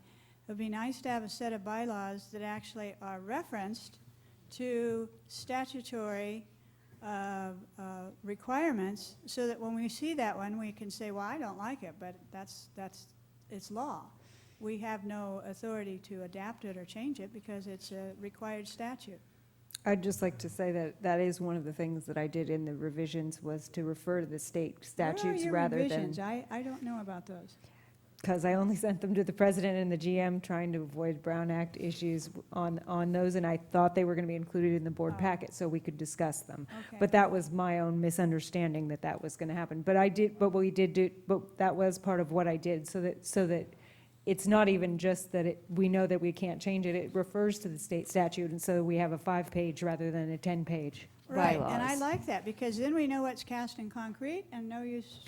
it would be nice to have a set of bylaws that actually are referenced to statutory requirements, so that when we see that one, we can say, well, I don't like it, but it's law. We have no authority to adapt it or change it because it's a required statute. I'd just like to say that that is one of the things that I did in the revisions, was to refer to the state statutes Where are your rather revisions? than, I don't know about those. because I only sent them to the president and the GM, trying to avoid Brown Act issues on those, and I thought they were going to be included in the board packet so we could discuss them. Okay. But that was my own misunderstanding that was going to happen. But that was part of what I did, so that it's not even just that we know that we can't change it, it refers to the state statute, and so we have a 5-page rather than a 10-page Right, bylaws. and I like that, because then we know what's cast in concrete, and no use.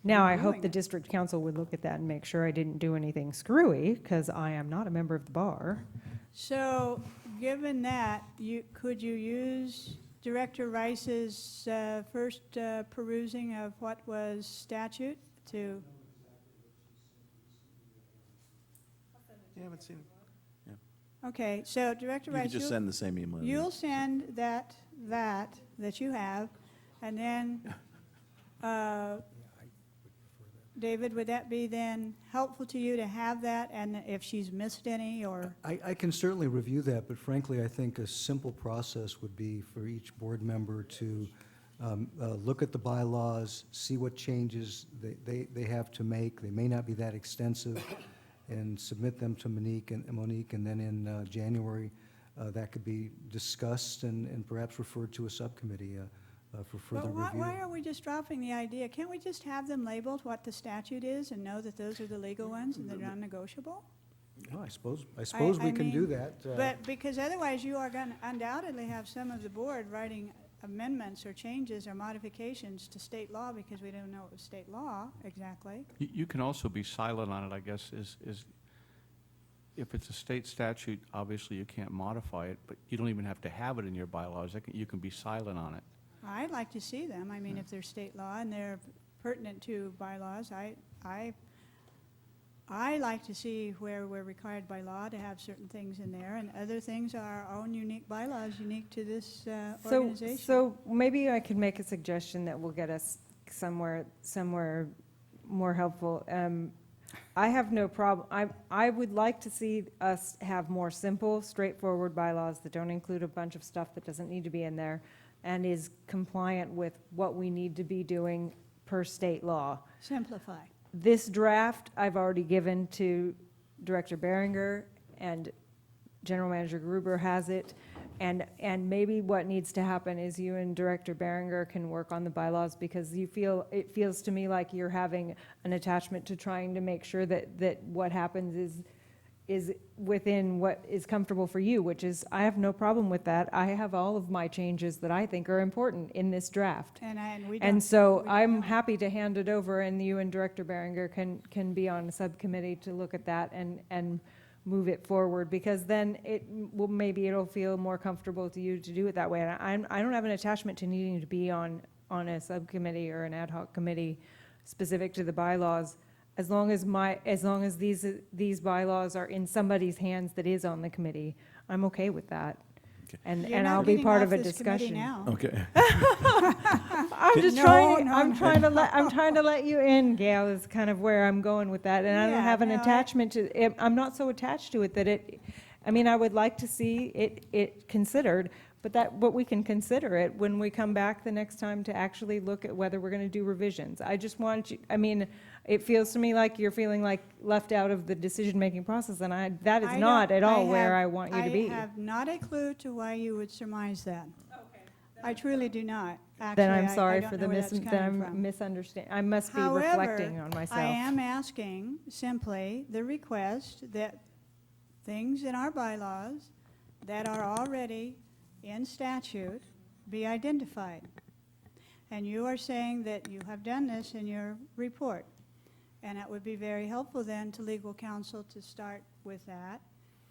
Now, I hope doing the it. district council would look at that and make sure I didn't do anything screwy, because I am not a member of the bar. So, given that, could you use Director Rice's first perusing of what was statute to? You haven't seen it? Okay, so Director You Rice, can just send the same email. you'll send that you have, and then, David, would that be then helpful to you to have that, and if she's missed any, or? I can certainly review that, but frankly, I think a simple process would be for each board member to look at the bylaws, see what changes they have to make. They may not be that extensive, and submit them to Monique, and then in January, that could be discussed and perhaps referred to a subcommittee for further But review. why are we just dropping the idea? Can't we just have them labeled what the statute is and know that those are the legal ones and they're non-negotiable? No, I suppose we can do mean, that. But because otherwise you are going to undoubtedly have some of the board writing amendments or changes or modifications to state law because we don't know it was state law exactly. You can also be silent on it, I guess, is if it's a state statute, obviously you can't modify it, but you don't even have to have it in your bylaws. You can be silent on it. I'd like to see them. I mean, if they're state law and they're pertinent to bylaws, I like to see where we're required by law to have certain things in there, and other things are our own unique bylaws, unique to this organization. So maybe I could make a suggestion that will get us somewhere more helpful. I have no problem. I would like to see us have more simple, straightforward bylaws that don't include a bunch of stuff that doesn't need to be in there and is compliant with what we need to be doing per state law. Simplify. This draft I've already given to Director Behringer, and General Manager Gruber has it. And maybe what needs to happen is you and Director Behringer can work on the bylaws, because it feels to me like you're having an attachment to trying to make sure that what happens is within what is comfortable for you, which is, I have no problem with that. I have all of my changes that I think are important in this draft. And we don't. And so we don't I'm know. happy to hand it over, and you and Director Berenger can be on a subcommittee to look at that and move it forward, because then maybe it'll feel more comfortable to you to do it that way. And I don't have an attachment to needing to be on a subcommittee or an ad hoc committee specific to the bylaws, as long as these bylaws are in somebody's hands that is on the committee. I'm okay with that. And You're not I'll be getting part off of a this committee discussion. now. Okay. I'm just No, trying, no, I'm no. trying to let you in, Gail, is kind of where I'm going with that. And I don't Yeah, have an no, attachment to, I'm not so attached to it that I mean, I would like to see it considered, but we can consider it when we come back the next time to actually look at whether we're going to do revisions. I just want you, I mean, it feels to me like you're feeling like left out of the decision-making process, and that is not at all where I want you to be. I have not a clue to why you would surmise that. Okay. I truly do not. Then Actually, I'm I sorry don't for know the where that's coming from. misunderstanding. I must be However, reflecting on myself. I am asking simply the request that things in our bylaws that are already in statute be identified. And you are saying that you have done this in your report. And it would be very helpful then to legal counsel to start with that.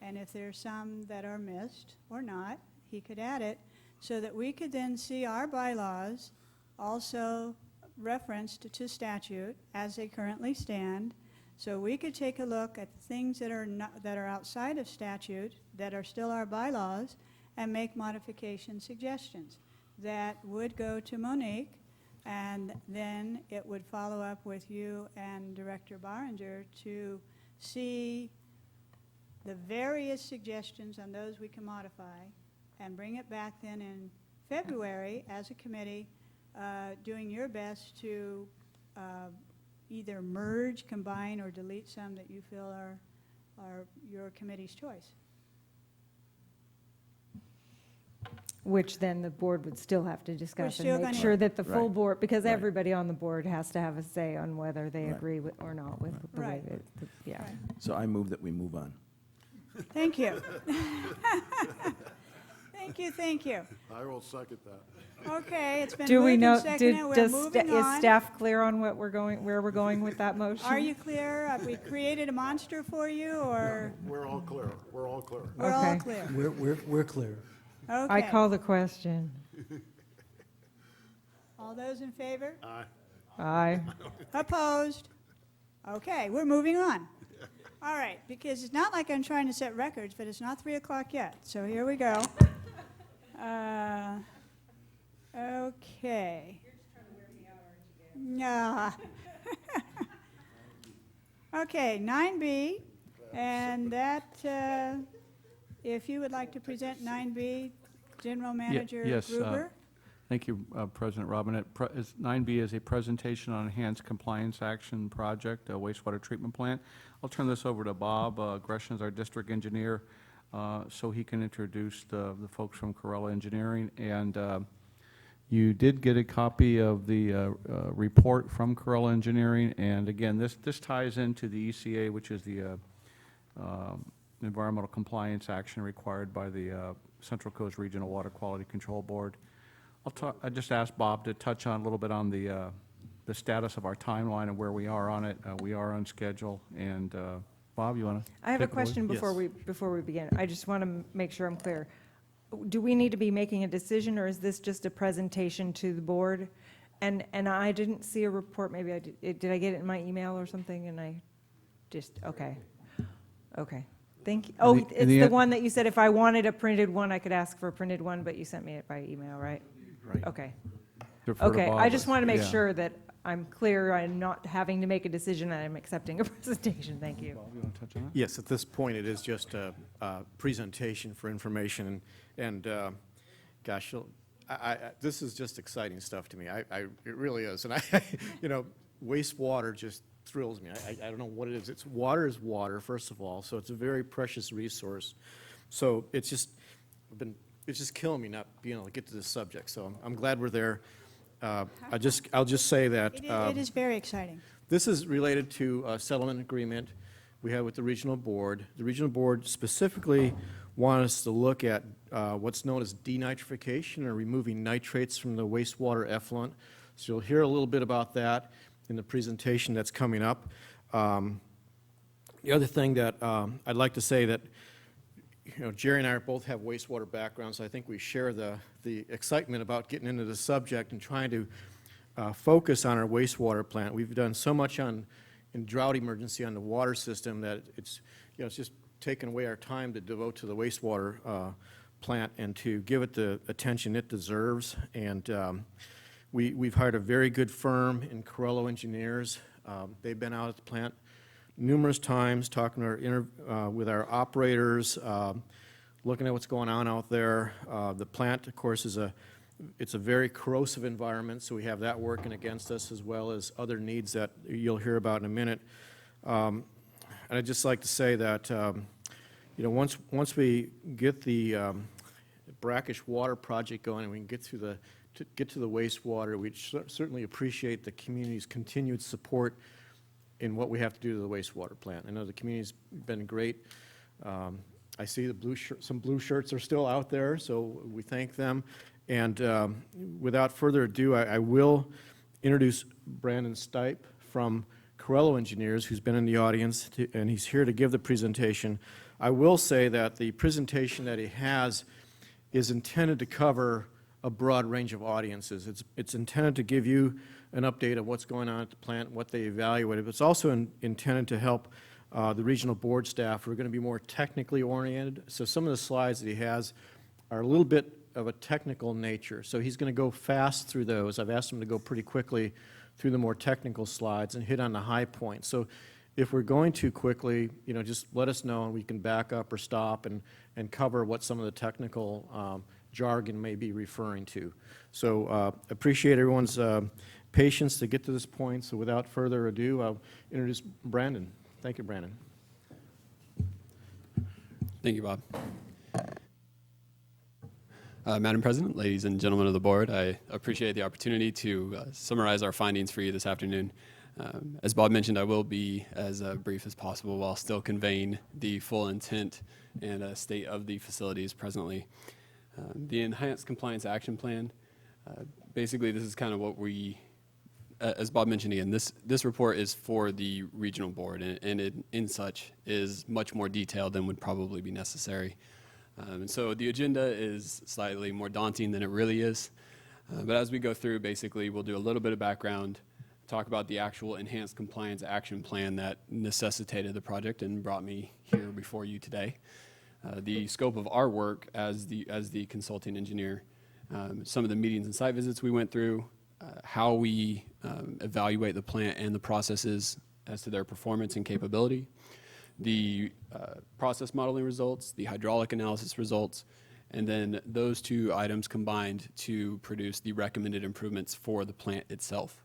And if there's some that are missed or not, he could add it, so that we could then see our bylaws also referenced to statute as they currently stand. So we could take a look at the things that are outside of statute, that are still our bylaws, and make modification suggestions. That would go to Monique, and then it would follow up with you and Director Barringer to see the various suggestions on those we can modify, and bring it back then in February as a committee, doing your best to either merge, combine, or delete some that you feel are your committee's choice. Which then the board would still have to discuss still and make gonna- sure that the full Right. board, because Right. everybody on the board has to have a say on whether they Right. agree with or not with the way Right. that, yeah. Right. So I move that we move on. Thank you. Thank you. I will second that. Okay, it's been Do we moved know, and seconded, we're is moving on. staff clear on where we're going with that motion? Are you clear? Have we created a monster for you, or We're all clear. We're all clear. we're all Okay. clear? We're clear. I Okay. call the question. All those in favor? Aye. Aye. Opposed? Okay, we're moving on. All right, because it's not like I'm trying to set records, but it's not 3 o'clock yet, so here we go. Okay. You're just trying to wear me out, aren't you? Nah. Okay, 9B, and that, if you would like to present 9B, General Manager yes, Gruber? Thank you, President Robinette. 9B is a presentation on enhanced compliance action project, a wastewater treatment plant. I'll turn this over to Bob Gresham, as our district engineer, so he can introduce the folks from Corella Engineering. And you did get a copy of the report from Corella Engineering. And again, this ties into the ECA, which is the environmental compliance action required by the Central Coast Regional Water Quality Control Board. I just asked Bob to touch on a little bit on the status of our timeline and where we are on it. We are on schedule, and Bob, you want to? I have a question before we begin. I just want to make sure I'm clear. Do we need to be making a decision, or is this just a presentation to the board? And I didn't see a report, maybe I did I get it in my email or something, and I just, okay. Thank you. Oh, the- it's in the the end- one that you said if I wanted a printed one, I could ask for a printed one, but you sent me it by email, right? Right. Okay. Defer to Okay, Bob. I just want to make Yeah. sure that I'm clear, I'm not having to make a decision, and I'm accepting a presentation. Thank you. Bob, you want to touch on that? Yes, at this point, it is just a presentation for information, and gosh, this is just exciting stuff to me. It really is, and wastewater just thrills me. I don't know what it is. Water is water, first of all, so it's a very precious resource. So it's just killing me not being able to get to this subject. So I'm glad we're there. I'll just say that It is very exciting. this is related to a settlement agreement we had with the regional board. The regional board specifically wanted us to look at what's known as denitrification, or removing nitrates from the wastewater effluent. So you'll hear a little bit about that in the presentation that's coming up. The other thing that I'd like to say that, Jerry and I both have wastewater backgrounds, so I think we share the excitement about getting into the subject and trying to focus on our wastewater plant. We've done so much in drought emergency on the water system that it's just taken away our time to devote to the wastewater plant and to give it the attention it deserves. And we've hired a very good firm in Corello Engineers. They've been out at the plant numerous times, talking to with our operators, looking at what's going on out there. The plant, of course, it's a very corrosive environment, so we have that working against us, as well as other needs that you'll hear about in a minute. And I'd just like to say that once we get the brackish water project going and we can get to the wastewater, we certainly appreciate the community's continued support in what we have to do to the wastewater plant. I know the community's been great. I see some blue shirts are still out there, so we thank them. And without further ado, I will introduce Brandon Stipe from Corello Engineers, who's been in the audience, and he's here to give the presentation. I will say that the presentation that he has is intended to cover a broad range of audiences. It's intended to give you an update of what's going on at the plant, what they evaluated, but it's also intended to help the regional board staff who are going to be more technically oriented. So some of the slides that he has are a little bit of a technical nature. So he's going to go fast through those. I've asked him to go pretty quickly through the more technical slides and hit on the high points. So if we're going too quickly, just let us know and we can back up or stop and cover what some of the technical jargon may be referring to. So appreciate everyone's patience to get to this point. So without further ado, I'll introduce Brandon. Thank you, Brandon. Thank you, Bob. Madam President, ladies and gentlemen of the board, I appreciate the opportunity to summarize our findings for you this afternoon. As Bob mentioned, I will be as brief as possible while still conveying the full intent and state of the facilities presently. The Enhanced Compliance Action Plan, basically this is kind of what we, as Bob mentioned again, this report is for the regional board, and it, in such, is much more detailed than would probably be necessary. And so the agenda is slightly more daunting than it really is. But as we go through, basically, we'll do a little bit of background, talk about the actual Enhanced Compliance Action Plan that necessitated the project and brought me here before you today. The scope of our work as the consulting engineer, some of the meetings and site visits we went through, how we evaluate the plant and the processes as to their performance and capability, the process modeling results, the hydraulic analysis results, and then those two items combined to produce the recommended improvements for the plant itself.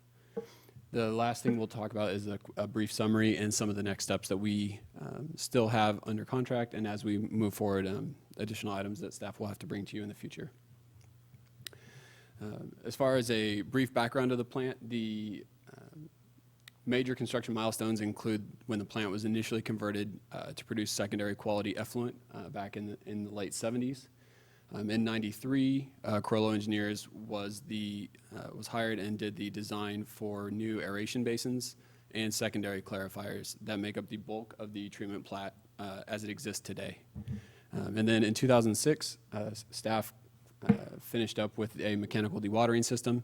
The last thing we'll talk about is a brief summary and some of the next steps that we still have under contract, and as we move forward, additional items that staff will have to bring to you in the future. As far as a brief background of the plant, the major construction milestones include when the plant was initially converted to produce secondary quality effluent back in the late 70s. In '93, Corello Engineers was hired and did the design for new aeration basins and secondary clarifiers that make up the bulk of the treatment plant as it exists today. And then in 2006, staff finished up with a mechanical dewatering system.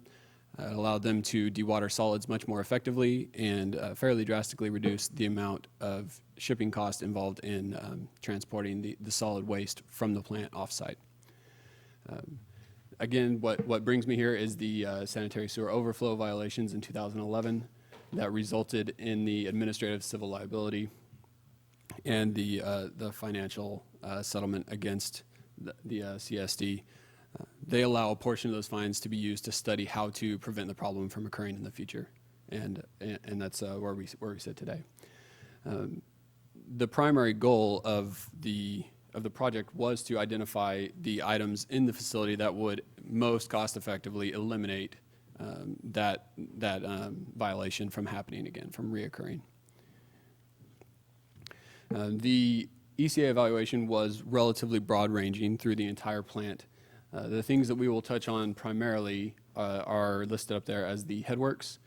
It allowed them to dewater solids much more effectively and fairly drastically reduce the amount of shipping cost involved in transporting the solid waste from the plant offsite. Again, what brings me here is the sanitary sewer overflow violations in 2011 that resulted in the administrative civil liability and the financial settlement against the CSD. They allow a portion of those fines to be used to study how to prevent the problem from occurring in the future, and that's where we sit today. The primary goal of the project was to identify the items in the facility that would most cost effectively eliminate that violation from happening again, from reoccurring. The ECA evaluation was relatively broad-ranging through the entire plant. The things that we will touch on primarily are listed up there as the headworks,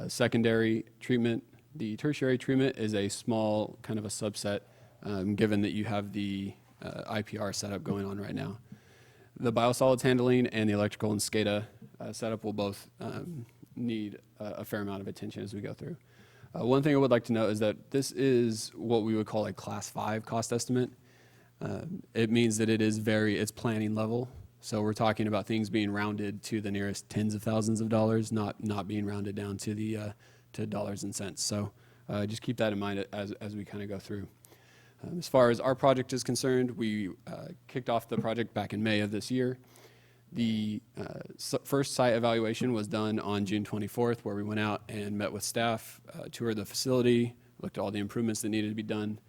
secondary treatment. The tertiary treatment is a small kind of a subset, given that you have the IPR setup going on right now. The biosolids handling and the electrical and SCADA setup will both need a fair amount of attention as we go through. One thing I would like to note is that this is what we would call a Class 5 cost estimate. It means that it's planning level. So we're talking about things being rounded to the nearest tens of thousands of dollars, not being rounded down to the to dollars and cents. So just keep that in mind as we kind of go through. As far as our project is concerned, we kicked off the project back in May of this year. The first site evaluation was done on June 24th, where we went out and met with staff, toured the facility, looked at all the improvements that needed to be done,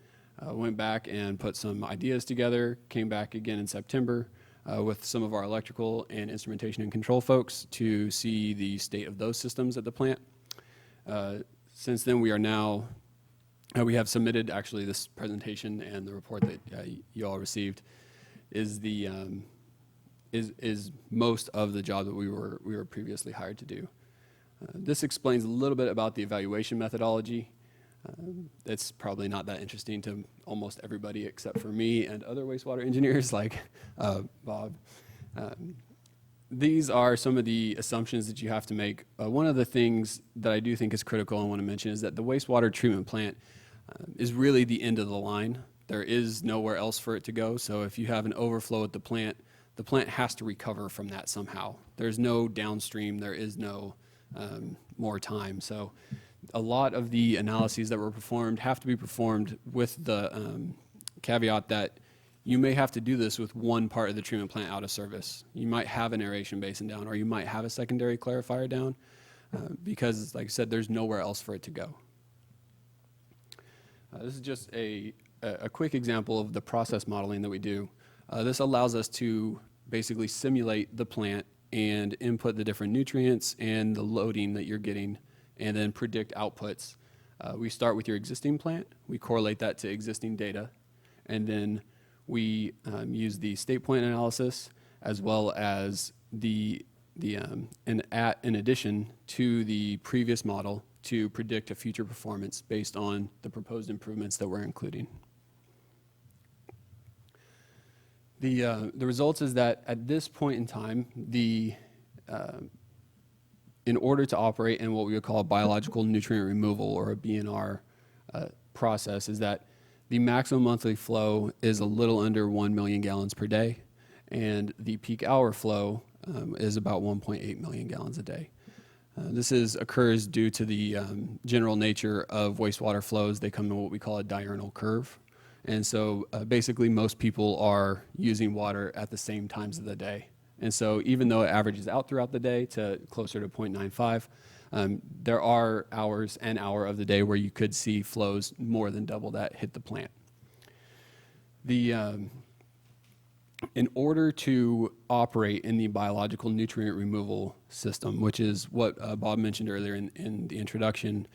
went back and put some ideas together, came back again in September with some of our electrical and instrumentation and control folks to see the state of those systems at the plant. Since then, we have submitted actually this presentation, and the report that you all received is the is most of the job that we were previously hired to do. This explains a little bit about the evaluation methodology. It's probably not that interesting to almost everybody except for me and other wastewater engineers like Bob. These are some of the assumptions that you have to make. One of the things that I do think is critical and want to mention is that the wastewater treatment plant is really the end of the line. There is nowhere else for it to go. So if you have an overflow at the plant has to recover from that somehow. There's no downstream, there is no more time. So a lot of the analyses that were performed have to be performed with the caveat that you may have to do this with one part of the treatment plant out of service. You might have an aeration basin down, or you might have a secondary clarifier down, because, like I said, there's nowhere else for it to go. This is just a quick example of the process modeling that we do. This allows us to basically simulate the plant and input the different nutrients and the loading that you're getting, and then predict outputs. We start with your existing plant, we correlate that to existing data, and then we use the state point analysis as well as in addition to the previous model to predict a future performance based on the proposed improvements that we're including. The results is that at this point in time, in order to operate in what we would call a biological nutrient removal, or a BNR process, is that the maximum monthly flow is a little under 1 million gallons per day, and the peak hour flow is about 1.8 million gallons a day. This occurs due to the general nature of wastewater flows. They come in what we call a diurnal curve. And so basically most people are using water at the same times of the day. And so even though it averages out throughout the day to closer to 0.95, there are hours and hour of the day where you could see flows more than double that hit the plant. In order to operate in the biological nutrient removal system, which is what Bob mentioned earlier in the introduction,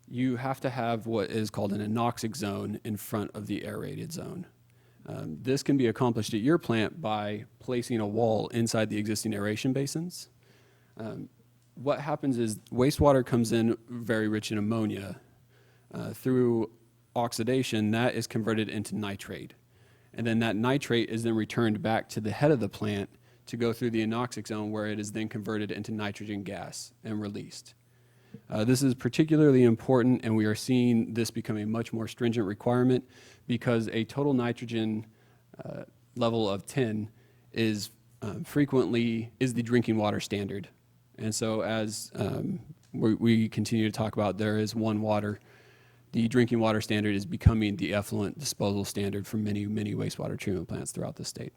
you have to have what is called an anoxic zone in front of the aerated zone. This can be accomplished at your plant by placing a wall inside the existing aeration basins. What happens is wastewater comes in very rich in ammonia. Through oxidation, that is converted into nitrate. And then that nitrate is then returned back to the head of the plant to go through the anoxic zone, where it is then converted into nitrogen gas and released. This is particularly important, and we are seeing this become a much more stringent requirement, because a total nitrogen level of 10 is frequently the drinking water standard. And so as we continue to talk about, there is one water. The drinking water standard is becoming the effluent disposal standard for many, many wastewater treatment plants throughout the state.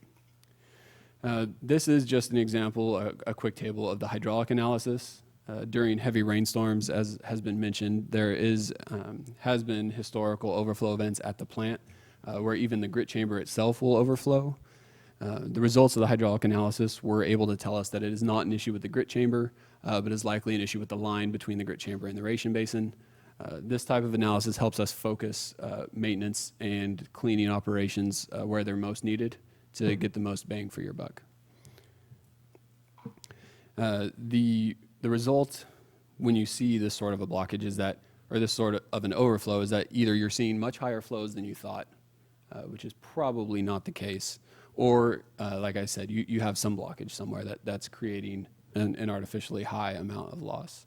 This is just an example, a quick table of the hydraulic analysis. During heavy rainstorms, as has been mentioned, there has been historical overflow events at the plant where even the grit chamber itself will overflow. The results of the hydraulic analysis were able to tell us that it is not an issue with the grit chamber, but is likely an issue with the line between the grit chamber and the aeration basin. This type of analysis helps us focus maintenance and cleaning operations where they're most needed to get the most bang for your buck. The result when you see this sort of a blockage is that, or this sort of an overflow, is that either you're seeing much higher flows than you thought, which is probably not the case, or like I said, you have some blockage somewhere that's creating an artificially high amount of loss.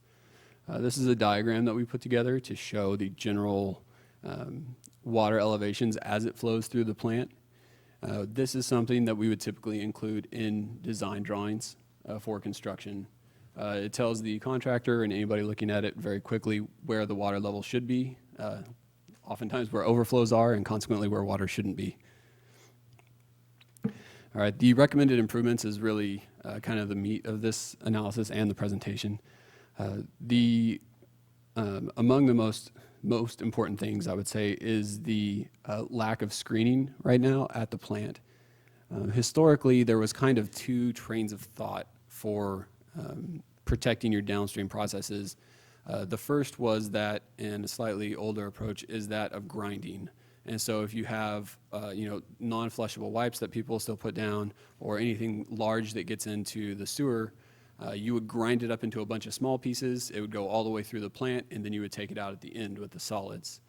This is a diagram that we put together to show the general water elevations as it flows through the plant. This is something that we would typically include in design drawings for construction. It tells the contractor and anybody looking at it very quickly where the water level should be, oftentimes where overflows are, and consequently where water shouldn't be. All right, the recommended improvements is really kind of the meat of this analysis and the presentation. Among the most important things, I would say, is the lack of screening right now at the plant. Historically, there was kind of two trains of thought for protecting your downstream processes. The first was that, and a slightly older approach, is that of grinding. And so if you have non-flushable wipes that people still put down, or anything large that gets into the sewer, you would grind it up into a bunch of small pieces. It would go all the way through the plant, and then you would take it out at the end with the solids.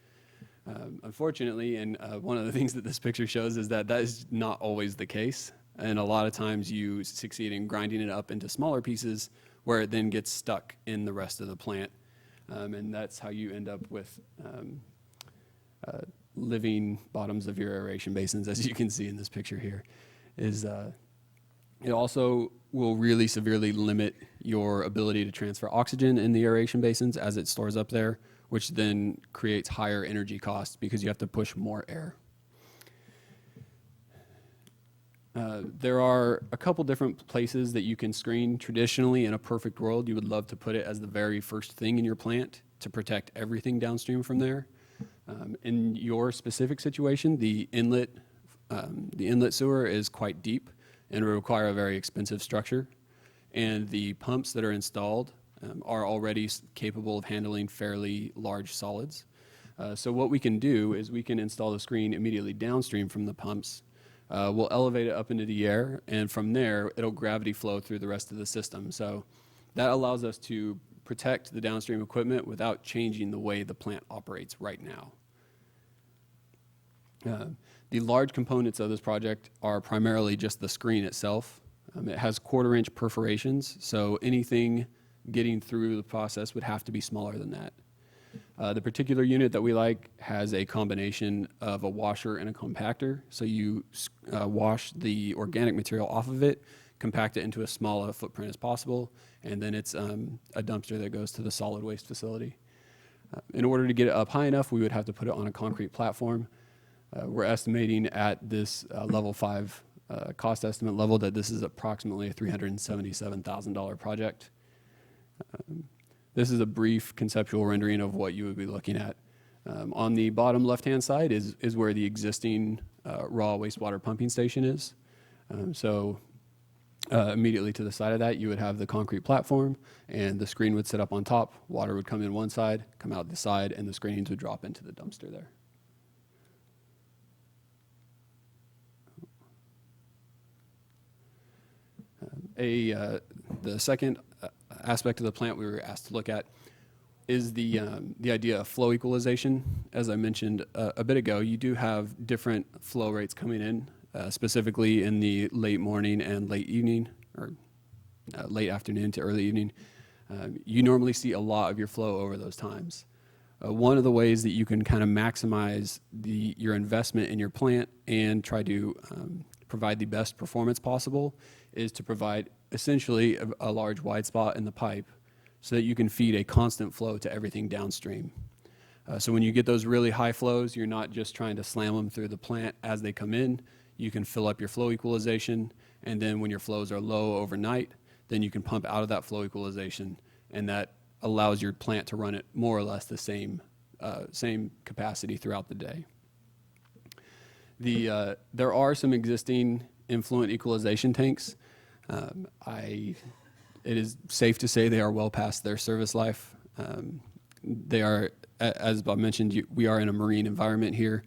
Unfortunately, and one of the things that this picture shows is that is not always the case. And a lot of times you succeed in grinding it up into smaller pieces where it then gets stuck in the rest of the plant. And that's how you end up with living bottoms of your aeration basins, as you can see in this picture here. It also will really severely limit your ability to transfer oxygen in the aeration basins as it stores up there, which then creates higher energy costs because you have to push more air. There are a couple different places that you can screen. Traditionally, in a perfect world, you would love to put it as the very first thing in your plant to protect everything downstream from there. In your specific situation, the inlet sewer is quite deep and will require a very expensive structure. And the pumps that are installed are already capable of handling fairly large solids. So what we can do is we can install the screen immediately downstream from the pumps. We'll elevate it up into the air, and from there, it'll gravity flow through the rest of the system. So that allows us to protect the downstream equipment without changing the way the plant operates right now. The large components of this project are primarily just the screen itself. It has 1/4-inch perforations, so anything getting through the process would have to be smaller than that. The particular unit that we like has a combination of a washer and a compactor. So you wash the organic material off of it, compact it into as small a footprint as possible, and then it's a dumpster that goes to the solid waste facility. In order to get it up high enough, we would have to put it on a concrete platform. We're estimating at this level 5 cost estimate level that this is approximately a $377,000 project. This is a brief conceptual rendering of what you would be looking at. On the bottom left-hand side is where the existing raw wastewater pumping station is. Immediately to the side of that, you would have the concrete platform, and the screen would sit up on top. Water would come in one side, come out the side, and the screenings would drop into the dumpster there. The second aspect of the plant we were asked to look at is the idea of flow equalization. As I mentioned a bit ago, you do have different flow rates coming in, specifically in the late morning and late evening, or late afternoon to early evening. You normally see a lot of your flow over those times. One of the ways that you can kind of maximize your investment in your plant and try to provide the best performance possible is to provide essentially a large wide spot in the pipe so that you can feed a constant flow to everything downstream. So when you get those really high flows, you're not just trying to slam them through the plant as they come in. You can fill up your flow equalization, and then when your flows are low overnight, then you can pump out of that flow equalization, and that allows your plant to run at more or less the same capacity throughout the day. There are some existing influent equalization tanks. It is safe to say they are well past their service life. They are as Bob mentioned, we are in a marine environment here,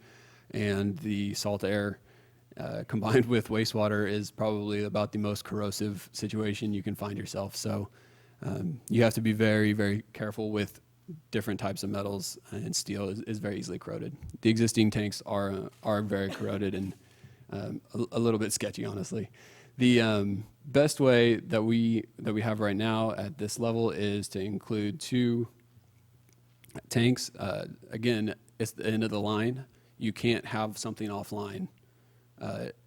and the salt air combined with wastewater is probably about the most corrosive situation you can find yourself. So you have to be very, very careful with different types of metals, and steel is very easily corroded. The existing tanks are very corroded and a little bit sketchy, honestly. The best way that we have right now at this level is to include 2 tanks. Again, it's the end of the line. You can't have something offline.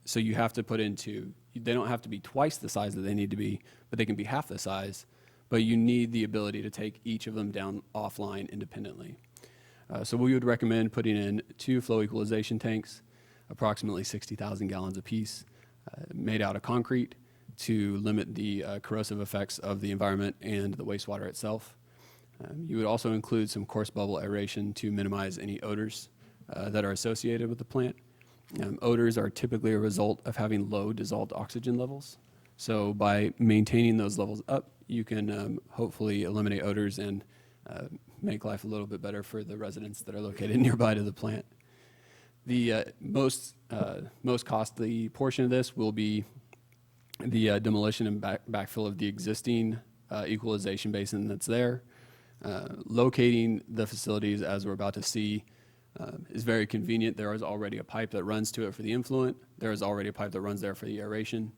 So you have to put in 2. They don't have to be twice the size that they need to be, but they can be half the size. But you need the ability to take each of them down offline independently. So we would recommend putting in 2 flow equalization tanks, approximately 60,000 gallons apiece, made out of concrete to limit the corrosive effects of the environment and the wastewater itself. You would also include some coarse bubble aeration to minimize any odors that are associated with the plant. Odors are typically a result of having low dissolved oxygen levels. So by maintaining those levels up, you can hopefully eliminate odors and make life a little bit better for the residents that are located nearby to the plant. The most costly portion of this will be the demolition and backfill of the existing equalization basin that's there. Locating the facilities, as we're about to see, is very convenient. There is already a pipe that runs to it for the influent. There is already a pipe that runs there for the aeration.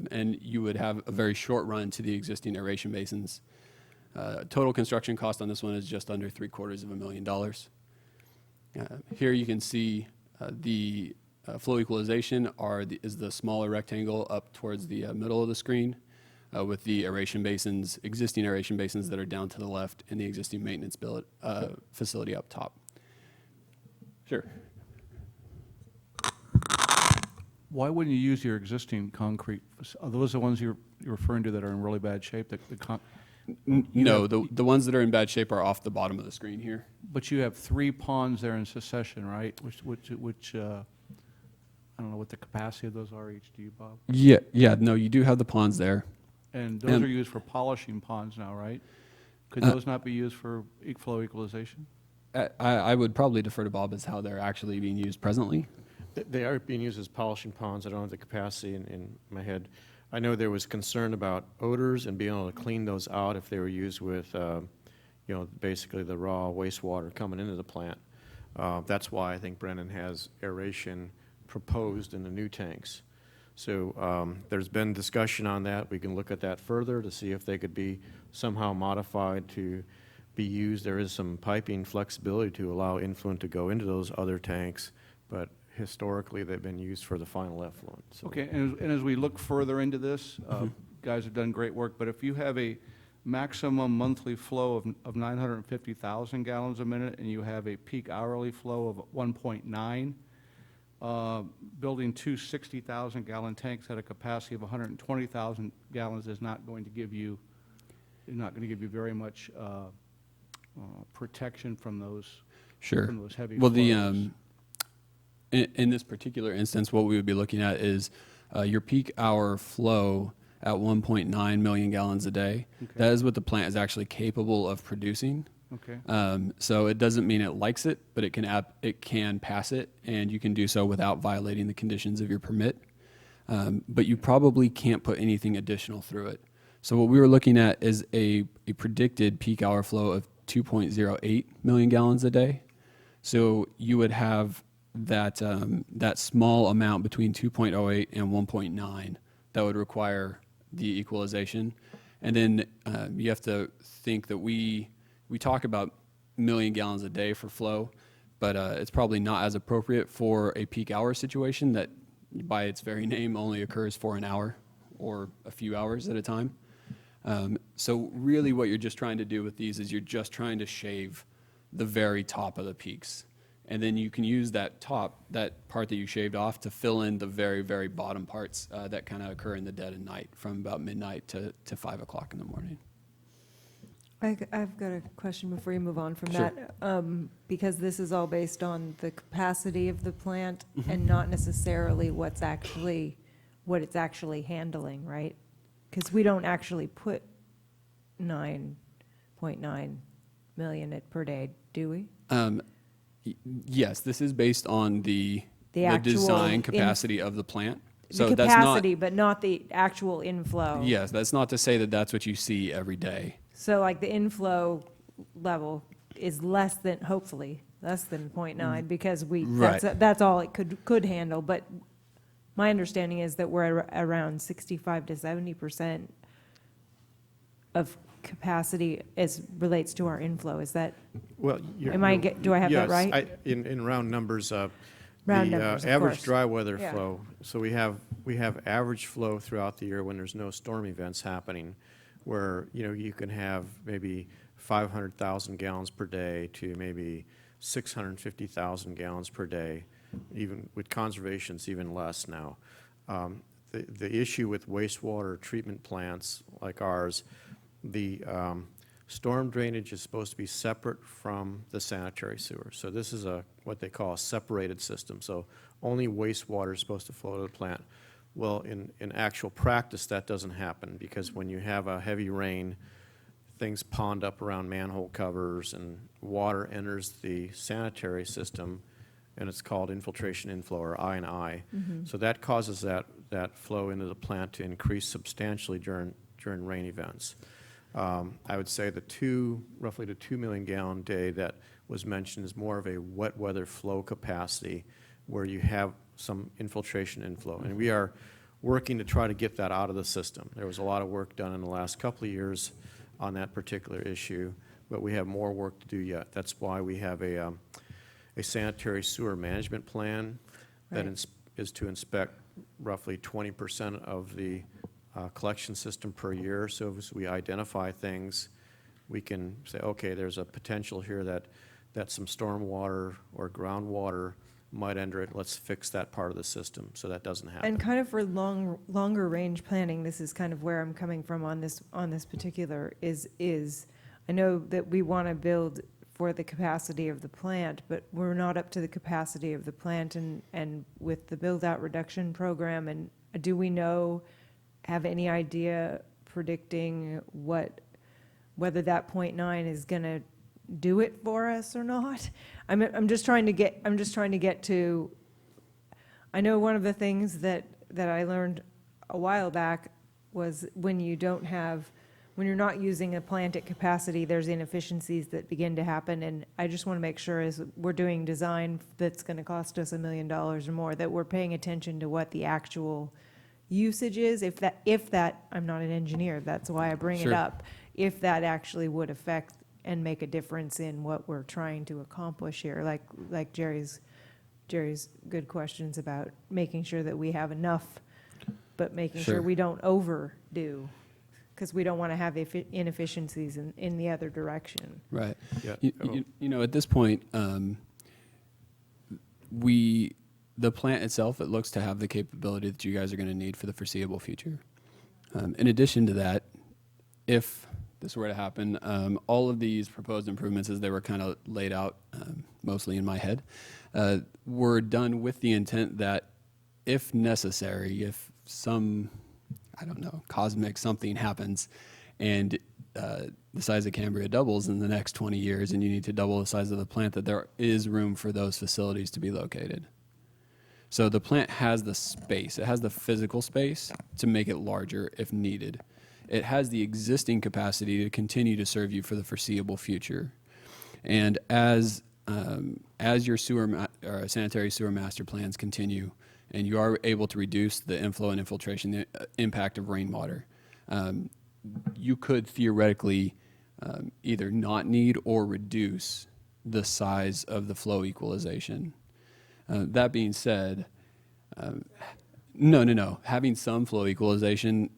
And you would have a very short run to the existing aeration basins. Total construction cost on this one is just under $750,000. Here you can see the flow equalization is the smaller rectangle up towards the middle of the screen, with the aeration basins, existing aeration basins that are down to the left, and the existing maintenance facility up top. Sure. Why wouldn't you use your existing concrete? Are those the ones you're referring to that are in really bad shape? No, the ones that are in bad shape are off the bottom of the screen here. But you have 3 ponds there in succession, right? Which I don't know what the capacity of those are each. Do you, Bob? Yeah. No, you do have the ponds there. And those are used for polishing ponds now, right? Could those not be used for flow equalization? I would probably defer to Bob as how they're actually being used presently. They are being used as polishing ponds. I don't have the capacity in my head. I know there was concern about odors and being able to clean those out if they were used with, basically the raw wastewater coming into the plant. That's why I think Brennan has aeration proposed in the new tanks. So there's been discussion on that. We can look at that further to see if they could be somehow modified to be used. There is some piping flexibility to allow influent to go into those other tanks, but historically they've been used for the final effluent. So. Okay, and as we look further into this, guys have done great work, but if you have a maximum monthly flow of 950,000 gallons a minute and you have a peak hourly flow of 1.9, building 2 60,000 gallon tanks at a capacity of 120,000 gallons is not going to give you very much protection from those. Sure. From those heavy well, flows. In this particular instance, what we would be looking at is your peak hour flow at 1.9 million gallons a day. Okay. That is what the plant is actually capable of producing. Okay. So it doesn't mean it likes it, but it can pass it, and you can do so without violating the conditions of your permit. But you probably can't put anything additional through it. So what we were looking at is a predicted peak hour flow of 2.08 million gallons a day. So you would have that small amount between 2.08 and 1.9 that would require the equalization. And then you have to think that we talk about million gallons a day for flow, but it's probably not as appropriate for a peak hour situation that by its very name only occurs for an hour or a few hours at a time. So really what you're just trying to do with these is you're just trying to shave the very top of the peaks. And then you can use that part that you shaved off to fill in the very, very bottom parts that kind of occur in the dead of night from about midnight to 5 o'clock in the morning. I've got a question before you move on from Sure. that. Because this is all based on the capacity of the plant and not necessarily what it's actually handling, right? Because we don't actually put 9.9 million per day, do we? Yes, this is based on the actual design capacity of the plant. So The that's not, capacity, but not the actual inflow. yes, that's not to say that that's what you see every day. So like the inflow level is less than, hopefully, less than 0.9 because Right. that's all it could handle. But my understanding is that we're around 65 to 70% of capacity as relates to our inflow. Is that, Well, do I have that yes, right? In round numbers, Round the numbers, of average course. dry weather Yeah. flow, so we have average flow throughout the year when there's no storm events happening, where, you can have maybe 500,000 gallons per day to maybe 650,000 gallons per day. Even with conservation, it's even less now. The issue with wastewater treatment plants like ours, the storm drainage is supposed to be separate from the sanitary sewer. So this is what they call a separated system. So only wastewater is supposed to flow to the plant. Well, in actual practice, that doesn't happen because when you have a heavy rain, things pond up around manhole covers and water enters the sanitary system, and it's called infiltration inflow, or I&I. So that causes that flow into the plant to increase substantially during rain events. I would say roughly the 2 million gallon day that was mentioned is more of a wet weather flow capacity where you have some infiltration inflow. And we are working to try to get that out of the system. There was a lot of work done in the last couple of years on that particular issue, but we have more work to do yet. That's why we have a sanitary sewer management plan that Right. is to inspect roughly 20% of the collection system per year. So as we identify things, we can say, okay, there's a potential here that some stormwater or groundwater might enter it. Let's fix that part of the system so that doesn't happen. And kind of for longer range planning, this is kind of where I'm coming from on this particular is I know that we want to build for the capacity of the plant, but we're not up to the capacity of the plant and with the build-out reduction program. And do we have any idea predicting whether that 0.9 is going to do it for us or not? I'm just trying to get to, I know one of the things that I learned a while back was when you're not using a plant at capacity, there's inefficiencies that begin to happen. And I just want to make sure as we're doing design that's going to cost us $1 million or more, that we're paying attention to what the actual usage is. If that, I'm not an engineer, that's why I bring it Sure. up. If that actually would affect and make a difference in what we're trying to accomplish here, like Jerry's good questions about making sure that we have enough, but making sure Sure. we don't overdo, because we don't want to have inefficiencies in the other direction. Right. Yeah. At this point, the plant itself, it looks to have the capability that you guys are going to need for the foreseeable future. In addition to that, if this were to happen, all of these proposed improvements, as they were kind of laid out, mostly in my head, were done with the intent that, if necessary, if some, cosmic something happens, and the size of Cambria doubles in the next 20 years, and you need to double the size of the plant, that there is room for those facilities to be located. So the plant has the space, it has the physical space to make it larger if needed. It has the existing capacity to continue to serve you for the foreseeable future. And as your sanitary sewer master plans continue, and you are able to reduce the inflow and infiltration, the impact of rainwater, you could theoretically either not need or reduce the size of the flow equalization. That being said, no. Having some flow equalization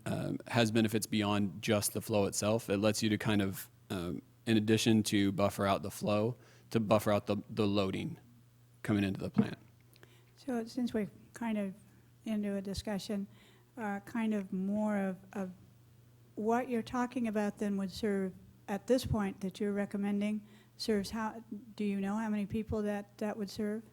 has benefits beyond just the flow itself. It lets you to kind of, in addition to buffer out the flow, to buffer out the loading coming into the plant. So since we're kind of into a discussion, kind of more of what you're talking about then would serve, at this point that you're recommending, serves do you know how many people that would serve?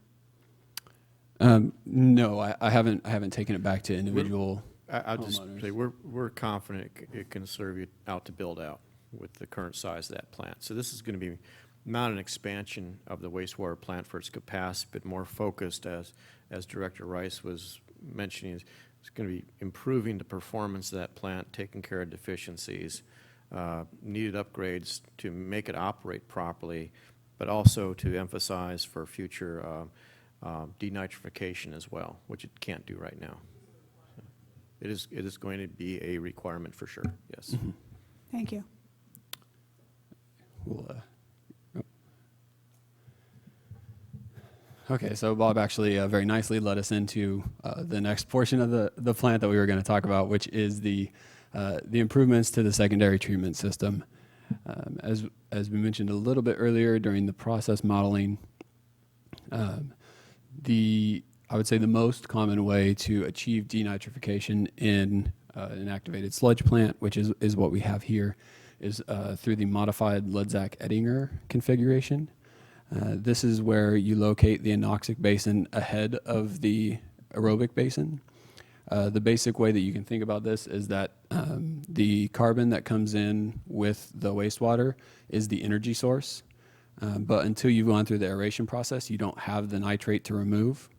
No, I haven't taken it back to individual I'll just homeowners. say we're confident it can serve you out to build out. with the current size of that plant. So this is going to be not an expansion of the wastewater plant for its capacity, but more focused, as Director Rice was mentioning. It's going to be improving the performance of that plant, taking care of deficiencies, needed upgrades to make it operate properly, but also to emphasize for future denitrification as well, which it can't do right now. So it is going to be a requirement for sure, yes. Thank you. We'll, Okay, so Bob actually very nicely led us into the next portion of the plant that we were going to talk about, which is the improvements to the secondary treatment system. As we mentioned a little bit earlier during the process modeling, I would say the most common way to achieve denitrification in an activated sludge plant, which is what we have here, is through the modified Ludzak-Ettinger configuration. This is where you locate the anoxic basin ahead of the aerobic basin. The basic way that you can think about this is that the carbon that comes in with the wastewater is the energy source. But until you've gone through the aeration process, you don't have the nitrate to remove.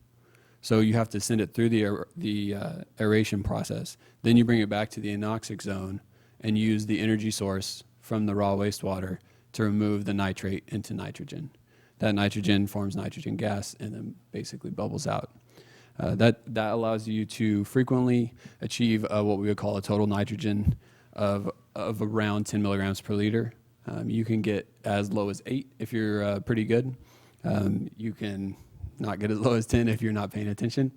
So you have to send it through the aeration process. Then you bring it back to the anoxic zone and use the energy source from the raw wastewater to remove the nitrate into nitrogen. That nitrogen forms nitrogen gas and then basically bubbles out. That allows you to frequently achieve what we would call a total nitrogen of around 10 milligrams per liter. You can get as low as 8 if you're pretty good. You can not get as low as 10 if you're not paying attention.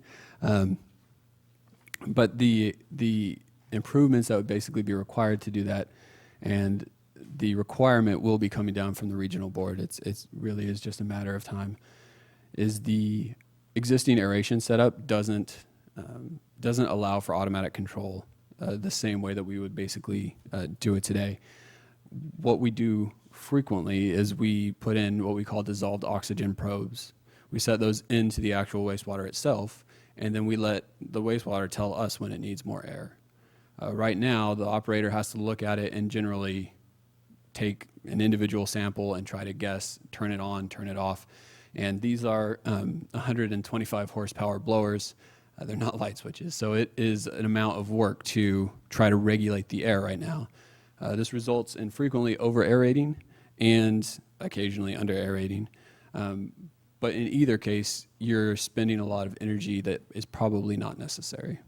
But the improvements that would basically be required to do that, and the requirement will be coming down from the regional board. It's really is just a matter of time. Is the existing aeration setup doesn't allow for automatic control the same way that we would basically do it today. What we do frequently is we put in what we call dissolved oxygen probes. We set those into the actual wastewater itself, and then we let the wastewater tell us when it needs more air. Right now, the operator has to look at it and generally take an individual sample and try to guess, turn it on, turn it off. And these are 125 horsepower blowers. They're not light switches. So it is an amount of work to try to regulate the air right now. This results in frequently over-aerating and occasionally under-aerating. But in either case, you're spending a lot of energy that is probably not necessary.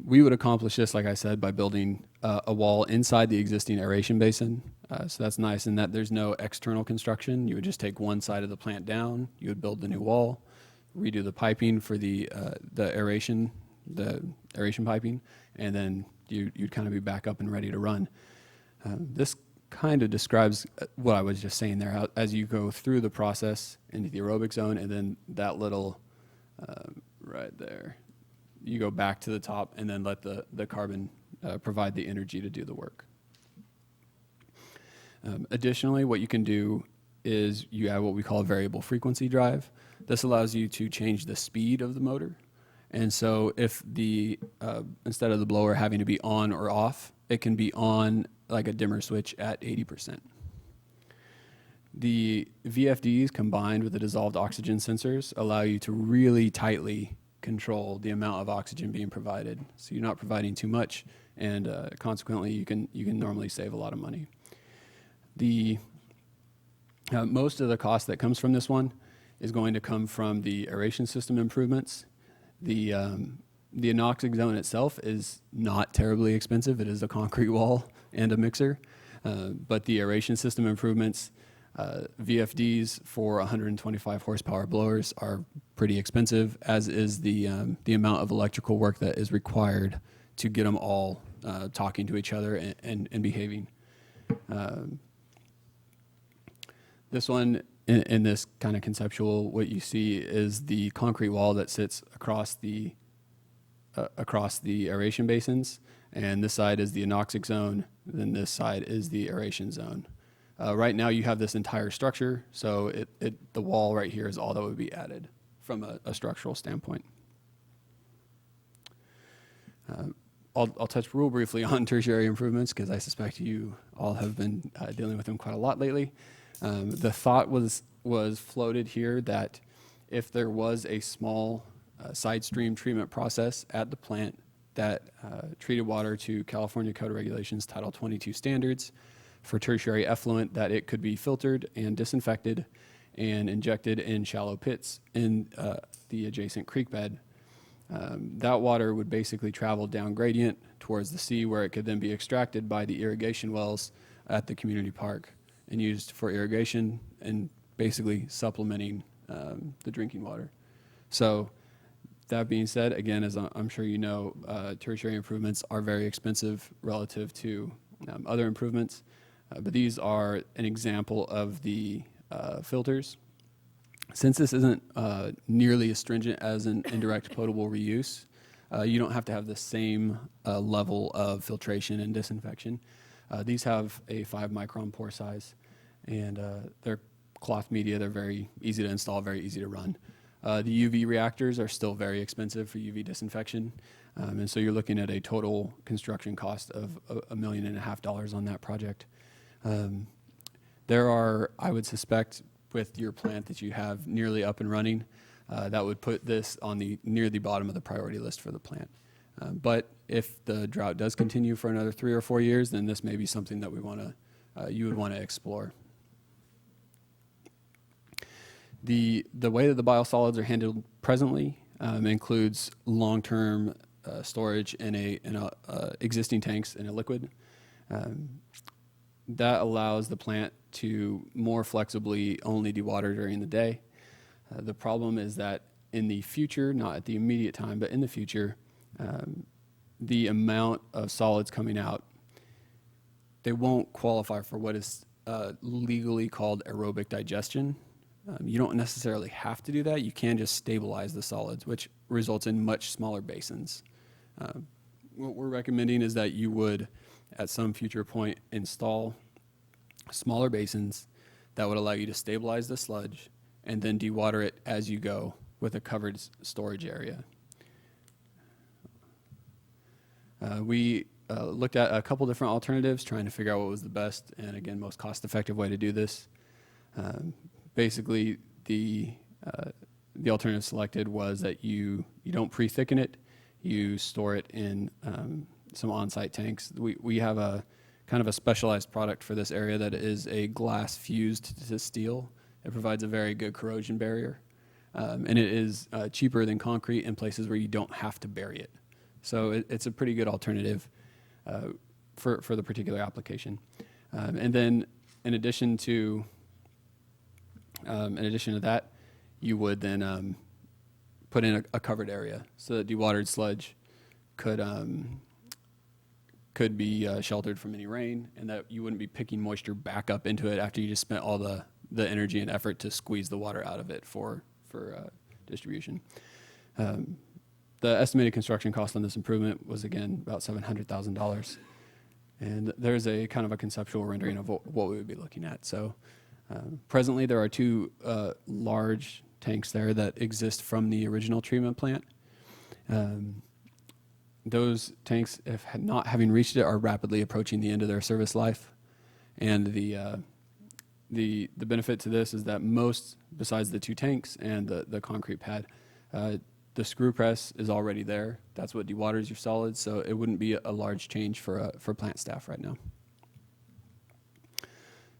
We would accomplish this, like I said, by building a wall inside the existing aeration basin. So that's nice in that there's no external construction. You would just take one side of the plant down, you would build the new wall, redo the piping for the aeration piping, and then you'd kind of be back up and ready to run. This kind of describes what I was just saying there. As you go through the process into the aerobic zone, and then that little right there, you go back to the top and then let the carbon provide the energy to do the work. Additionally, what you can do is you add what we call a variable frequency drive. This allows you to change the speed of the motor. And so if instead of the blower having to be on or off, it can be on like a dimmer switch at 80%. The VFDs combined with the dissolved oxygen sensors allow you to really tightly control the amount of oxygen being provided. So you're not providing too much, and consequently you can normally save a lot of money. Most of the cost that comes from this one is going to come from the aeration system improvements. The anoxic zone itself is not terribly expensive. It is a concrete wall and a mixer. But the aeration system improvements, VFDs for 125 horsepower blowers are pretty expensive, as is the amount of electrical work that is required to get them all talking to each other and behaving. This one, in this kind of conceptual, what you see is the concrete wall that sits across the aeration basins, and this side is the anoxic zone, then this side is the aeration zone. Right now you have this entire structure, so the wall right here is all that would be added from a structural standpoint. I'll touch real briefly on tertiary improvements because I suspect you all have been dealing with them quite a lot lately. The thought was floated here that if there was a small side stream treatment process at the plant that treated water to California Code of Regulations Title 22 standards for tertiary effluent, that it could be filtered and disinfected and injected in shallow pits in the adjacent creek bed. That water would basically travel down gradient towards the sea, where it could then be extracted by the irrigation wells at the community park and used for irrigation and basically supplementing the drinking water. So that being said, again, as I'm sure you know, tertiary improvements are very expensive relative to other improvements, but these are an example of the filters. Since this isn't nearly as stringent as an indirect potable reuse, you don't have to have the same level of filtration and disinfection. These have a 5-micron pore size, and they're cloth media. They're very easy to install, very easy to run. The UV reactors are still very expensive for UV disinfection, and so you're looking at a total construction cost of $1.5 million on that project. There are, I would suspect, with your plant that you have nearly up and running, that would put this on near the bottom of the priority list for the plant. But if the drought does continue for another 3 or 4 years, then this may be something that you would want to explore. The way that the biosolids are handled presently includes long-term storage in existing tanks in a liquid. That allows the plant to more flexibly only dewater during the day. The problem is that in the future, not at the immediate time, but in the future, the amount of solids coming out, they won't qualify for what is legally called aerobic digestion. You don't necessarily have to do that. You can just stabilize the solids, which results in much smaller basins. What we're recommending is that you would, at some future point, install smaller basins that would allow you to stabilize the sludge and then dewater it as you go with a covered storage area. We looked at a couple different alternatives, trying to figure out what was the best and, again, most cost-effective way to do this. Basically, the alternative selected was that you don't pre-thicken it, you store it in some on-site tanks. We have a kind of a specialized product for this area that is a glass fused to steel. It provides a very good corrosion barrier, and it is cheaper than concrete in places where you don't have to bury it. So it's a pretty good alternative for the particular application. And then in addition to that, you would then put in a covered area so that dewatered sludge could be sheltered from any rain, and that you wouldn't be picking moisture back up into it after you just spent all the energy and effort to squeeze the water out of it for distribution. The estimated construction cost on this improvement was, again, about $700,000. And there's a kind of a conceptual rendering of what we would be looking at. So presently there are 2 large tanks there that exist from the original treatment plant. Those tanks, if not having reached it, are rapidly approaching the end of their service life. And the benefit to this is that most, besides the 2 tanks and the concrete pad, the screw press is already there. That's what dewaters your solids, so it wouldn't be a large change for plant staff right now.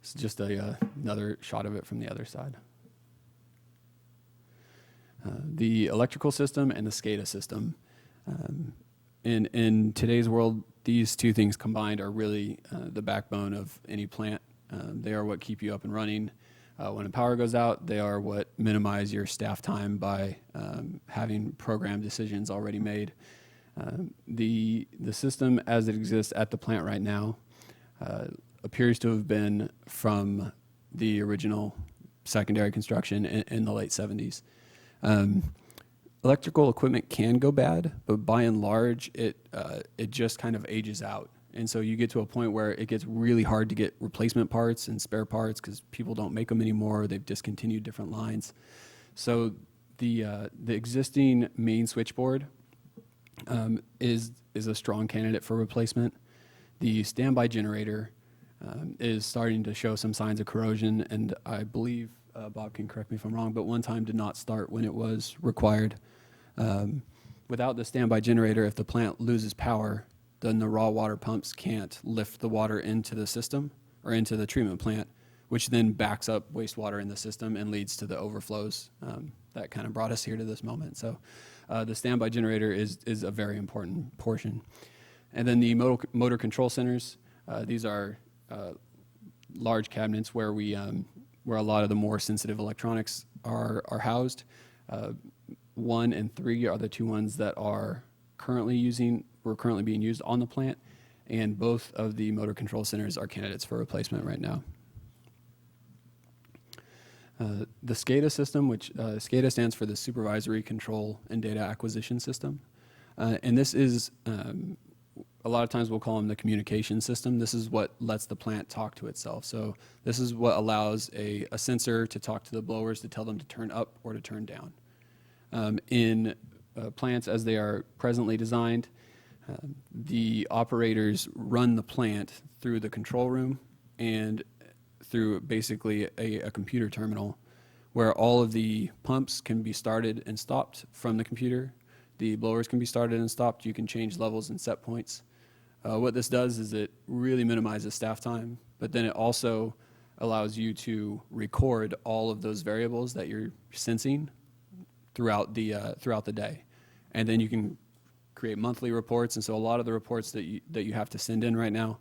It's just another shot of it from the other side. The electrical system and the SCADA system. In today's world, these 2 things combined are really the backbone of any plant. They are what keep you up and running. When the power goes out, they are what minimize your staff time by having program decisions already made. The system as it exists at the plant right now appears to have been from the original secondary construction in the late 70s. Electrical equipment can go bad, but by and large, it just kind of ages out. And so you get to a point where it gets really hard to get replacement parts and spare parts because people don't make them anymore. They've discontinued different lines. So the existing main switchboard is a strong candidate for replacement. The standby generator is starting to show some signs of corrosion, and I believe, Bob can correct me if I'm wrong, but one time did not start when it was required. Without the standby generator, if the plant loses power, then the raw water pumps can't lift the water into the system or into the treatment plant, which then backs up wastewater in the system and leads to the overflows that kind of brought us here to this moment. So the standby generator is a very important portion. And then the motor control centers, these are large cabinets where where a lot of the more sensitive electronics are housed. 1 and 3 are the two ones that were currently being used on the plant, and both of the motor control centers are candidates for replacement right now. The SCADA system, which SCADA stands for the Supervisory Control and Data Acquisition System, and this is a lot of times we'll call them the communication system. This is what lets the plant talk to itself. So this is what allows a sensor to talk to the blowers to tell them to turn up or to turn down. In plants as they are presently designed, the operators run the plant through the control room and through basically a computer terminal where all of the pumps can be started and stopped from the computer. The blowers can be started and stopped. You can change levels and set points. What this does is it really minimizes staff time, but then it also allows you to record all of those variables that you're sensing throughout the day. And then you can create monthly reports, and so a lot of the reports that you have to send in right now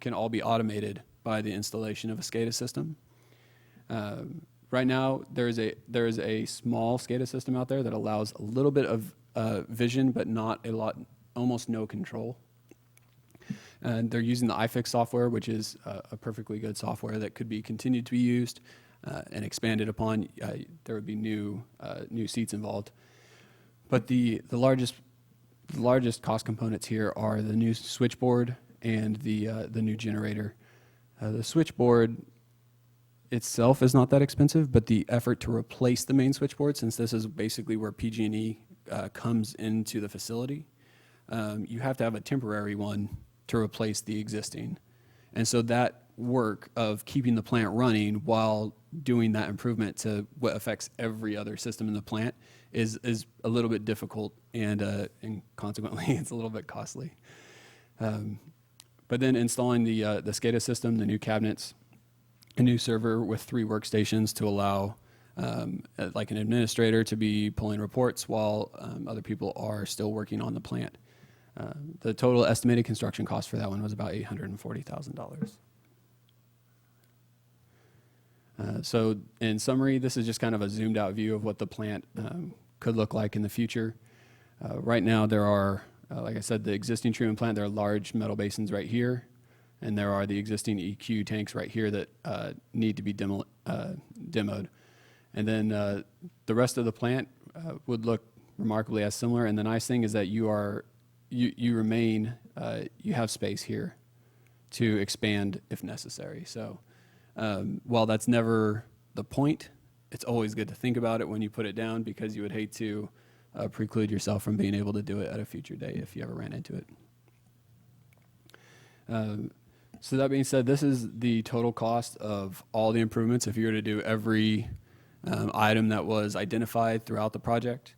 can all be automated by the installation of a SCADA system. Right now, there is a small SCADA system out there that allows a little bit of vision, but not a lot, almost no control. And they're using the iFix software, which is a perfectly good software that could be continued to be used and expanded upon. There would be new seats involved. But the largest cost components here are the new switchboard and the new generator. The switchboard itself is not that expensive, but the effort to replace the main switchboard, since this is basically where PG&E comes into the facility, you have to have a temporary one to replace the existing. And so that work of keeping the plant running while doing that improvement to what affects every other system in the plant is a little bit difficult, and consequently it's a little bit costly. But then installing the SCADA system, the new cabinets, a new server with 3 workstations to allow like an administrator to be pulling reports while other people are still working on the plant. The total estimated construction cost for that one was about $840,000. So in summary, this is just kind of a zoomed out view of what the plant could look like in the future. Right now there are, like I said, the existing treatment plant, there are large metal basins right here, and there are the existing EQ tanks right here that need to be demoed. And then the rest of the plant would look remarkably as similar, and the nice thing is that you have space here to expand if necessary. So while that's never the point, it's always good to think about it when you put it down, because you would hate to preclude yourself from being able to do it at a future day if you ever ran into it. So that being said, this is the total cost of all the improvements if you were to do every item that was identified throughout the project.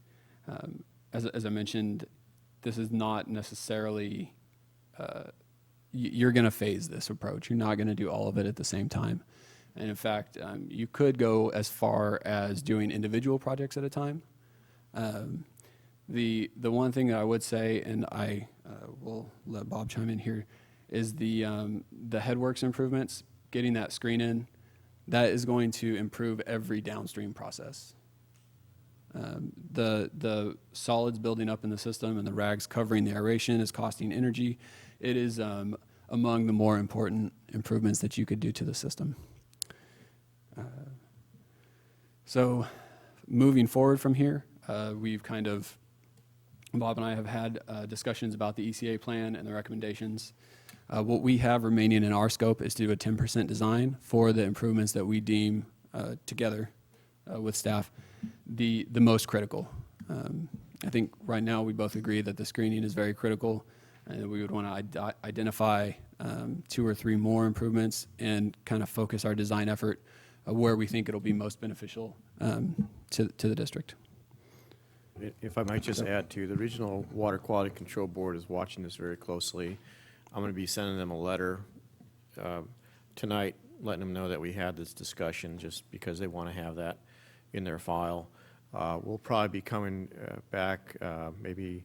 As I mentioned, this is not necessarily, you're going to phase this approach. You're not going to do all of it at the same time. And in fact, you could go as far as doing individual projects at a time. The one thing that I would say, and I will let Bob chime in here, is the headworks improvements, getting that screen in, that is going to improve every downstream process. The solids building up in the system and the rags covering the aeration is costing energy. It is among the more important improvements that you could do to the system. So moving forward from here, we've kind of, Bob and I have had discussions about the ECA plan and the recommendations. What we have remaining in our scope is to do a 10% design for the improvements that we deem together with staff the most critical. I think right now we both agree that the screening is very critical, and that we would want to identify 2 or 3 more improvements and kind of focus our design effort where we think it'll be most beneficial to the district. If I might just add to, the Regional Water Quality Control Board is watching this very closely. I'm going to be sending them a letter tonight, letting them know that we had this discussion, just because they want to have that in their file. We'll probably be coming back maybe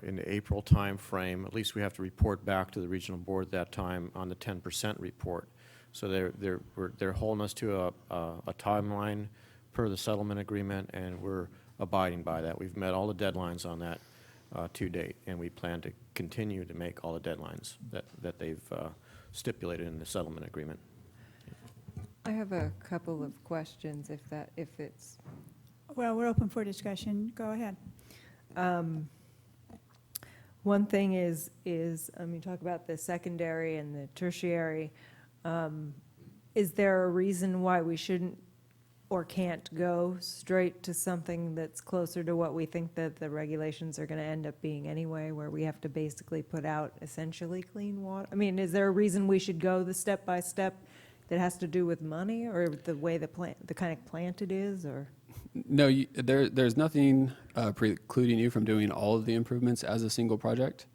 in the April time frame. At least we have to report back to the regional board that time on the 10% report. So they're holding us to a timeline per the settlement agreement, and we're abiding by that. We've met all the deadlines on that to date, and we plan to continue to make all the deadlines that they've stipulated in the settlement agreement. I have a couple of questions, if it's. Well, we're open for discussion. Go ahead. One thing is you talk about the secondary and the tertiary. Is there a reason why we shouldn't or can't go straight to something that's closer to what we think that the regulations are going to end up being anyway, where we have to basically put out essentially clean water? I mean, is there a reason we should go the step by step that has to do with money, or the way the kind of plant it is, or? No, there's nothing precluding you from doing all of the improvements as a single project.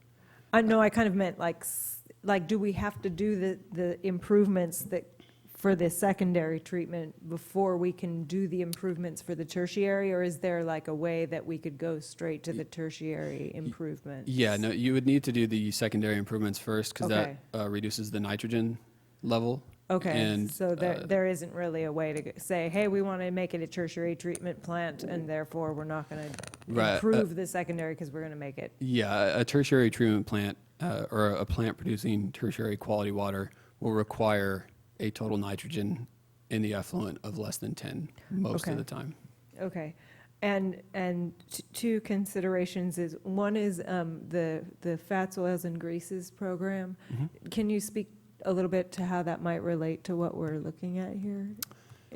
I know, I kind of meant like do we have to do the improvements that for the secondary treatment before we can do the improvements for the tertiary, or is there like a way that we could go straight to the tertiary improvements? Yeah, no, you would need to do the secondary improvements first, because Okay. that reduces the nitrogen level. Okay, And, so there isn't really a way to say, hey, we want to make it a tertiary treatment plant, and therefore we're not going to Right, improve the secondary because we're going to make it. Yeah, a tertiary treatment plant or a plant producing tertiary quality water will require a total nitrogen in the effluent of less than 10 most Okay. of the time. Okay, and two considerations is, one is the fats, oils, and greases program. Mm-hmm. Can you speak a little bit to how that might relate to what we're looking at here?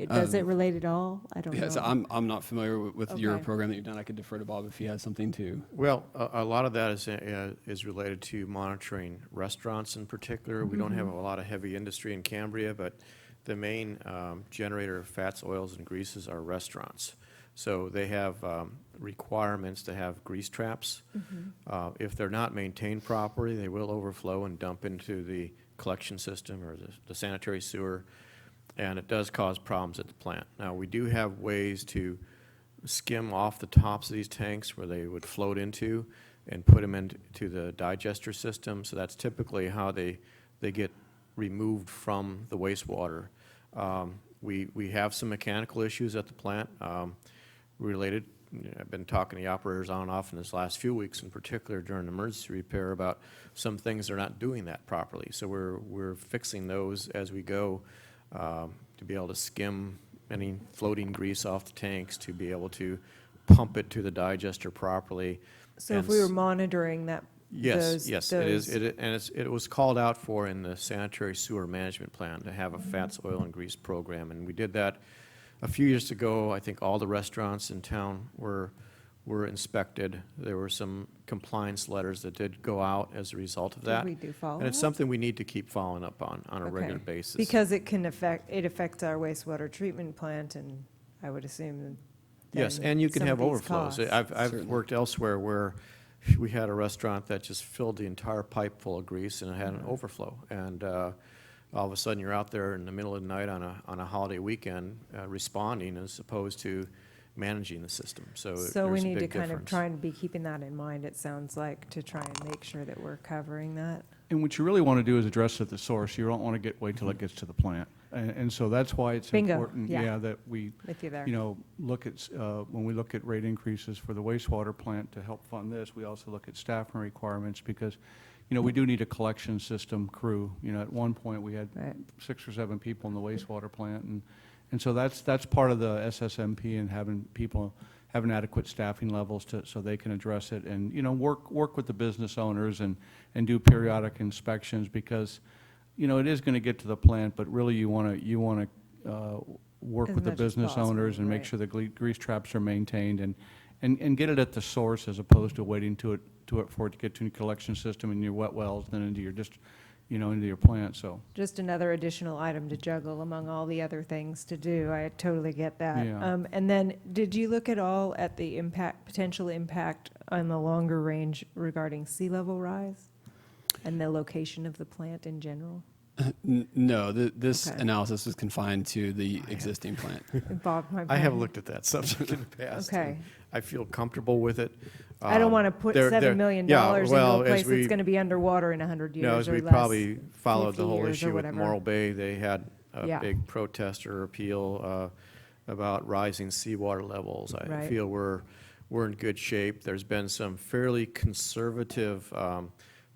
Does it relate at all? I don't know. Yeah, so I'm not familiar with your Okay. program that you've done. I could defer to Bob if he has something to. Well, a lot of that is related to monitoring restaurants in particular. We don't have a lot of heavy industry in Cambria, but the main generator of fats, oils, and greases are restaurants. So they have requirements to have grease traps. If they're not maintained properly, they will overflow and dump into the collection system or the sanitary sewer, and it does cause problems at the plant. Now, we do have ways to skim off the tops of these tanks where they would float into and put them into the digester system, so that's typically how they get removed from the wastewater. We have some mechanical issues at the plant related. I've been talking to the operators on and off in this last few weeks, in particular during emergency repair, about some things they're not doing that properly. So we're fixing those as we go to be able to skim any floating grease off the tanks, to be able to pump it to the digester properly. So if we were monitoring that, Yes, it is. It was called out for in the sanitary sewer management plan to have a fats, oil, and grease program, and we did that a few years ago. I think all the restaurants in town were inspected. There were some compliance letters that did go out as a result of that. Did we do follow And it's up? something we need to keep following up on a Okay. regular basis. Because it affects our wastewater treatment plant, and I would assume. Yes, then and you can some have of these overflows. costs. I've worked elsewhere where we had a restaurant that just filled the entire pipe full of grease, and it had an overflow. And all of a sudden, you're out there in the middle of the night on a holiday weekend responding as opposed to managing the system. So So we there's a need to big kind of difference. try and be keeping that in mind, it sounds like, to try and make sure that we're covering that. And what you really want to do is address it at the source. You don't want to wait till it gets to the plant. And so that's why it's Bingo, important, yeah. that we, With you there. look at, when we look at rate increases for the wastewater plant to help fund this, we also look at staffing requirements, because, we do need a collection system crew. At one point, we had Right. 6 or 7 people in the wastewater plant, and so that's part of the SSMP, and having people having adequate staffing levels so they can address it, and, work with the business owners and do periodic inspections, because, it is going to get to the plant, but really you want to work As with the much as business possible, owners and make right. sure the grease traps are maintained, and get it at the source as opposed to waiting for it to get to your collection system and your wet wells, then into your into your plant, so. Just another additional item to juggle among all the other things to do. I totally get that. Yeah. And then, did you look at all at the potential impact on the longer range regarding sea level rise and the location of the plant in general? No, this Okay. analysis was confined to the existing plant. Bob, I have looked at that subject in the past. Okay. and I feel comfortable with it. I don't want to put $7 million into a place that's going to be underwater in 100 years or No, less. as we probably followed 50 the whole years or issue with whatever. Morro Bay, they had a Yeah. big protest or appeal about rising seawater levels. I Right. feel we're in good shape. There's been some fairly conservative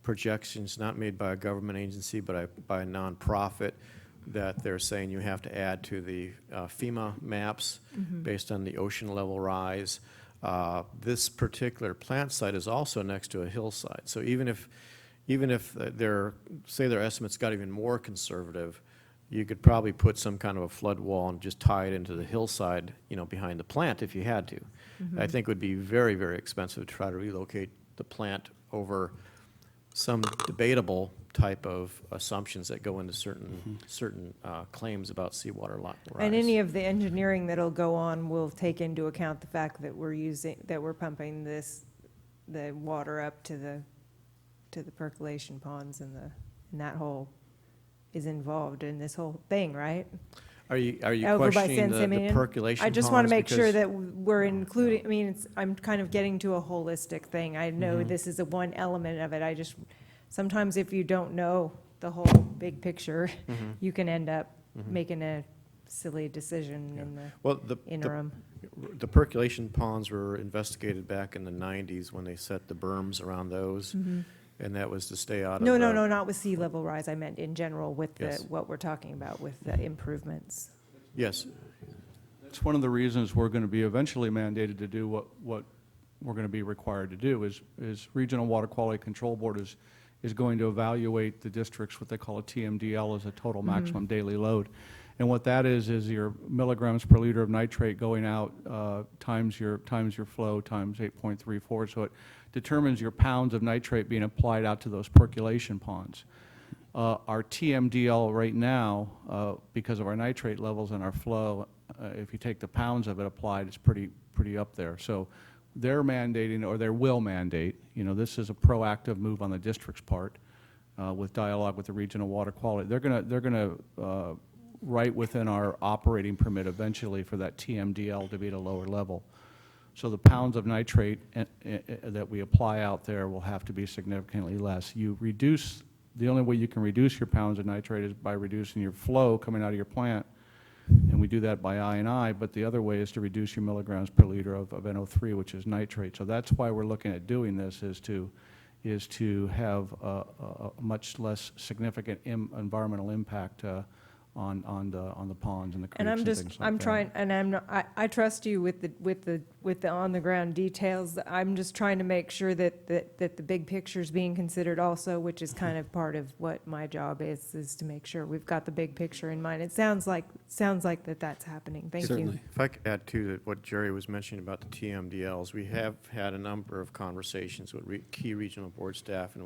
projections, not made by a government agency, but by a nonprofit, that they're saying you have to add to the FEMA maps based on the ocean level rise. This particular plant site is also next to a hillside. So even if their estimates got even more conservative, you could probably put some kind of a flood wall and just tie it into the hillside, behind the plant if you had to. I think it would be very, very expensive to try to relocate the plant over some debatable type of assumptions that go into certain claims about seawater rise. And any of the engineering that'll go on will take into account the fact that we're pumping the water up to the percolation ponds and that whole is involved in this whole thing, right? Are you Over by questioning San the Simeon? percolation I just want to ponds? make sure Because- that we're including, I mean, I'm kind of getting to a holistic thing. I know Mm-hmm. this is one element of it. Sometimes if you don't know the whole big picture, Mm-hmm. you can end up making a silly decision in the Well, the interim. percolation ponds were investigated back in the 90s when they set the berms around those, and that was to stay out of No, the... not with sea level rise. I meant in general with Yes. what we're talking about with the improvements. Yes. That's one of the reasons we're going to be eventually mandated to do what we're going to be required to do is Regional Water Quality Control Board is going to evaluate the districts, what they call a TMDL, as a total maximum daily load. And what that is your milligrams per liter of nitrate going out times your flow times 8.34. So it determines your pounds of nitrate being applied out to those percolation ponds. Our TMDL right now, because of our nitrate levels and our flow, if you take the pounds of it applied, it's pretty up there. So they're mandating, or they will mandate, this is a proactive move on the district's part with dialogue with the Regional Water Quality. They're going to write within our operating permit eventually for that TMDL to be at a lower level. So the pounds of nitrate that we apply out there will have to be significantly less. The only way you can reduce your pounds of nitrate is by reducing your flow coming out of your plant, and we do that by I&I, but the other way is to reduce your milligrams per liter of NO3, which is nitrate. So that's why we're looking at doing this, is to have a much less significant environmental impact on the ponds and the creeks And and things like that. I'm trying, and I trust you with the on-the-ground details. I'm just trying to make sure that the big picture is being considered also, which is kind of part of what my job is to make sure we've got the big picture in mind. It sounds like that's happening. Thank you. Certainly. If I could add to what Jerry was mentioning about the TMDLs, we have had a number of conversations with key regional board staff, and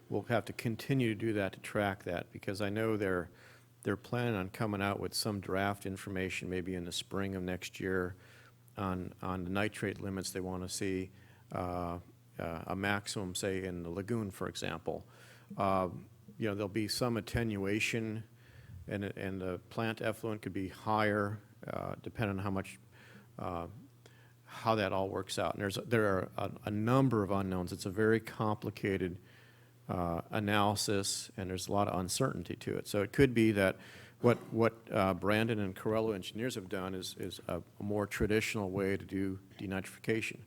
we'll have to continue to do that, to track that, because I know they're planning on coming out with some draft information maybe in the spring of next year on the nitrate limits they want to see, a maximum, say, in the lagoon, for example. There'll be some attenuation, and the plant effluent could be higher, depending on how that all works out. And there are a number of unknowns. It's a very complicated analysis, and there's a lot of uncertainty to it. So it could be that what Brandon and Corello engineers have done is a more traditional way to do denitrification.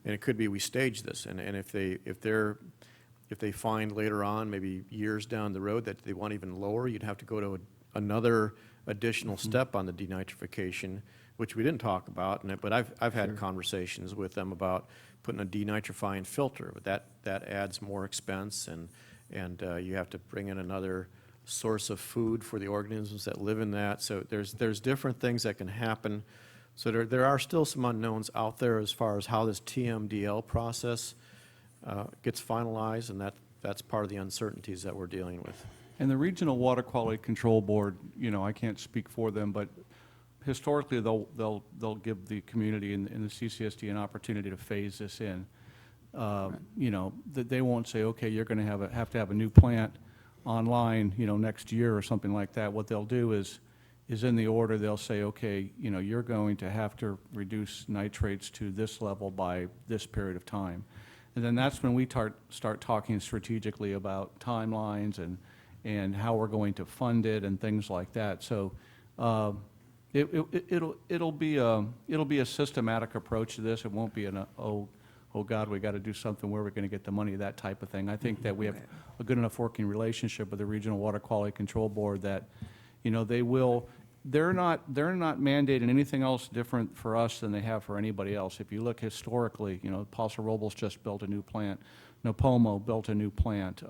And it could be we stage this, and if they find later on, maybe years down the road, that they want even lower, you'd have to go to another additional step on the denitrification, which we didn't talk about. But I've had conversations with them about putting a denitrifying filter. But that adds more expense, and you have to bring in another source of food for the organisms that live in that. So there's different things that can happen. So there are still some unknowns out there as far as how this TMDL process gets finalized, and that's part of the uncertainties that we're dealing with. And the Regional Water Quality Control Board, you know, I can't speak for them, but historically, they'll give the community and the CCSD an opportunity to phase this in. You know, that they won't say, okay, you're going to have to have a new plant online, you know, next year or something like that. What they'll do is in the order, they'll say, okay, you know, you're going to have to reduce nitrates to this level by this period of time. And then that's when we start talking strategically about timelines and how we're going to fund it and things like that. So it'll be a systematic approach to this. It won't be oh God, we got to do something, where we're going to get the money, that type of thing. I think that we have a good enough working relationship with the Regional Water Quality Control Board that, you know, they're not mandating anything else different for us than they have for anybody else. If you look historically, you know, Paso Robles just built a new plant. Napomo built a new plant.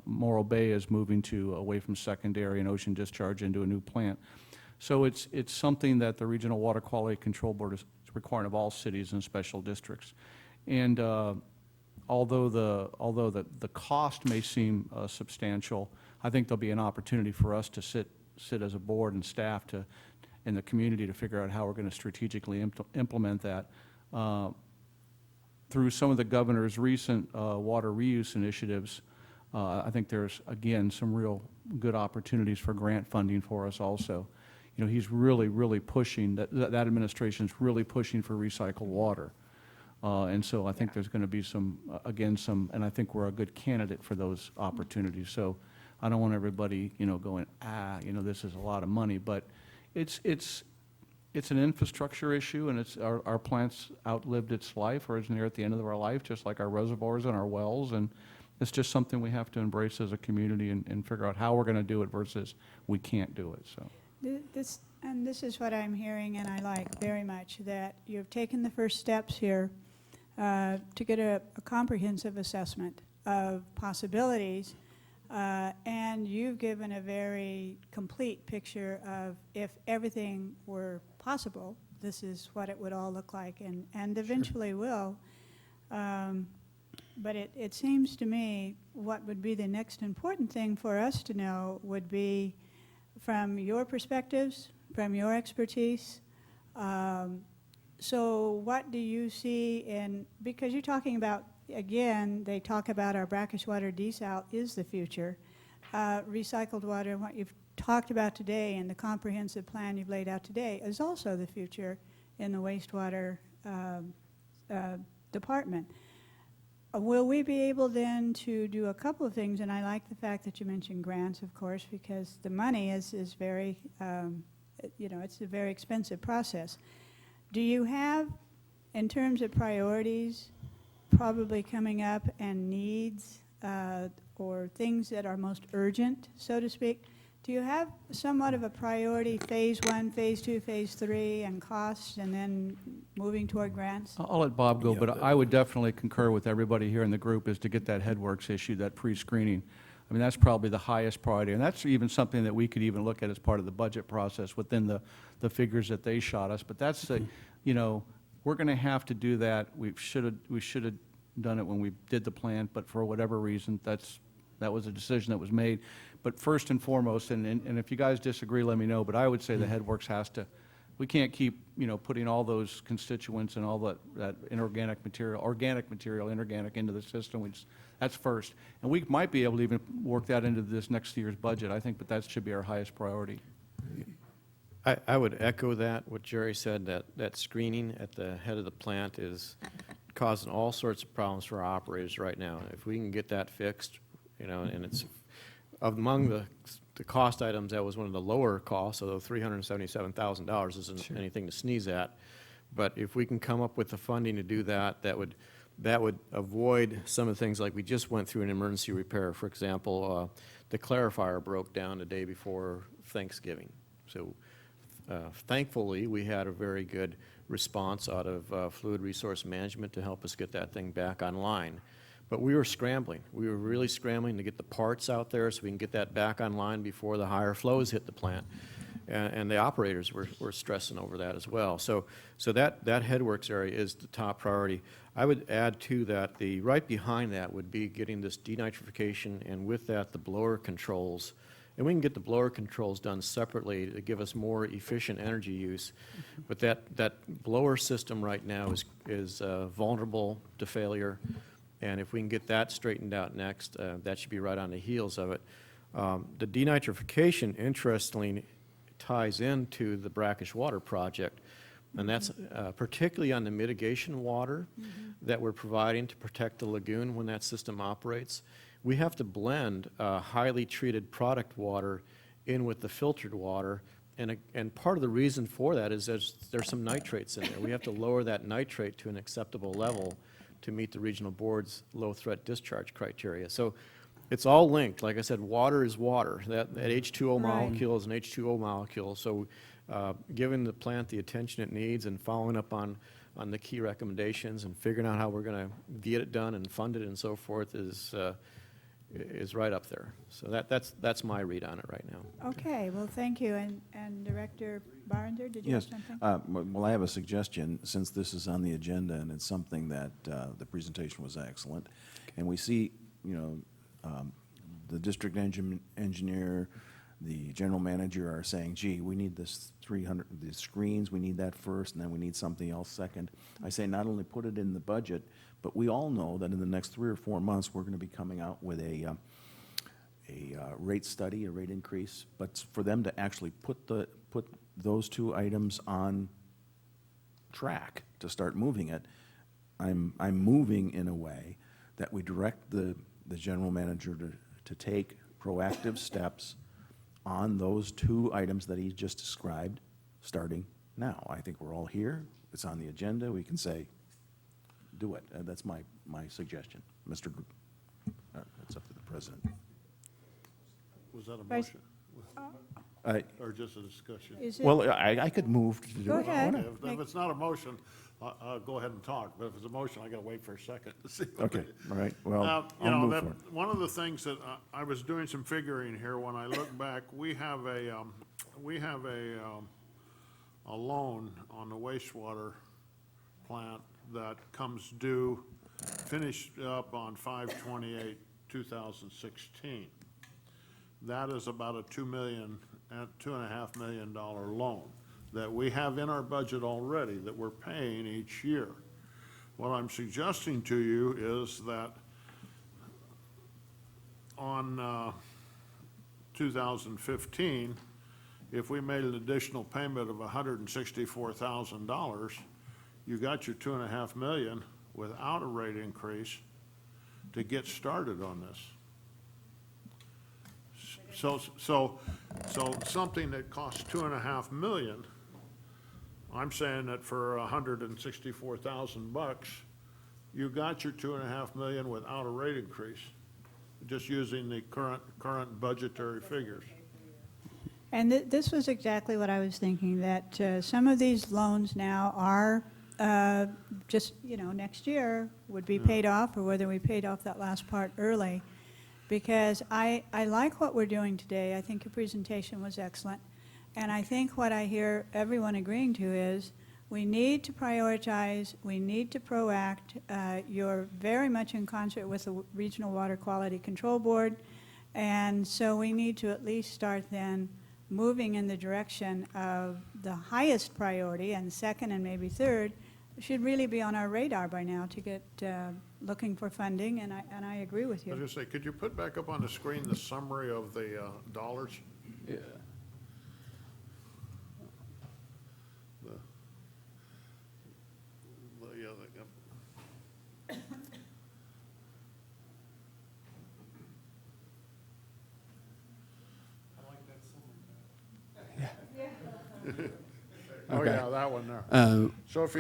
Morro Bay is moving away from secondary and ocean discharge into a new plant. So it's something that the Regional Water Quality Control Board is requiring of all cities and special districts. And although the cost may seem substantial, I think there'll be an opportunity for us to sit as a board and staff in the community to figure out how we're going to strategically implement that. Through some of the governor's recent water reuse initiatives, I think there's, again, some real good opportunities for grant funding for us also. You know, he's really pushing, that administration's really pushing for recycled water. And so I think there's going to be and I think we're a good candidate for those opportunities. So I don't want everybody, you know, going, you know, this is a lot of money, but it's an infrastructure issue, and our plant's outlived its life, or is near at the end of our life, just like our reservoirs and our wells, and it's just something we have to embrace as a community and figure out how we're going to do it versus we can't do it, so. This is what I'm hearing, and I like very much, that you've taken the first steps here to get a comprehensive assessment of possibilities, and you've given a very complete picture of, if everything were possible, this is what it would all look like, and eventually will. But it seems to me what would be the next important thing for us to know would be, from your perspectives, from your expertise, so what do you see because you're talking about, again, they talk about our brackish water desal is the future. Recycled water, and what you've talked about today and the comprehensive plan you've laid out today is also the future in the wastewater department. Will we be able then to do a couple of things? And I like the fact that you mentioned grants, of course, because the money is very, you know, it's a very expensive process. Do you have, in terms of priorities, probably coming up and needs or things that are most urgent, so to speak, do you have somewhat of a priority, phase 1, phase 2, phase 3, and costs, and then moving toward grants? I'll let Bob go, but I would definitely concur with everybody here in the group is to get that headworks issue, that pre-screening. I mean, that's probably the highest priority, and that's even something that we could even look at as part of the budget process within the figures that they shot us. But that's you know, we're going to have to do that. We should have done it when we did the plan, but for whatever reason, that was a decision that was made. But first and foremost, and if you guys disagree, let me know, but I would say the headworks has to, we can't keep, you know, putting all those constituents and all that inorganic material, organic material, inorganic into the system. That's first. And we might be able to even work that into this next year's budget, I think, but that should be our highest priority. I would echo what Jerry said, that screening at the head of the plant is causing all sorts of problems for our operators right now. If we can get that fixed, you know, and it's among the cost items, that was one of the lower costs, although $377,000 isn't anything to sneeze at. But if we can come up with the funding to do that, that would avoid some of the things like we just went through an emergency repair. For example, the clarifier broke down the day before Thanksgiving. So thankfully, we had a very good response out of Fluid Resource Management to help us get that thing back online. But we were scrambling. We were really scrambling to get the parts out there so we can get that back online before the higher flows hit the plant. and the operators were stressing over that as well. So that headworks area is the top priority. I would add to that, right behind that would be getting this denitrification, and with that, the blower controls. And we can get the blower controls done separately to give us more efficient energy use. But that blower system right now is vulnerable to failure. And if we can get that straightened out next, that should be right on the heels of it. The denitrification, interestingly, ties into the brackish water project. And that's particularly on the mitigation water that we're providing to protect the lagoon when that system operates. We have to blend highly treated product water in with the filtered water. And part of the reason for that is there's some nitrates in there. We have to lower that nitrate to an acceptable level to meet the regional board's low threat discharge criteria. So it's all linked. Like I said, water is water. That H2O molecule is an H2O molecule. So giving the plant the attention it needs and following up on the key recommendations and figuring out how we're going to get it done and fund it and so forth is right up there. So that's my read on it right now. Okay, well, thank you. And Director Barringer, did you have something? Well, I have a suggestion, since this is on the agenda and it's something that the presentation was excellent. And we see, the district engineer, the general manager are saying, gee, we need this 300, the screens, we need that first, and then we need something else second. I say not only put it in the budget, but we all know that in the next 3 or 4 months, we're going to be coming out with a rate study, a rate increase. But for them to actually put those 2 items on track to start moving it, I'm moving in a way that we direct the general manager to take proactive steps on those 2 items that he just described, starting now. I think we're all here. It's on the agenda. We can say, do it. That's my suggestion. Mr. It's up to the president. Was that a Vice- motion? Or just a discussion? Is it- Well, I could move to do Go it. ahead. If it's not a motion, I'll go ahead and talk, but if it's a motion, I gotta wait for a second to see. Okay, all right. Well, Now, I'll move for it. one of the things that I was doing some figuring here, when I look back, we have a loan on the wastewater plant that comes due, finished up on 5/28/2016. That is about a $2.5 million loan that we have in our budget already that we're paying each year. What I'm suggesting to you is that on 2015, if we made an additional payment of $164,000, you got your $2.5 million without a rate increase to get started on this. So something that costs $2.5 million, I'm saying that for $164,000, you got your $2.5 million without a rate increase, just using the current budgetary figures. And this was exactly what I was thinking, that some of these loans now are just, next year would be paid off, or whether we paid off that last part early. Because I like what we're doing today. I think your presentation was excellent. And I think what I hear everyone agreeing to is we need to prioritize, we need to proact. You're very much in concert with the Regional Water Quality Control Board. And so we need to at least start then moving in the direction of the highest priority, and second and maybe third should really be on our radar by now to get looking for funding, and I agree with I was you. gonna say, could you put back up on the screen the summary of the dollars? Yeah. Oh, Okay. yeah, that one there. So if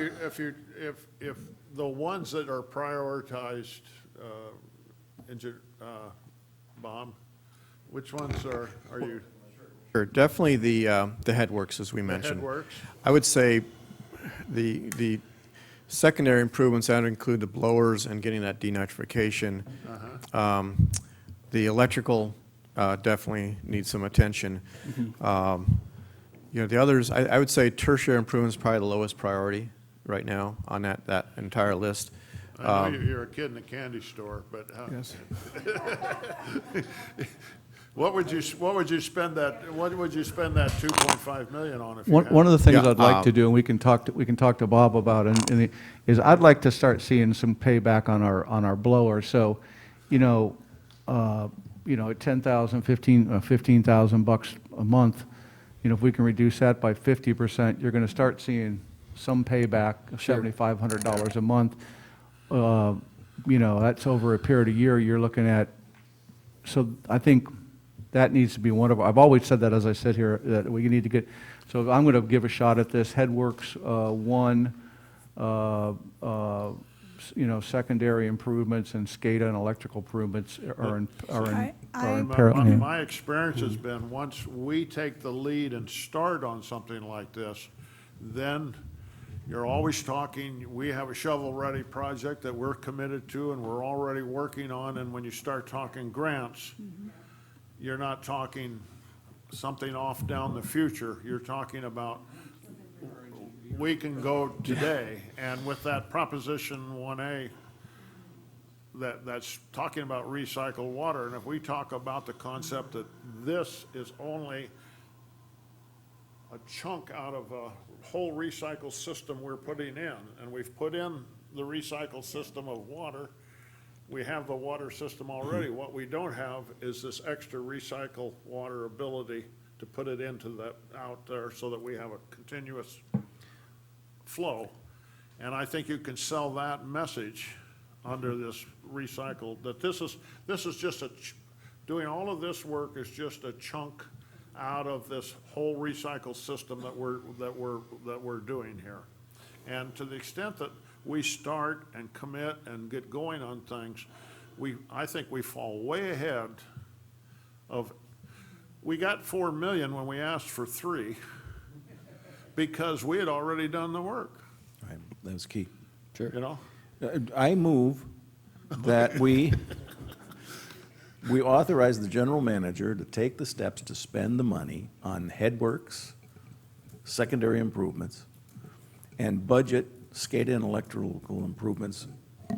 the ones that are prioritized, Bob, which ones are you? Sure, definitely the headworks, as we mentioned. headworks? I would say the secondary improvements that include the blowers and getting that denitrification. The electrical definitely needs some attention. You know, the others, I would say tertiary improvement is probably the lowest priority right now on that entire list. I know you're a kid in a candy store, but Yes. what would you spend that 2.5 million on if you had? One of the things Yeah, I'd like to do, and we can talk to Bob about, is I'd like to start seeing some payback on our blower. So, at 10,000, 15,000 bucks a month, if we can reduce that by 50%, you're going to start seeing some payback, $7,500 a month. That's over a period of year, you're looking at, so I think that needs to be one of, I've always said that as I sit here, that we need to get, so I'm going to give a shot at this. Headworks, secondary improvements and SCADA and electrical improvements are in parallel. My experience has been, once we take the lead and start on something like this, then you're always talking, we have a shovel-ready project that we're committed to and we're already working on, and when you start talking grants, you're not talking something off down the future. You're talking about, we can go today, and with that Proposition 1A that's talking about recycled water, and if we talk about the concept that this is only a chunk out of a whole recycle system we're putting in, and we've put in the recycle system of water, we have the water system already. What we don't have is this extra recycle water ability to put it into that out there so that we have a continuous flow. And I think you can sell that message under this recycle, that this is just doing all of this work is just a chunk out of this whole recycle system that we're doing here. And to the extent that we start and commit and get going on things, I think we fall way ahead of, we got 4 million when we asked for 3 because we had already done the work. Right, that was key. You know? I move that we authorize the general manager to take the steps to spend the money on headworks, secondary improvements, and budget SCADA and electrical improvements,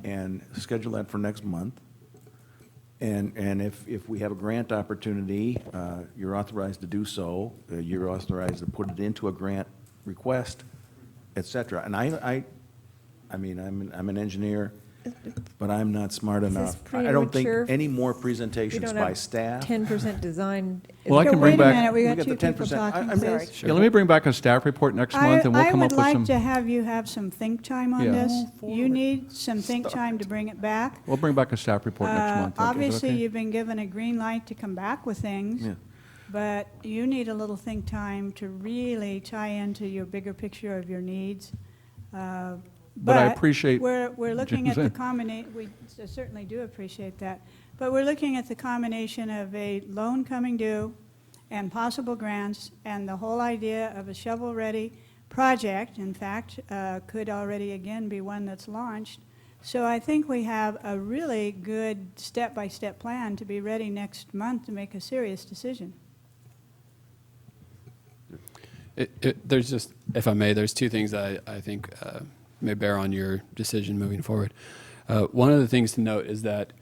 and schedule that for next month. And if we have a grant opportunity, you're authorized to do so. You're authorized to put it into a grant request, et cetera. And I mean, I'm an engineer, but I'm not smart enough. I don't think premature? any more presentations by staff. 10% design. Well, I can bring Wait a back. minute, we We got got two the people 10%. talking, I'm please. Yeah, let me bring back a staff report next month, and we'll come up with I some. would like to have you have some think time on Yeah. this. You need some think time to bring it back. We'll bring back a staff report next month. Is that Obviously, okay? you've been given a green light to come back with things, Yeah. but you need a little think time to really tie into your bigger picture of your needs. But I appreciate We're looking at the Jim's- combination, we certainly do appreciate that, but we're looking at the combination of a loan coming due and possible grants, and the whole idea of a shovel-ready project, in fact, could already again be one that's launched. So I think we have a really good step-by-step plan to be ready next month to make a serious decision. There's just, if I may, there's 2 things that I think may bear on your decision moving forward. One of the things to note is that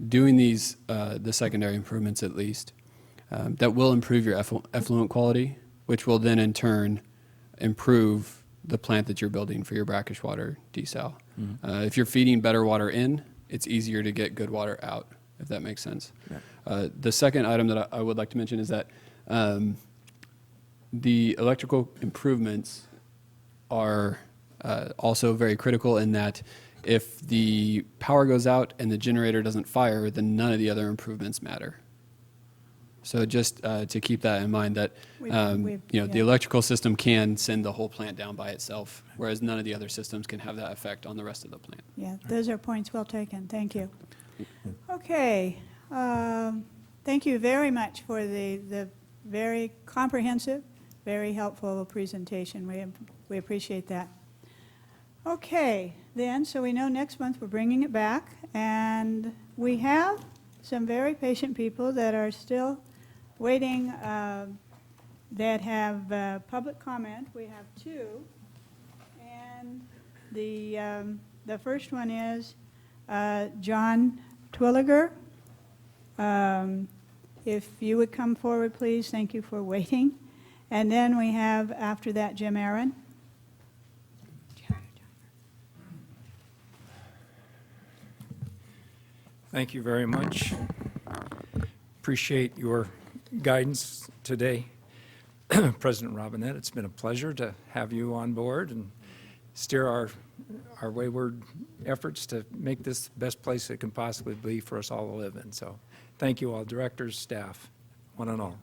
doing these, the secondary improvements at least, that will improve your effluent quality, which will then in turn improve the plant that you're building for your brackish water desal. If you're feeding better water in, it's easier to get good water out, if that makes sense. Yeah. The second item that I would like to mention is that the electrical improvements are also very critical in that if the power goes out and the generator doesn't fire, then none of the other improvements matter. So just to keep that in mind, that the electrical system can send the whole plant down by itself, whereas none of the other systems can have that effect on the rest of the plant. Yeah, those are points well taken. Thank you. Okay. Thank you very much for the very comprehensive, very helpful presentation. We appreciate that. Okay, then, so we know next month we're bringing it back, and we have some very patient people that are still waiting that have public comment. We have two. And the first one is John Twilliger. If you would come forward, please. Thank you for waiting. And then we have, after that, Jim Aaron. Thank you very much. Appreciate your guidance today. President Robinette, it's been a pleasure to have you on board and steer our wayward efforts to make this the best place it can possibly be for us all to live in. So thank you all, directors, staff, one and all.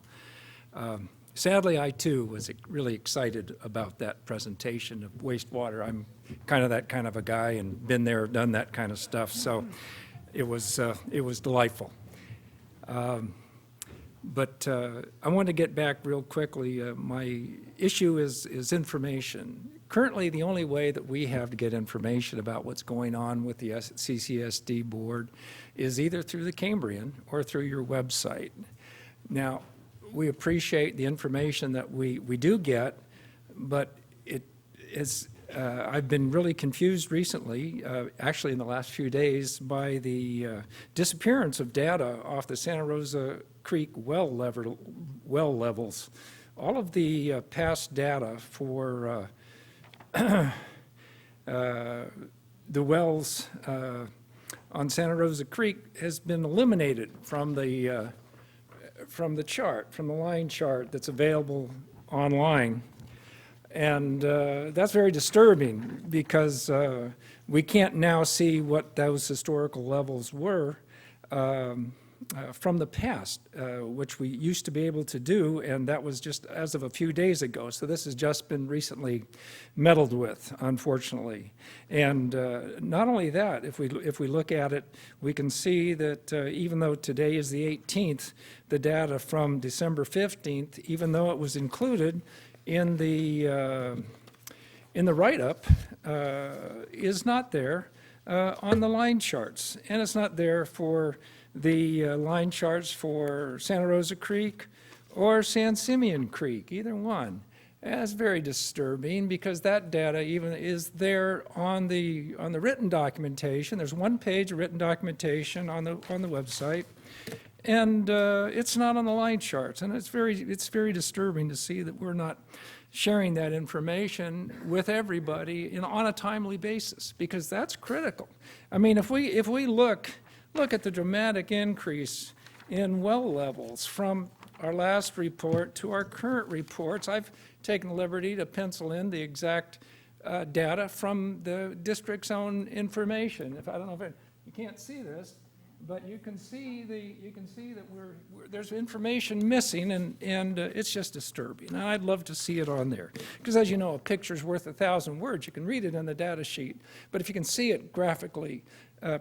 Sadly, I too was really excited about that presentation of wastewater. I'm kind of that kind of a guy and been there, done that kind of stuff. So it was delightful. But I want to get back real quickly. My issue is information. Currently, the only way that we have to get information about what's going on with the CCSD board is either through the Cambrian or through your website. Now, we appreciate the information that we do get, but it is, I've been really confused recently, actually in the last few days, by the disappearance of data off the Santa Rosa Creek well levels. All of the past data for the wells on Santa Rosa Creek has been eliminated from the chart, from the line chart that's available online. And that's very disturbing because we can't now see what those historical levels were from the past, which we used to be able to do, and that was just as of a few days ago. So this has just been recently meddled with, unfortunately. And not only that, if we look at it, we can see that even though today is the 18th, the data from December 15th, even though it was included in the write-up, is not there on the line charts, and it's not there for the line charts for Santa Rosa Creek or San Simeon Creek, either one. And that's very disturbing because that data even is there on the written documentation. There's one page of written documentation on the website, and it's not on the line charts. And it's very disturbing to see that we're not sharing that information with everybody on a timely basis, because that's critical. I mean, if we look at the dramatic increase in well levels from our last report to our current reports. I've taken the liberty to pencil in the exact data from the district's own information. I don't know if you can't see this, but you can see that there's information missing, and it's just disturbing. And I'd love to see it on there, because as you know, a picture's worth 1,000 words. You can read it in the data sheet, but if you can see it graphically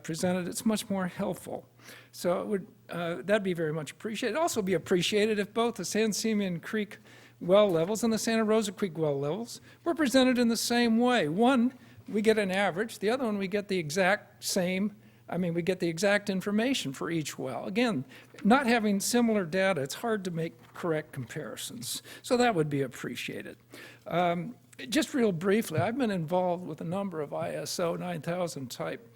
presented, it's much more helpful. So it would that'd be very much appreciated. It'd also be appreciated if both the San Simeon Creek well levels and the Santa Rosa Creek well levels were presented in the same way. One, we get an average. The other one, we get the exact same. We get the exact information for each well. Again, not having similar data, it's hard to make correct comparisons. So that would be appreciated. Just real briefly, I've been involved with a number of ISO 9000 type.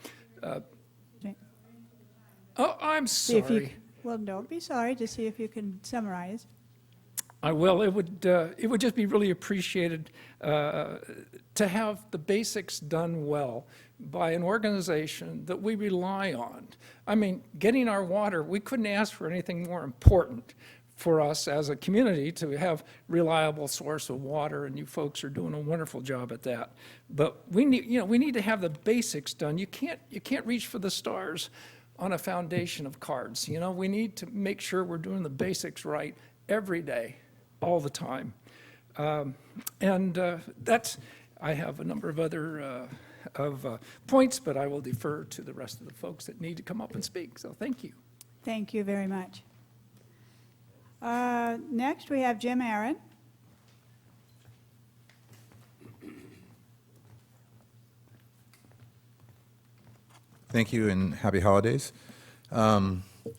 Oh, I'm sorry. Well, don't be sorry, to see if you can summarize. I will. It would just be really appreciated to have the basics done well by an organization that we rely on. I mean, getting our water, we couldn't ask for anything more important for us as a community to have reliable source of water, and you folks are doing a wonderful job at that. But we need to have the basics done. You can't reach for the stars on a foundation of cards. We need to make sure we're doing the basics right every day, all the time. I have a number of other points, but I will defer to the rest of the folks that need to come up and speak. So thank you. Thank you very much. Next, we have Jim Aaron. Thank you and happy holidays.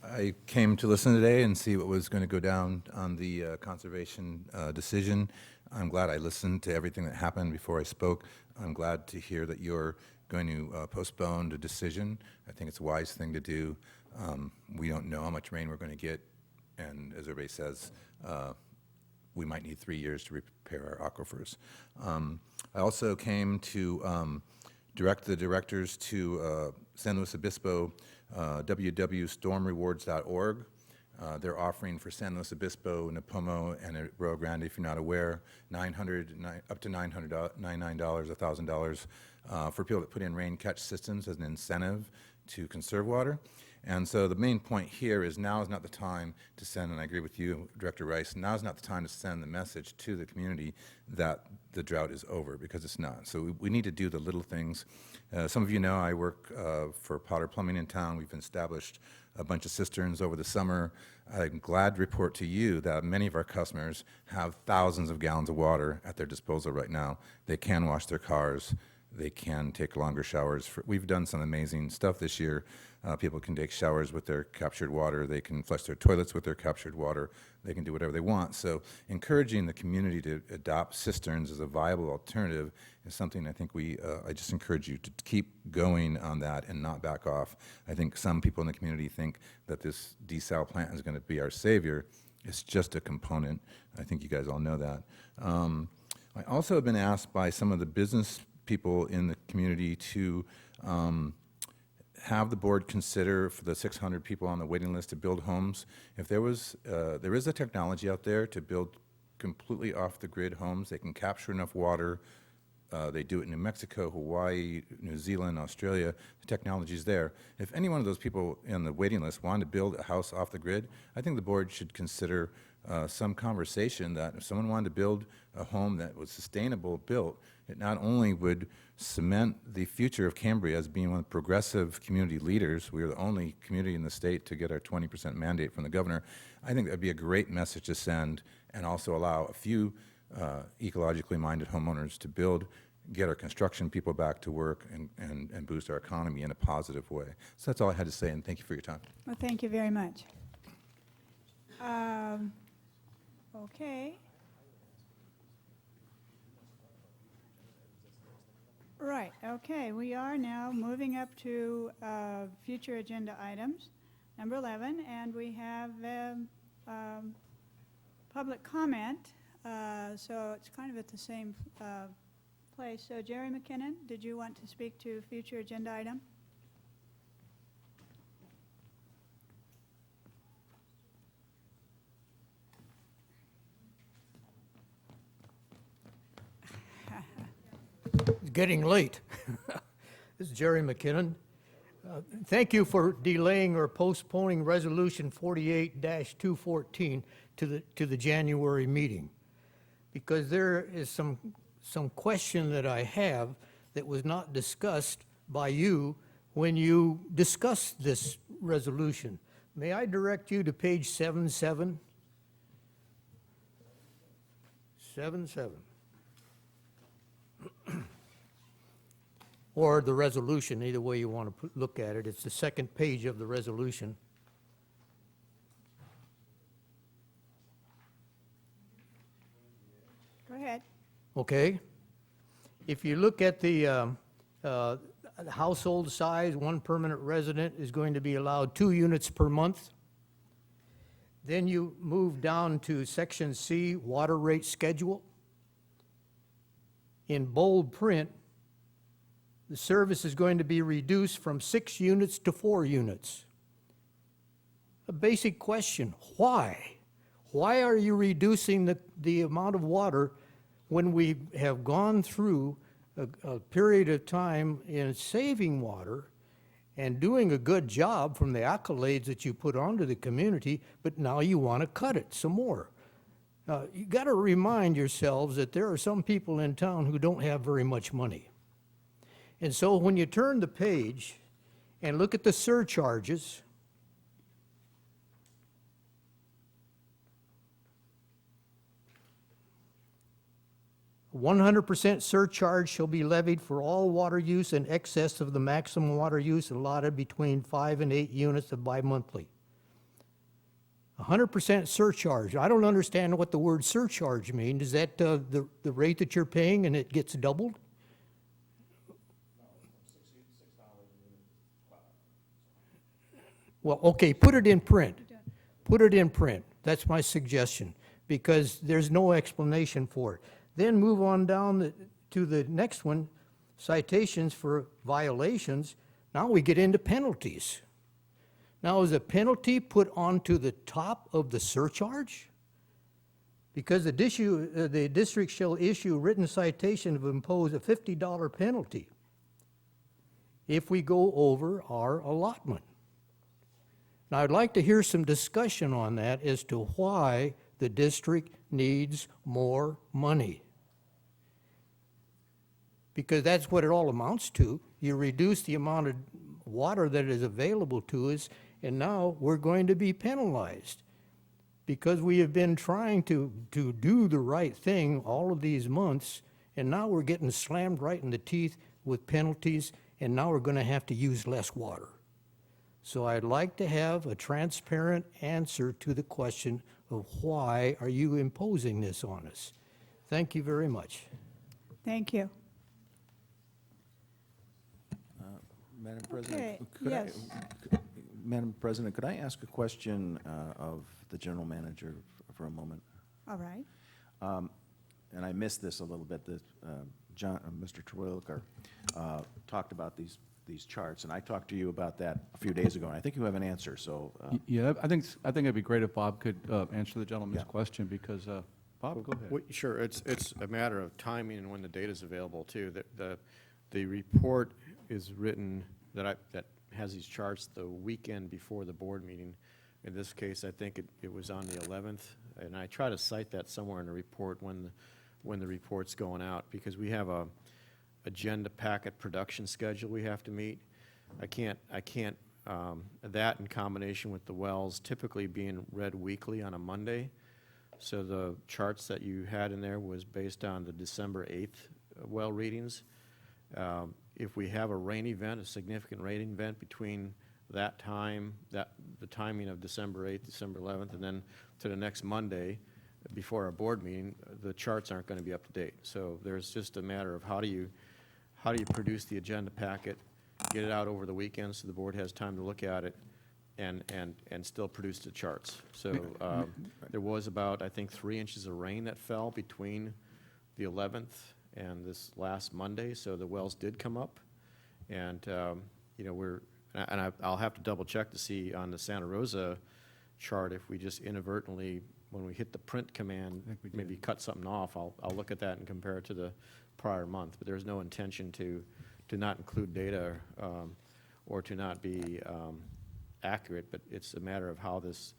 I came to listen today and see what was going to go down on the conservation decision. I'm glad I listened to everything that happened before I spoke. I'm glad to hear that you're going to postpone the decision. I think it's a wise thing to do. We don't know how much rain we're going to get, and as everybody says, we might need 3 years to repair our aquifers. I also came to direct the directors to San Luis Obispo, www.stormrewards.org. They're offering for San Luis Obispo, Nipomo, and Rio Grande, if you're not aware, up to $99, $1,000 for people that put in rain catch systems as an incentive to conserve water. And so the main point here is now is not the time to send, and I agree with you, Director Rice, now is not the time to send the message to the community that the drought is over, because it's not. So we need to do the little things. Some of you know I work for Potter Plumbing in town. We've established a bunch of cisterns over the summer. I'm glad to report to you that many of our customers have thousands of gallons of water at their disposal right now. They can wash their cars. They can take longer showers. We've done some amazing stuff this year. People can take showers with their captured water. They can flush their toilets with their captured water. They can do whatever they want. So encouraging the community to adopt cisterns as a viable alternative is something I think I just encourage you to keep going on that and not back off. I think some people in the community think that this desal plant is going to be our savior. It's just a component. I think you guys all know that. I also have been asked by some of the business people in the community to have the board consider for the 600 people on the waiting list to build homes. If there is a technology out there to build completely off-the-grid homes. They can capture enough water. They do it in New Mexico, Hawaii, New Zealand, Australia. The technology's there. If any one of those people in the waiting list wanted to build a house off the grid, I think the board should consider some conversation that if someone wanted to build a home that was sustainable built, it not only would cement the future of Cambria as being one of the progressive community leaders. We are the only community in the state to get our 20% mandate from the governor. I think that would be a great message to send, and also allow a few ecologically minded homeowners to build, get our construction people back to work, and boost our economy in a positive way. So that's all I had to say, and thank you for your time. Well, thank you very much. Okay. Right, okay, we are now moving up to future agenda items, number 11, and we have public comment, so it's kind of at the same place. So Jerry McKinnon, did you want to speak to future agenda item? It's getting late. This is Jerry McKinnon. Thank you for delaying or postponing Resolution 48-214 to the January meeting, because there is some question that I have that was not discussed by you when you discussed this resolution. May I direct you to page 77? 77. Or the resolution, either way you want to look at it. It's the second page of the resolution. Go ahead. Okay. If you look at the household size, one permanent resident is going to be allowed 2 units per month. Then you move down to section C, water rate schedule. In bold print, the service is going to be reduced from 6 units to 4 units. A basic question, why? Why are you reducing the amount of water when we have gone through a period of time in saving water and doing a good job from the accolades that you put onto the community, but now you want to cut it some more? You got to remind yourselves that there are some people in town who don't have very much money. And so when you turn the page and look at the surcharges, "100% surcharge shall be levied for all water use in excess of the maximum water use allotted between 5 and 8 units of bi-monthly." 100% surcharge. I don't understand what the word surcharge means. Is that the rate that you're paying and it gets doubled? Well, okay, put it in print. Put it in print. That's my suggestion, because there's no explanation for it. Then move on down to the next one, citations for violations. Now we get into penalties. Now, is a penalty put onto the top of the surcharge? Because the district shall issue written citation to impose a $50 penalty if we go over our allotment. Now, I'd like to hear some discussion on that as to why the district needs more money. Because that's what it all amounts to. You reduce the amount of water that is available to us, and now we're going to be penalized. Because we have been trying to do the right thing all of these months, and now we're getting slammed right in the teeth with penalties, and now we're going to have to use less water. So I'd like to have a transparent answer to the question of why are you imposing this on us? Thank you very much. Thank you. Madam Okay, President, yes. Madam President, could I ask a question of the general manager for a moment? All right. And I missed this a little bit. Mr. Terwilliger talked about these charts, and I talked to you about that a few days ago, and I think you have an answer, so. Yeah, I think it'd be great if Bob could answer the gentleman's question, because, Bob, go ahead. Sure, it's a matter of timing and when the data is available, too. The report is written that has these charts the weekend before the board meeting. In this case, I think it was on the 11th, and I try to cite that somewhere in the report when the report's going out, because we have a agenda packet production schedule we have to meet. I can't, that in combination with the wells typically being read weekly on a Monday. So the charts that you had in there was based on the December 8th well readings. If we have a rain event, a significant rain event between that time, the timing of December 8th, December 11th, and then to the next Monday before our board meeting, the charts aren't going to be up to date. So there's just a matter of how do you produce the agenda packet, get it out over the weekend so the board has time to look at it, and still produce the charts. So there was about, I think, 3 inches of rain that fell between the 11th and this last Monday, so the wells did come up. And, I'll have to double check to see on the Santa Rosa chart if we just inadvertently, when we hit the print command, maybe cut something off. I'll look at that and compare it to the prior month. But there's no intention to not include data or to not be accurate, but it's a matter of how this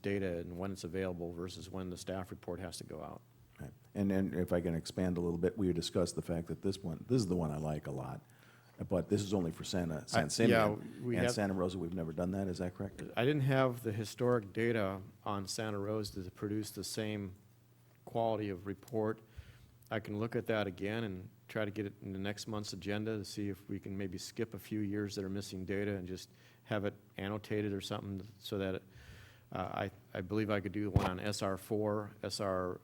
data and when it's available versus when the staff report has to go out. Right. And then if I can expand a little bit, we discussed the fact that this is the one I like a lot, but this is only for San Simeon. And Santa Rosa, we've never done that, is that correct? I didn't have the historic data on Santa Rosa to produce the same quality of report. I can look at that again and try to get it in the next month's agenda to see if we can maybe skip a few years that are missing data and just have it annotated or something so that I believe I could do one on SR4. SR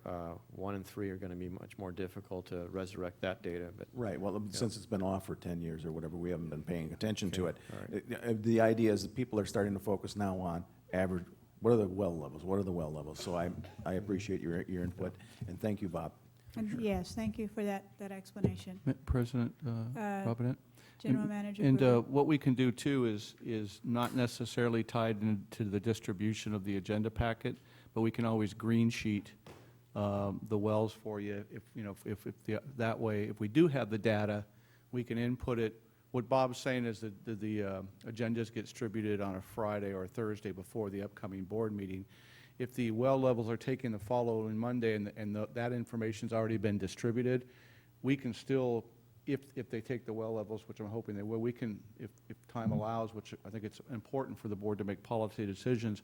1 and 3 are going to be much more difficult to resurrect that data. But right. Well, since it's been off for 10 years or whatever, we haven't been paying attention to it. All right. The idea is that people are starting to focus now on average. What are the well levels? What are the well levels? So I appreciate your input, and thank you, Bob. And yes, thank you for that explanation. President Robinette? General Manager. And what we can do too is not necessarily tied into the distribution of the agenda packet, but we can always green sheet the wells for you. That way, if we do have the data, we can input it. What Bob's saying is that the agendas get distributed on a Friday or a Thursday before the upcoming board meeting. If the well levels are taken the following Monday and that information's already been distributed, we can still, if they take the well levels, which I'm hoping they will, we can, if time allows, which I think it's important for the board to make policy decisions,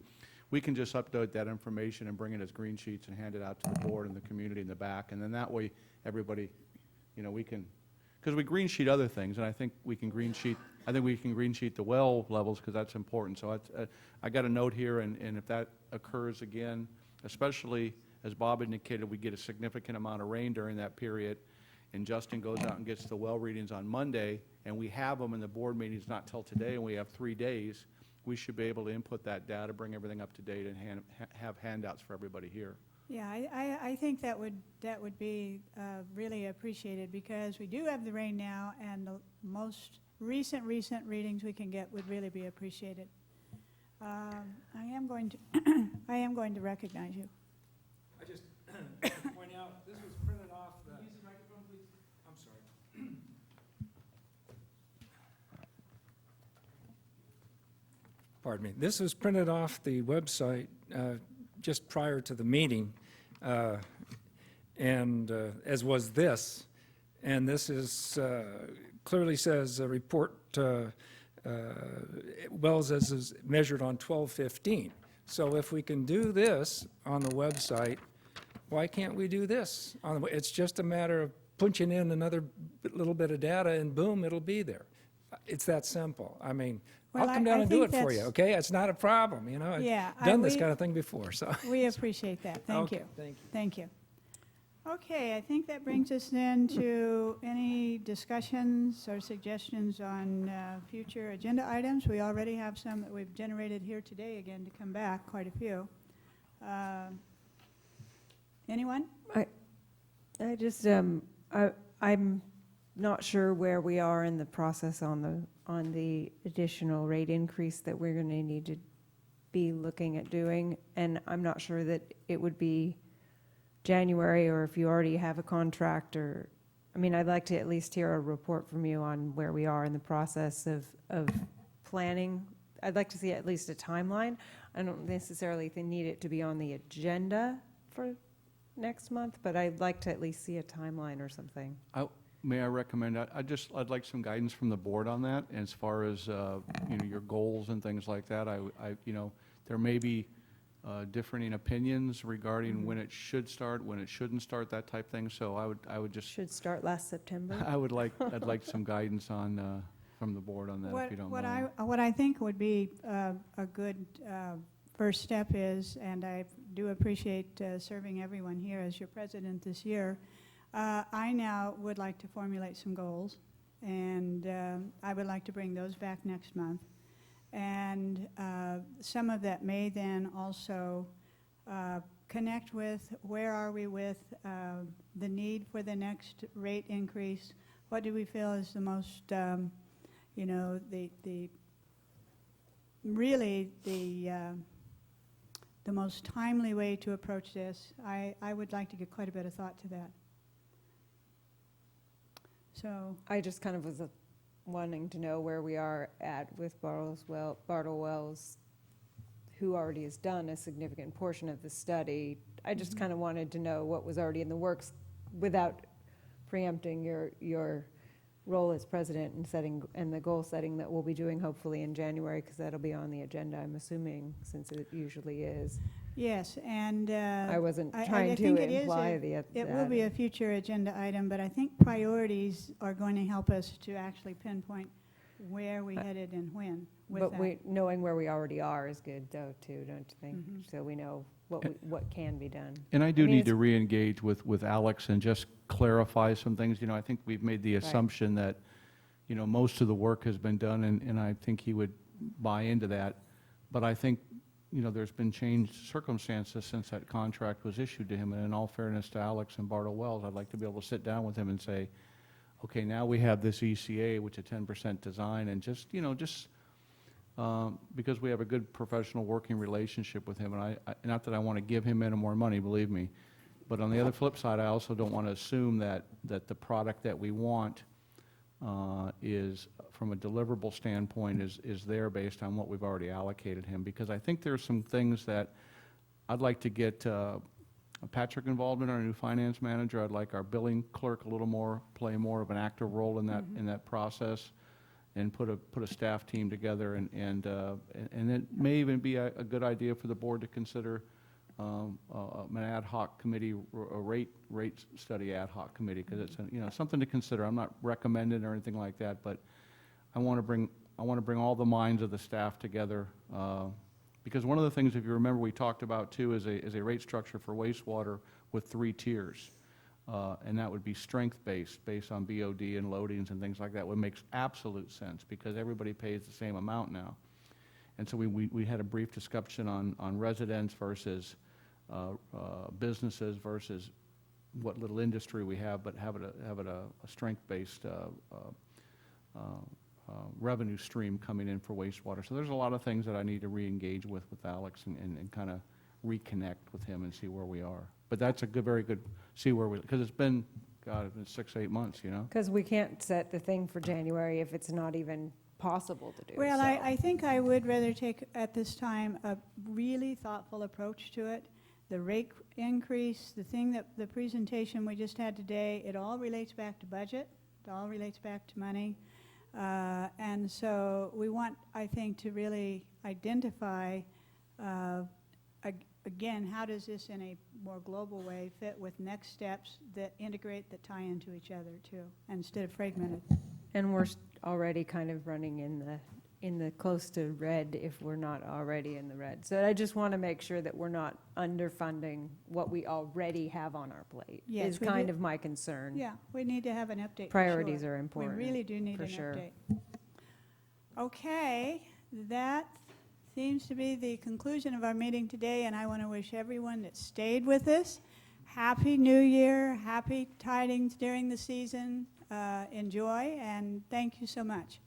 we can just upload that information and bring it as green sheets and hand it out to the board and the community in the back. And then that way, everybody, we can because we green sheet other things, and I think we can green sheet the well levels, because that's important. So I got a note here, and if that occurs again, especially as Bob indicated, we get a significant amount of rain during that period, and Justin goes out and gets the well readings on Monday, and we have them in the board meetings not till today, and we have 3 days, we should be able to input that data, bring everything up to date, and have handouts for everybody here. Yeah, I think that would be really appreciated, because we do have the rain now, and the most recent readings we can get would really be appreciated. I am going to recognize you. I just point out, this was printed off the... Use the microphone, please. I'm sorry. Pardon me. This was printed off the website just prior to the meeting, and as was this. And this is clearly says report wells as is measured on 12/15. So if we can do this on the website, why can't we do this? It's just a matter of punching in another little bit of data, and boom, it'll be there. It's that simple. I mean, Well, I'll come I down and do think it for you, that's- okay? It's not a problem, you know? Yeah, I've done this we- kind of thing before, so. We appreciate that. Thank Okay, you. thank you. Thank you. Okay, I think that brings us then to any discussions or suggestions on future agenda items. We already have some that we've generated here today, again, to come back, quite a few. Anyone? I just, I'm not sure where we are in the process on the additional rate increase that we're going to need to be looking at doing, and I'm not sure that it would be January, or if you already have a contract, or, I mean, I'd like to at least hear a report from you on where we are in the process of planning. I'd like to see at least a timeline. I don't necessarily need it to be on the agenda for next month, but I'd like to at least see a timeline or something. May I recommend, I'd like some guidance from the board on that, as far as, your goals and things like that. There may be differing opinions regarding when it should start, when it shouldn't start, that type thing, so I would just... Should start last September? I'd like some guidance on, from the board on that, if you don't mind. What I think would be a good first step is, and I do appreciate serving everyone here as your president this year, I now would like to formulate some goals, and I would like to bring those back next month. And some of that may then also connect with where are we with the need for the next rate increase. What do we feel is the most, the most timely way to approach this? I would like to give quite a bit of thought to that. So I just kind of was wanting to know where we are at with Bartle Wells, who already has done a significant portion of the study. I just kind of wanted to know what was already in the works without preempting your role as president and the goal setting that we'll be doing hopefully in January, because that'll be on the agenda, I'm assuming, since it usually is. Yes, and I wasn't I trying think to it is imply it will be a future agenda item, but I think priorities are going to help us to actually pinpoint where we headed and when with But that. knowing where we already are is good, though, too, don't you think? So we know what can be done. And I do need to re-engage with Alex and just clarify some things. I think we've made the assumption that, most of the work has been done, and I think he would buy into that. But I think, there's been changed circumstances since that contract was issued to him. And in all fairness to Alex and Bartle Wells, I'd like to be able to sit down with him and say, okay, now we have this ECA, which is 10% design, and just because we have a good professional working relationship with him, and I not that I want to give him any more money, believe me, but on the other flip side, I also don't want to assume that the product that we want is, from a deliverable standpoint, is there based on what we've already allocated him, because I think there's some things that I'd like to get Patrick involved in, our new finance manager. I'd like our billing clerk play more of an active role in that process, and put a staff team together, and it may even be a good idea for the board to consider an ad hoc committee, a rate study ad hoc committee, because it's, something to consider. I'm not recommending or anything like that, but I want to bring all the minds of the staff together, because one of the things, if you remember, we talked about too is a rate structure for wastewater with 3 tiers. And that would be strength-based, based on BOD and loadings and things like that, which makes absolute sense, because everybody pays the same amount now. And so we had a brief discussion on residents versus businesses versus what little industry we have, but have it a strength-based revenue stream coming in for wastewater. So there's a lot of things that I need to re-engage with Alex and kind of reconnect with him and see where we are. But that's a very good, see where because it's been, God, it's been 6, 8 months, Because we can't set the thing for January if it's not even possible to do. Well, so. I think I would rather take, at this time, a really thoughtful approach to it. The rate increase, the thing that, the presentation we just had today, it all relates back to budget. It all relates back to money. And so we want, I think, to really identify, again, how does this in a more global way fit with next steps that integrate, that tie into each other too, instead of fragmented. And we're already kind of running in the close to red if we're not already in the red. So I just want to make sure that we're not underfunding what we already have on our plate. Yes, is we kind do. of my concern. Yeah, we need to have an update. for Priorities sure. are important. We really do need for an sure. update. Okay, that seems to be the conclusion of our meeting today, and I want to wish everyone that stayed with us Happy New Year, happy tidings during the season. Enjoy, and thank you so much.